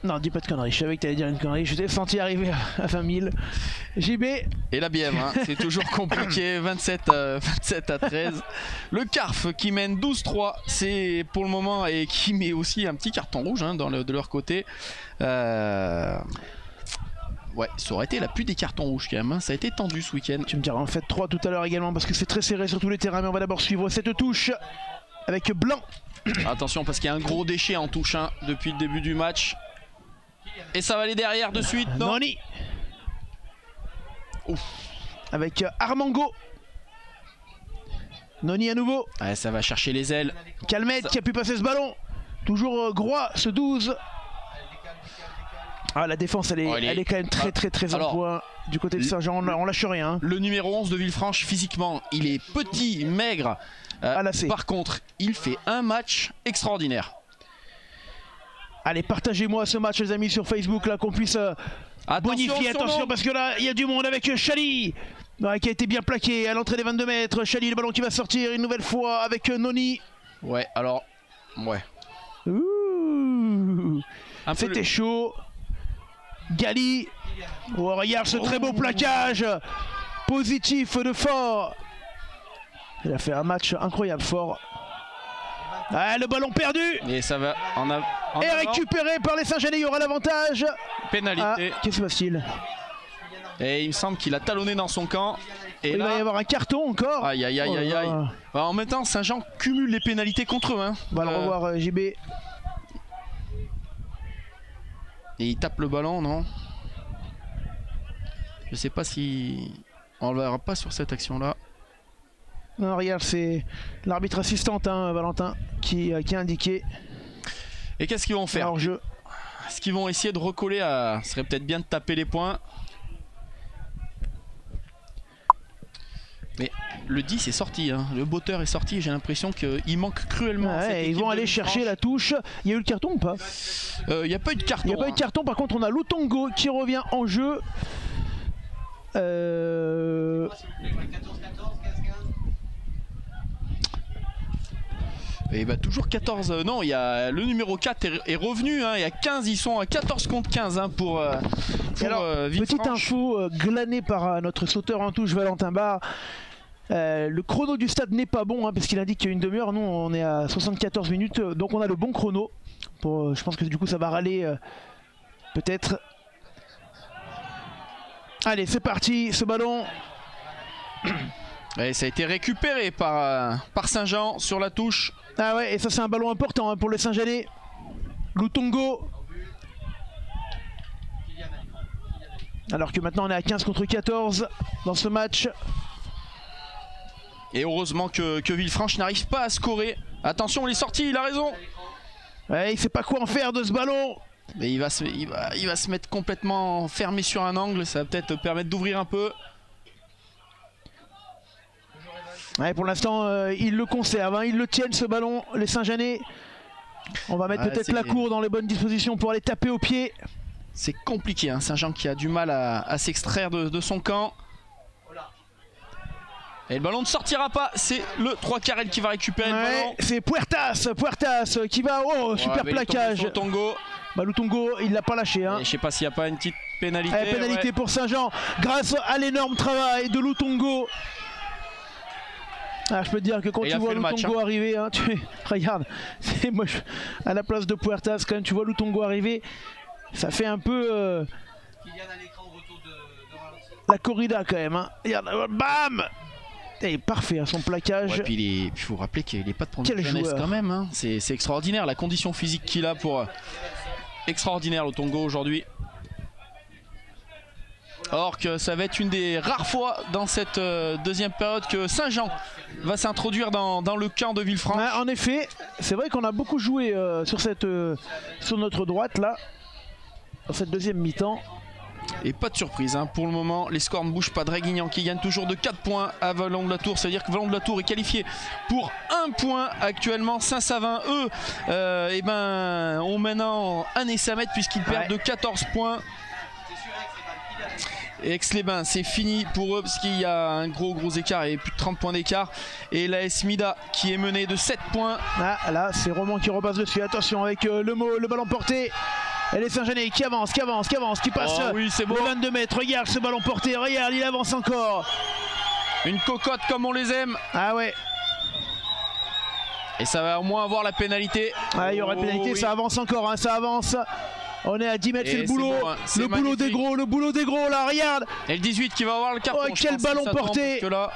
S1: Non, dis pas de conneries, je savais que t'allais dire une connerie, je t'ai senti arriver à 20 000. JB.
S2: Et la bièvre, hein, c'est toujours compliqué, 27 à 13. Le Carf qui mène 12-3, c'est pour le moment, et qui met aussi un petit carton rouge hein, de leur côté. Ouais, ça aurait été la pluie des cartons rouges quand même, hein. Ça a été tendu ce week-end.
S1: Tu me diras en fait 3 tout à l'heure également parce que c'est très serré sur tous les terrains, mais on va d'abord suivre cette touche avec Blanc.
S2: Attention parce qu'il y a un gros déchet en touche 1 depuis le début du match. Et ça va aller derrière de suite, non?
S1: Noni. Ouf. Avec Armango. Noni à nouveau.
S2: Ouais, ça va chercher les ailes.
S1: Calmette qui a pu passer ce ballon. Toujours Groix, ce 12. Ah, la défense elle est quand même très en point du côté de Saint-Jean, on lâche rien.
S2: Le numéro 11 de Villefranche, physiquement, il est petit, maigre. Par contre, il fait un match extraordinaire.
S1: Allez, partagez-moi ce match les amis sur Facebook là qu'on puisse bonifier. Attention parce que là il y a du monde avec Chali qui a été bien plaqué à l'entrée des 22 mètres. Chali, le ballon qui va sortir une nouvelle fois avec Noni.
S2: Ouais, alors, ouais.
S1: C'était chaud. Gali. Oh, regarde ce très beau plaquage. Positif de Fort. Il a fait un match incroyable, Fort. Ah, le ballon perdu.
S2: Et ça va
S1: et récupéré par les Saint-Jeanais, il y aura l'avantage.
S2: Pénalité.
S1: Qu'est-ce qui se passe-t-il?
S2: Et il me semble qu'il a talonné dans son camp. Et
S1: il va y avoir un carton encore.
S2: Aïe. En même temps, Saint-Jean cumule les pénalités contre eux. Hein.
S1: On va le revoir, JB.
S2: Et il tape le ballon, non? Je sais pas si... On le verra pas sur cette action-là.
S1: Non, regarde, c'est l'arbitre assistante, hein, Valentin, qui a indiqué.
S2: Et qu'est-ce qu'ils vont faire?
S1: Hors-jeu.
S2: Est-ce qu'ils vont essayer de recoller à... Ce serait peut-être bien de taper les points. Mais le 10 est sorti, hein. Le botteur est sorti, j'ai l'impression qu'il manque cruellement.
S1: Ouais, ils vont aller chercher la touche. Il y a eu le carton ou pas?
S2: Il n'y a pas eu de carton.
S1: Il n'y a pas eu de carton, par contre on a Lutongo qui revient en jeu.
S2: Et bah toujours 14, non, il y a le numéro 4 est revenu, hein, il y a 15, ils sont à 14 contre 15 hein, pour
S1: petite info glanée par notre sauteur en touche Valentin Barre. Le chrono du stade n'est pas bon hein, parce qu'il indique qu'il y a une demi-heure, nous on est à 74 minutes, donc on a le bon chrono. Je pense que du coup ça va râler peut-être. Allez, c'est parti, ce ballon.
S2: Et ça a été récupéré par Saint-Jean sur la touche.
S1: Ah ouais, et ça c'est un ballon important hein, pour les Saint-Jeanais. Lutongo. Alors que maintenant on est à 15 contre 14 dans ce match.
S2: Et heureusement que Villefranche n'arrive pas à scorer. Attention, il est sorti, il a raison.
S1: Ouais, il sait pas quoi en faire de ce ballon.
S2: Mais il va se mettre complètement fermé sur un angle. Ça va peut-être permettre d'ouvrir un peu.
S1: Ouais, pour l'instant, ils le conservent, hein, ils le tiennent ce ballon, les Saint-Jeanais. On va mettre peut-être la cour dans les bonnes dispositions pour aller taper au pied.
S2: C'est compliqué, hein, Saint-Jean qui a du mal à s'extraire de son camp. Et le ballon ne sortira pas, c'est le 3 Carrel qui va récupérer le ballon.
S1: C'est Puertas qui va, super plaquage. Bah, Lutongo, il l'a pas lâché. Hein.
S2: Je sais pas s'il n'y a pas une petite pénalité.
S1: Pénalité pour Saint-Jean grâce à l'énorme travail de Lutongo. Ah, je peux te dire que quand tu vois Lutongo arriver, hein, regarde, moi, à la place de Puertas, quand même, tu vois Lutongo arriver, ça fait un peu la corrida quand même. Hein. Regarde, bam! Et parfait à son plaquage.
S2: Ouais, puis il faut rappeler qu'il n'est pas de première jeunesse quand même. Hein. C'est extraordinaire la condition physique qu'il a pour extraordinaire Lutongo aujourd'hui. Or que ça va être une des rares fois dans cette deuxième période que Saint-Jean va s'introduire dans le camp de Villefranche.
S1: Ouais, en effet, c'est vrai qu'on a beaucoup joué sur notre droite là, dans cette deuxième mi-temps.
S2: Et pas de surprise, hein. Pour le moment les scores ne bougent pas. Draguignan qui gagne toujours de 4 points à Vallon-de-la-Tour. Ça veut dire que Vallon-de-la-Tour est qualifié pour 1 point actuellement. Saint-Savin, eux, ont maintenant un essai à mettre puisqu'ils perdent de 14 points. Et Aix-les-Bains, c'est fini pour eux parce qu'il y a un gros écart et plus de 30 points d'écart. Et l'AS Mida qui est menée de 7 points.
S1: Ah, là, c'est Roman qui repasse dessus. Attention avec le ballon porté. Et les Saint-Genès qui avance, qui passe
S2: oui, c'est beau.
S1: les 22 mètres. Regarde ce ballon porté, regarde, il avance encore.
S2: Une cocotte comme on les aime.
S1: Ah ouais.
S2: Et ça va au moins avoir la pénalité.
S1: Ah, il y aura pénalité, oui. Ça avance encore, hein, ça avance. On est à 10 mètres, c'est le boulot. Bon, hein. Le boulot des gros, là, regarde.
S2: Et le 18 qui va avoir le carton.
S1: Oh, quel ballon porté.
S2: Là,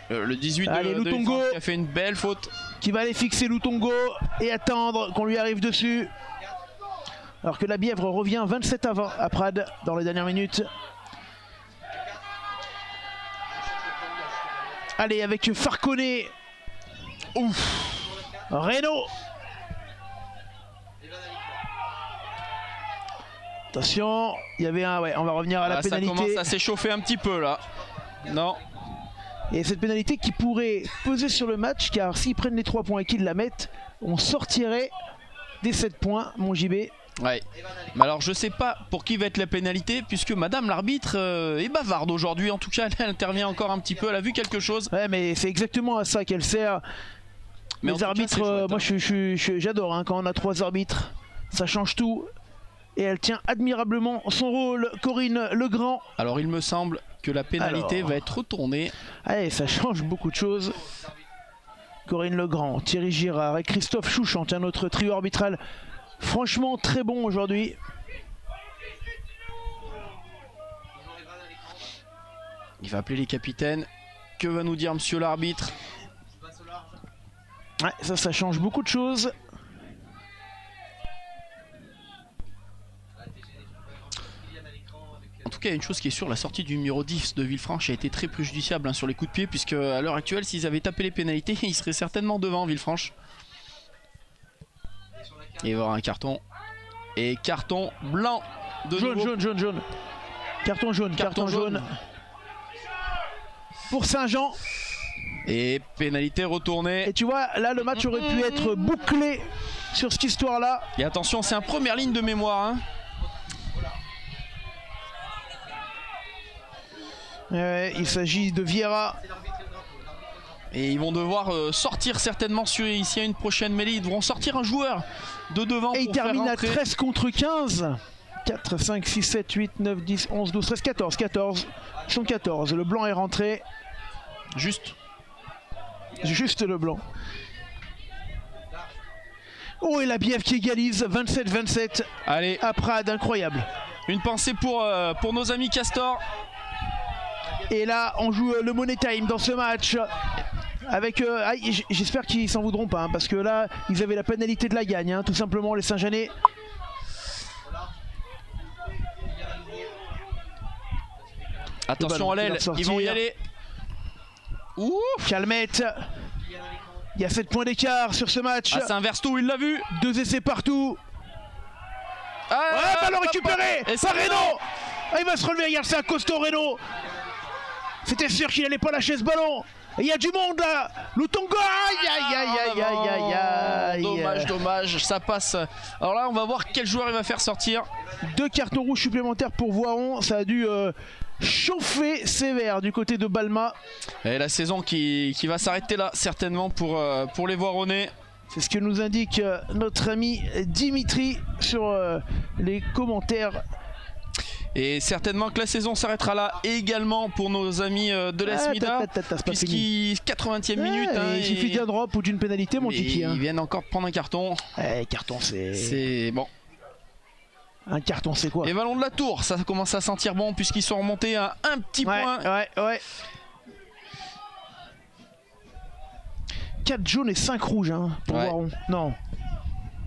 S2: le 18
S1: allez,
S2: de Lutongo qui a fait une belle faute.
S1: Qui va aller fixer Lutongo et attendre qu'on lui arrive dessus. Alors que la Bièvre revient 27 à 20 à Prades dans les dernières minutes. Allez, avec Farconet. Ouf. Reynaud. Attention, il y avait un... Ouais, on va revenir à la pénalité.
S2: Ça commence à s'échauffer un petit peu là. Non.
S1: Et cette pénalité qui pourrait peser sur le match, car s'ils prennent les 3 points et qu'ils la mettent, on sortirait des 7 points, mon JB.
S2: Ouais. Mais alors je sais pas pour qui va être la pénalité, puisque madame l'arbitre est bavarde aujourd'hui. En tout cas, elle intervient encore un petit peu, elle a vu quelque chose.
S1: Ouais, mais c'est exactement à ça qu'elle sert. Mais les arbitres, cas, moi j'adore hein, quand on a 3 arbitres, ça change tout. Et elle tient admirablement son rôle, Corinne Legrand.
S2: Alors il me semble que la pénalité va être retournée.
S1: Allez, ça change beaucoup de choses. Corinne Legrand, Thierry Girard et Christophe Chouchant, un autre trio arbitral franchement très bon aujourd'hui.
S2: Il va appeler les capitaines. Que va nous dire monsieur l'arbitre?
S1: Ouais, ça change beaucoup de choses.
S2: En tout cas, il y a une chose qui est sûre, la sortie du numéro 10 de Villefranche a été très préjudiciable hein, sur les coups de pied, puisque à l'heure actuelle, s'ils avaient tapé les pénalités, ils seraient certainement devant Villefranche. Et il va y avoir un carton. Et carton blanc de
S1: jaune. Carton jaune. Pour Saint-Jean.
S2: Et pénalité retournée.
S1: Et tu vois, là, le match aurait pu être bouclé sur cette histoire-là.
S2: Et attention, c'est en première ligne de mémoire. Hein.
S1: Il s'agit de Vieira.
S2: Et ils vont devoir sortir certainement s'il y a une prochaine mêlée. Ils devront sortir un joueur de devant.
S1: Et il termine à 13 contre 15. 4, 5, 6, 7, 8, 9, 10, 11, 12, 13, 14. 14. Ils sont 14. Le blanc est rentré. Juste le blanc. Oh, et la Bièvre qui égalise 27-27.
S2: Allez.
S1: À Prades, incroyable.
S2: Une pensée pour nos amis Castor.
S1: Et là, on joue le Money Time dans ce match. Avec, j'espère qu'ils s'en voudront pas, hein, parce que là, ils avaient la pénalité de la gagne, hein, tout simplement, les Saint-Genès.
S2: Attention à l'aile, ils vont y aller.
S1: Ouf. Calmette. Il y a 7 points d'écart sur ce match.
S2: Ah, c'est un verse tout, il l'a vu.
S1: 2 essais partout.
S2: Ah,
S1: ouais, ballon récupéré par Reynaud. Ah, il va se relever, regarde, c'est un costaud Reynaud. C'était sûr qu'il n'allait pas lâcher ce ballon. Il y a du monde là. Lutongo, aïe.
S2: Dommage, ça passe. Alors là, on va voir quel joueur il va faire sortir.
S1: 2 cartons rouges supplémentaires pour Voiron. Ça a dû chauffer sévère du côté de Balma.
S2: Et la saison qui va s'arrêter là, certainement pour les Voironnais.
S1: C'est ce que nous indique notre ami Dimitri sur les commentaires.
S2: Et certainement que la saison s'arrêtera là également pour nos amis de l'Esmida, puisqu'il 80e minute.
S1: Il suffit d'un drop ou d'une pénalité, mon Kiki.
S2: Ils viennent encore de prendre un carton.
S1: Carton,
S2: c'est bon.
S1: Un carton, c'est quoi?
S2: Et Vallon de la Tour, ça commence à sentir bon puisqu'ils sont remontés à un petit point.
S1: Ouais. 4 jaunes et 5 rouges pour Voiron. Non,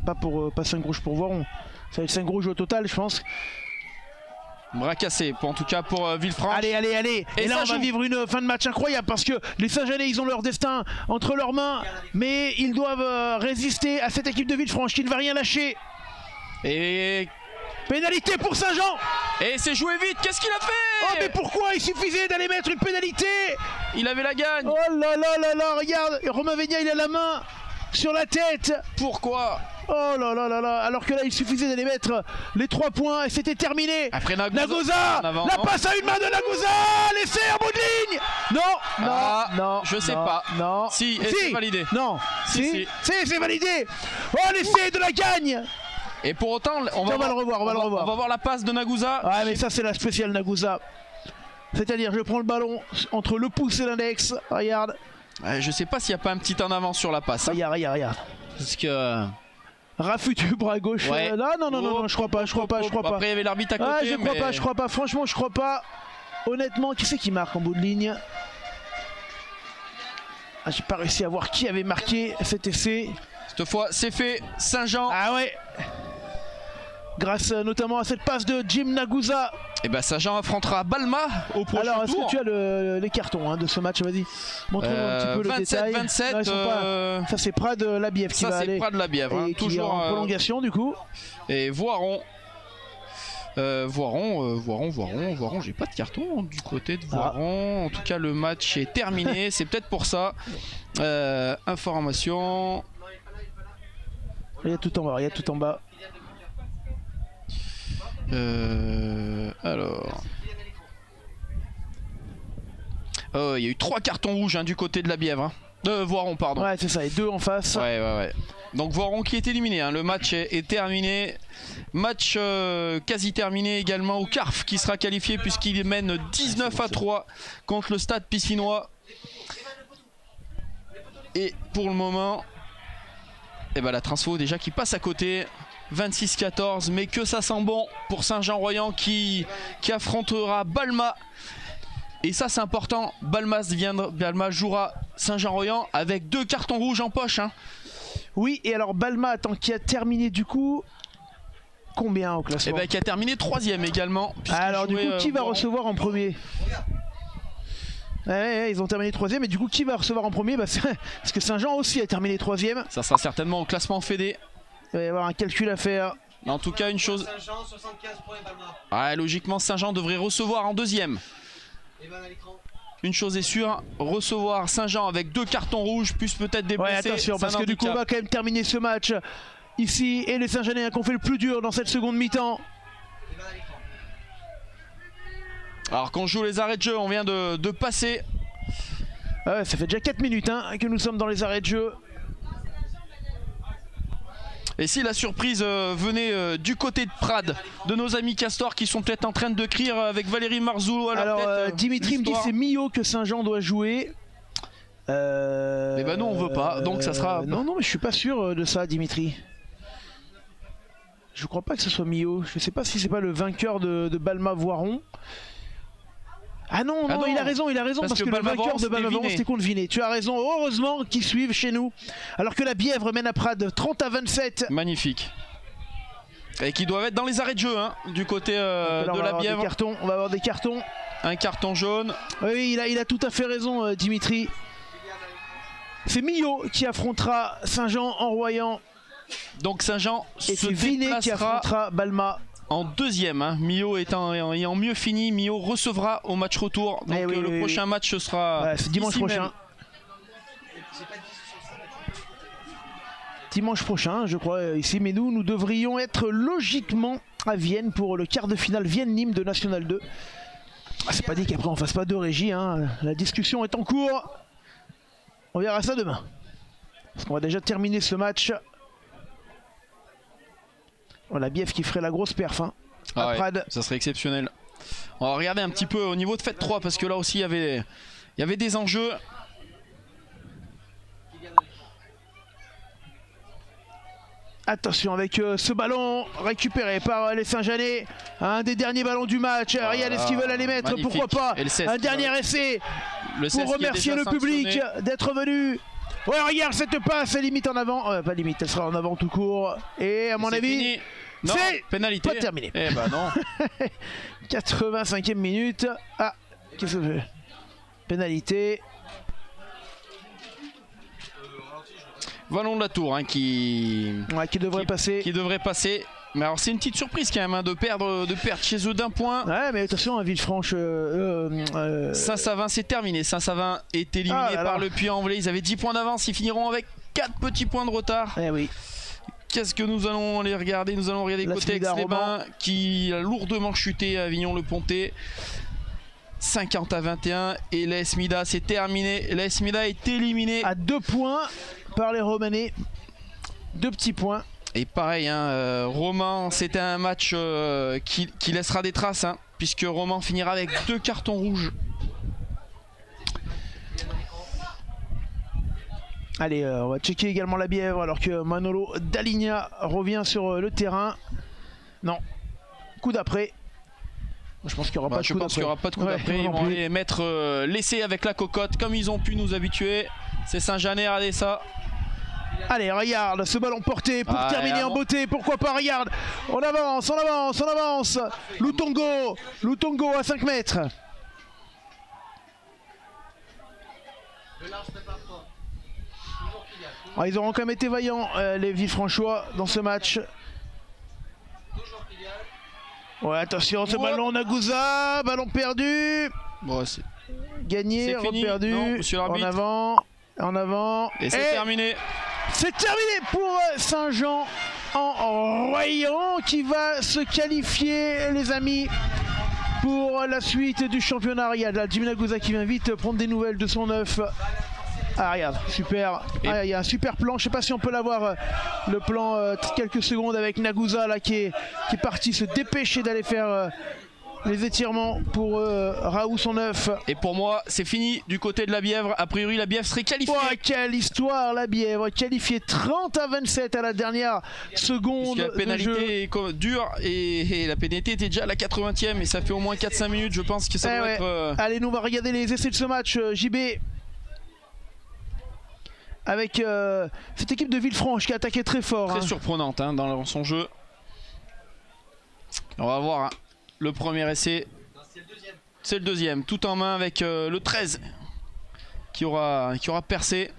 S1: pas 5 rouges pour Voiron. Ça va être 5 rouges au total, je pense.
S2: Bras cassé, en tout cas pour Villefranche.
S1: Allez. Et là, on va vivre une fin de match incroyable parce que les Saint-Genais, ils ont leur destin entre leurs mains. Mais ils doivent résister à cette équipe de Villefranche qui ne va rien lâcher.
S2: Et
S1: pénalité pour Saint-Jean.
S2: Et c'est joué vite, qu'est-ce qu'il a fait?
S1: Oh mais pourquoi? Il suffisait d'aller mettre une pénalité.
S2: Il avait la gagne.
S1: Oh là, regarde, Romain Vénia, il a la main sur la tête.
S2: Pourquoi?
S1: Oh là, alors que là il suffisait d'aller mettre les 3 points et c'était terminé.
S2: Après
S1: Nagosa, la passe à une main de Nagosa, l'essai en bout de ligne. Non,
S2: je sais pas.
S1: Non.
S2: Si, c'est validé.
S1: Non. Si, c'est validé. Oh, l'essai de la gagne.
S2: Et pour autant, on va le revoir. On va voir la passe de Nagusa.
S1: Ouais, mais ça c'est la spéciale Nagusa. C'est-à-dire, je prends le ballon entre le pouce et l'index. Regarde.
S2: Je sais pas s'il n'y a pas un petit en avant sur la passe.
S1: Regarde.
S2: Parce que
S1: Raffut du bras gauche. Non, je crois pas.
S2: Après, il y avait l'arbitre à côté.
S1: Je crois pas. Franchement, je crois pas. Honnêtement, qui c'est qui marque en bout de ligne? J'ai pas réussi à voir qui avait marqué cet essai.
S2: Cette fois, c'est fait. Saint-Jean.
S1: Ah ouais. Grâce notamment à cette passe de Jim Nagusa.
S2: Et ben Saint-Jean affrontera Balma au prochain tour.
S1: Alors, est-ce que tu as les cartons de ce match? Vas-y, montre-nous un petit peu le détail.
S2: 27.
S1: Non, ça c'est Prad Labièvre qui va aller.
S2: Ça c'est Prad Labièvre,
S1: toujours en prolongation du coup.
S2: Et Voiron. Voiron, j'ai pas de carton du côté de Voiron. En tout cas, le match est terminé. C'est peut-être pour ça. Information.
S1: Il y a tout en bas.
S2: Alors. Oh, il y a eu 3 cartons rouges du côté de la Bièvre. Voiron, pardon.
S1: Ouais, c'est ça, et 2 en face.
S2: Ouais. Donc Voiron qui est éliminé. Le match est terminé. Match quasi terminé également au CARF qui sera qualifié puisqu'il mène 19-3 contre le Stade Piscinois. Et pour le moment, la Transfo déjà qui passe à côté. 26-14, mais que ça sent bon pour Saint-Jean-Royan qui affrontera Balma. Et ça c'est important, Balma jouera Saint-Jean-Royan avec 2 cartons rouges en poche.
S1: Oui, et alors Balma, qui a terminé du coup combien au classement?
S2: Qui a terminé 3ème également.
S1: Alors du coup, qui va recevoir en premier? Ils ont terminé 3ème, et du coup qui va recevoir en premier? Parce que Saint-Jean aussi a terminé 3ème.
S2: Ça sera certainement au classement fédé.
S1: Il va y avoir un calcul à faire.
S2: En tout cas, une chose.
S4: Saint-Jean, 75 points, Balma.
S2: Logiquement, Saint-Jean devrait recevoir en 2ème. Une chose est sûre, recevoir Saint-Jean avec 2 cartons rouges, plus peut-être des blessés.
S1: Attention, parce que du coup, on va quand même terminer ce match ici. Et les Saint-Jeanais qui ont fait le plus dur dans cette seconde mi-temps.
S2: Alors qu'on joue les arrêts de jeu, on vient de passer.
S1: Ça fait déjà 4 minutes que nous sommes dans les arrêts de jeu.
S2: Et si la surprise venait du côté de Prades, de nos amis Castors qui sont peut-être en train de crier avec Valérie Marzoulou à leur tête.
S1: Dimitri me dit que c'est Millau que Saint-Jean doit jouer.
S2: Nous on veut pas, donc ça sera.
S1: Non, mais je suis pas sûr de ça, Dimitri. Je crois pas que ce soit Millau. Je sais pas si c'est pas le vainqueur de Balma Voiron. Non, il a raison, parce que le vainqueur de Balma Voiron c'était contre Vinet. Tu as raison, heureusement qu'ils suivent chez nous. Alors que la Bièvre mène à Prades 30-27.
S2: Magnifique. Et qui doivent être dans les arrêts de jeu du côté de la Bièvre.
S1: On va avoir des cartons.
S2: Un carton jaune.
S1: Oui, il a tout à fait raison, Dimitri. C'est Millau qui affrontera Saint-Jean en Royan.
S2: Donc Saint-Jean
S1: et c'est Vinet qui affrontera Balma.
S2: En 2ème, Millau ayant mieux fini, Millau recevra au match retour. Donc le prochain match ce sera
S1: dimanche prochain. Dimanche prochain, je crois, ici. Mais nous devrions être logiquement à Vienne pour le quart de finale Vienne-Nîmes de National 2. C'est pas dit qu'après on fasse pas de régie. La discussion est en cours. On verra ça demain. Parce qu'on va déjà terminer ce match. Voilà, Bief qui ferait la grosse perf. Hein,
S2: ah ouais, ça serait exceptionnel. On va regarder un petit peu au niveau de Fête 3 parce que là aussi il y avait des enjeux.
S1: Attention avec ce ballon récupéré par les Saint-Jeanais. Un des derniers ballons du match. Regarde ce qu'ils veulent aller mettre. Magnifique. Pourquoi pas un dernier essai pour remercier le public d'être venu. Ouais, regarde cette passe, limite en avant. Pas limite, elle sera en avant tout court. Et à mon avis, c'est
S2: pénalité.
S1: Pas terminé.
S2: Eh ben non.
S1: 85e minute. Ah, qu'est-ce que c'est? Pénalité.
S2: Vallon de la Tour hein, qui
S1: devrait passer.
S2: Qui devrait passer. Mais alors c'est une petite surprise quand même hein, de perdre chez eux d'un point.
S1: Ouais mais attention à Villefranche.
S2: Saint-Savin c'est terminé. Saint-Savin est éliminé par le Puy-en-Velay. Ils avaient 10 points d'avance. Ils finiront avec 4 petits points de retard.
S1: Eh oui.
S2: Qu'est-ce que nous allons aller regarder? Nous allons regarder côté Aix-les-Bains qui a lourdement chuté à Avignon-le-Pontet. 50-21 et l'AS Mida c'est terminé. L'AS Mida est éliminé
S1: à 2 points par les Romanais. 2 petits points.
S2: Et pareil, hein, Romans, c'était un match qui laissera des traces, hein, puisque Romans finira avec 2 cartons rouges.
S1: Allez, on va checker également la Bièvre alors que Manolo Daligna revient sur le terrain. Non, coup d'après. Je pense qu'il n'y aura, pas de coup d'après.
S2: Il n'y aura pas de coup d'après. Ils vont aller mettre l'essai avec la cocotte comme ils ont pu nous habituer. C'est Saint-Jeanais, regardez ça.
S1: Allez, regarde ce ballon porté pour terminer en beauté. Pourquoi pas, regarde. On avance, on avance, on avance. Lutongo à 5 mètres. Ah, ils auront quand même été vaillants, les Villefranchois, dans ce match. Ouais, attention, ce ballon Nagusa, ballon perdu.
S2: Bon,
S1: gagné, reperdu. En avant.
S2: Et c'est terminé.
S1: C'est terminé pour Saint-Jean en Royan qui va se qualifier, les amis, pour la suite du championnat. Il y a là, Jimmy Nagusa qui vient vite prendre des nouvelles de son œuf. Ah regarde, super. Il y a un super plan. Je sais pas si on peut l'avoir le plan quelques secondes avec Nagusa là qui est parti se dépêcher d'aller faire les étirements pour Raoult son œuf.
S2: Et pour moi c'est fini du côté de la Bièvre. A priori la Bièvre serait qualifiée.
S1: Oh, quelle histoire, la Bièvre qualifiée 30-27 à la dernière seconde.
S2: La pénalité est dure et la pénalité était déjà à la 80e et ça fait au moins 4-5 minutes. Je pense que ça doit être...
S1: Allez, nous on va regarder les essais de ce match. JB avec cette équipe de Villefranche qui a attaqué très fort.
S2: Très surprenante hein, dans son jeu. On va voir hein. Le premier essai. C'est le deuxième. Tout en main avec le 13 qui aura percé.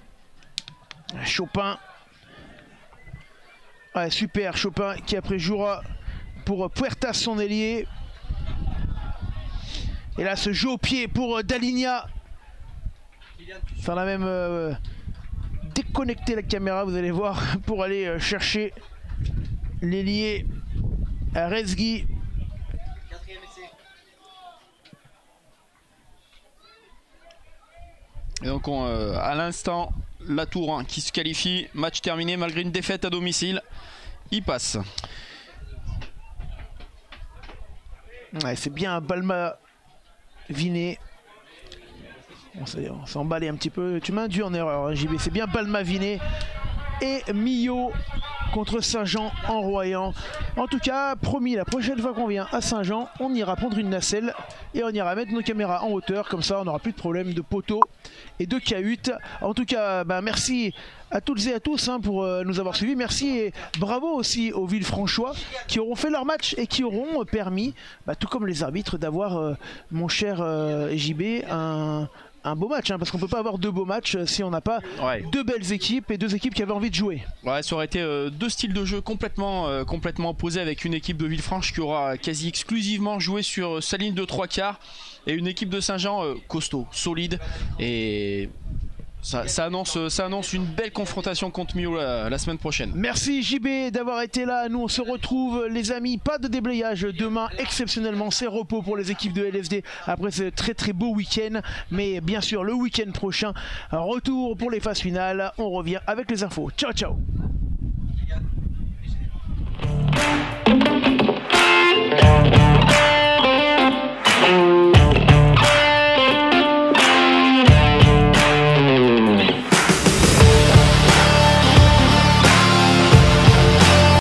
S1: Chopin. Ouais, super. Chopin qui après jouera pour Puertas son ailier. Et là ce jeu au pied pour Daligna. Enfin la même... déconnecter la caméra, vous allez voir, pour aller chercher l'ailier à Rezgui.
S2: Et donc à l'instant, la Tour hein, qui se qualifie, match terminé malgré une défaite à domicile, il passe.
S1: Ouais, c'est bien Balma Vinet. On s'est emballé un petit peu. Tu m'as induit en erreur, hein, JB. C'est bien Balmavinet et Millau contre Saint-Jean en Royan. En tout cas, promis, la prochaine fois qu'on vient à Saint-Jean, on ira prendre une nacelle et on ira mettre nos caméras en hauteur. Comme ça, on n'aura plus de problème de poteaux et de cahutes. En tout cas, merci à toutes et à tous hein, pour nous avoir suivis. Merci et bravo aussi aux Villefranchois qui auront fait leur match et qui auront permis, tout comme les arbitres, d'avoir, mon cher JB, un beau match, hein, parce qu'on peut pas avoir 2 beaux matchs si on n'a pas 2 belles équipes et 2 équipes qui avaient envie de jouer.
S2: Ouais, ça aurait été 2 styles de jeu complètement opposés, avec une équipe de Villefranche qui aura quasi exclusivement joué sur sa ligne de 3/4 et une équipe de Saint-Jean costaud, solide et Ça annonce une belle confrontation contre Millau la semaine prochaine.
S1: Merci JB d'avoir été là. Nous on se retrouve les amis, pas de déblayage demain, exceptionnellement c'est repos pour les équipes de LFD après ce très très beau week-end. Mais bien sûr le week-end prochain, retour pour les phases finales. On revient avec les infos. Ciao ciao.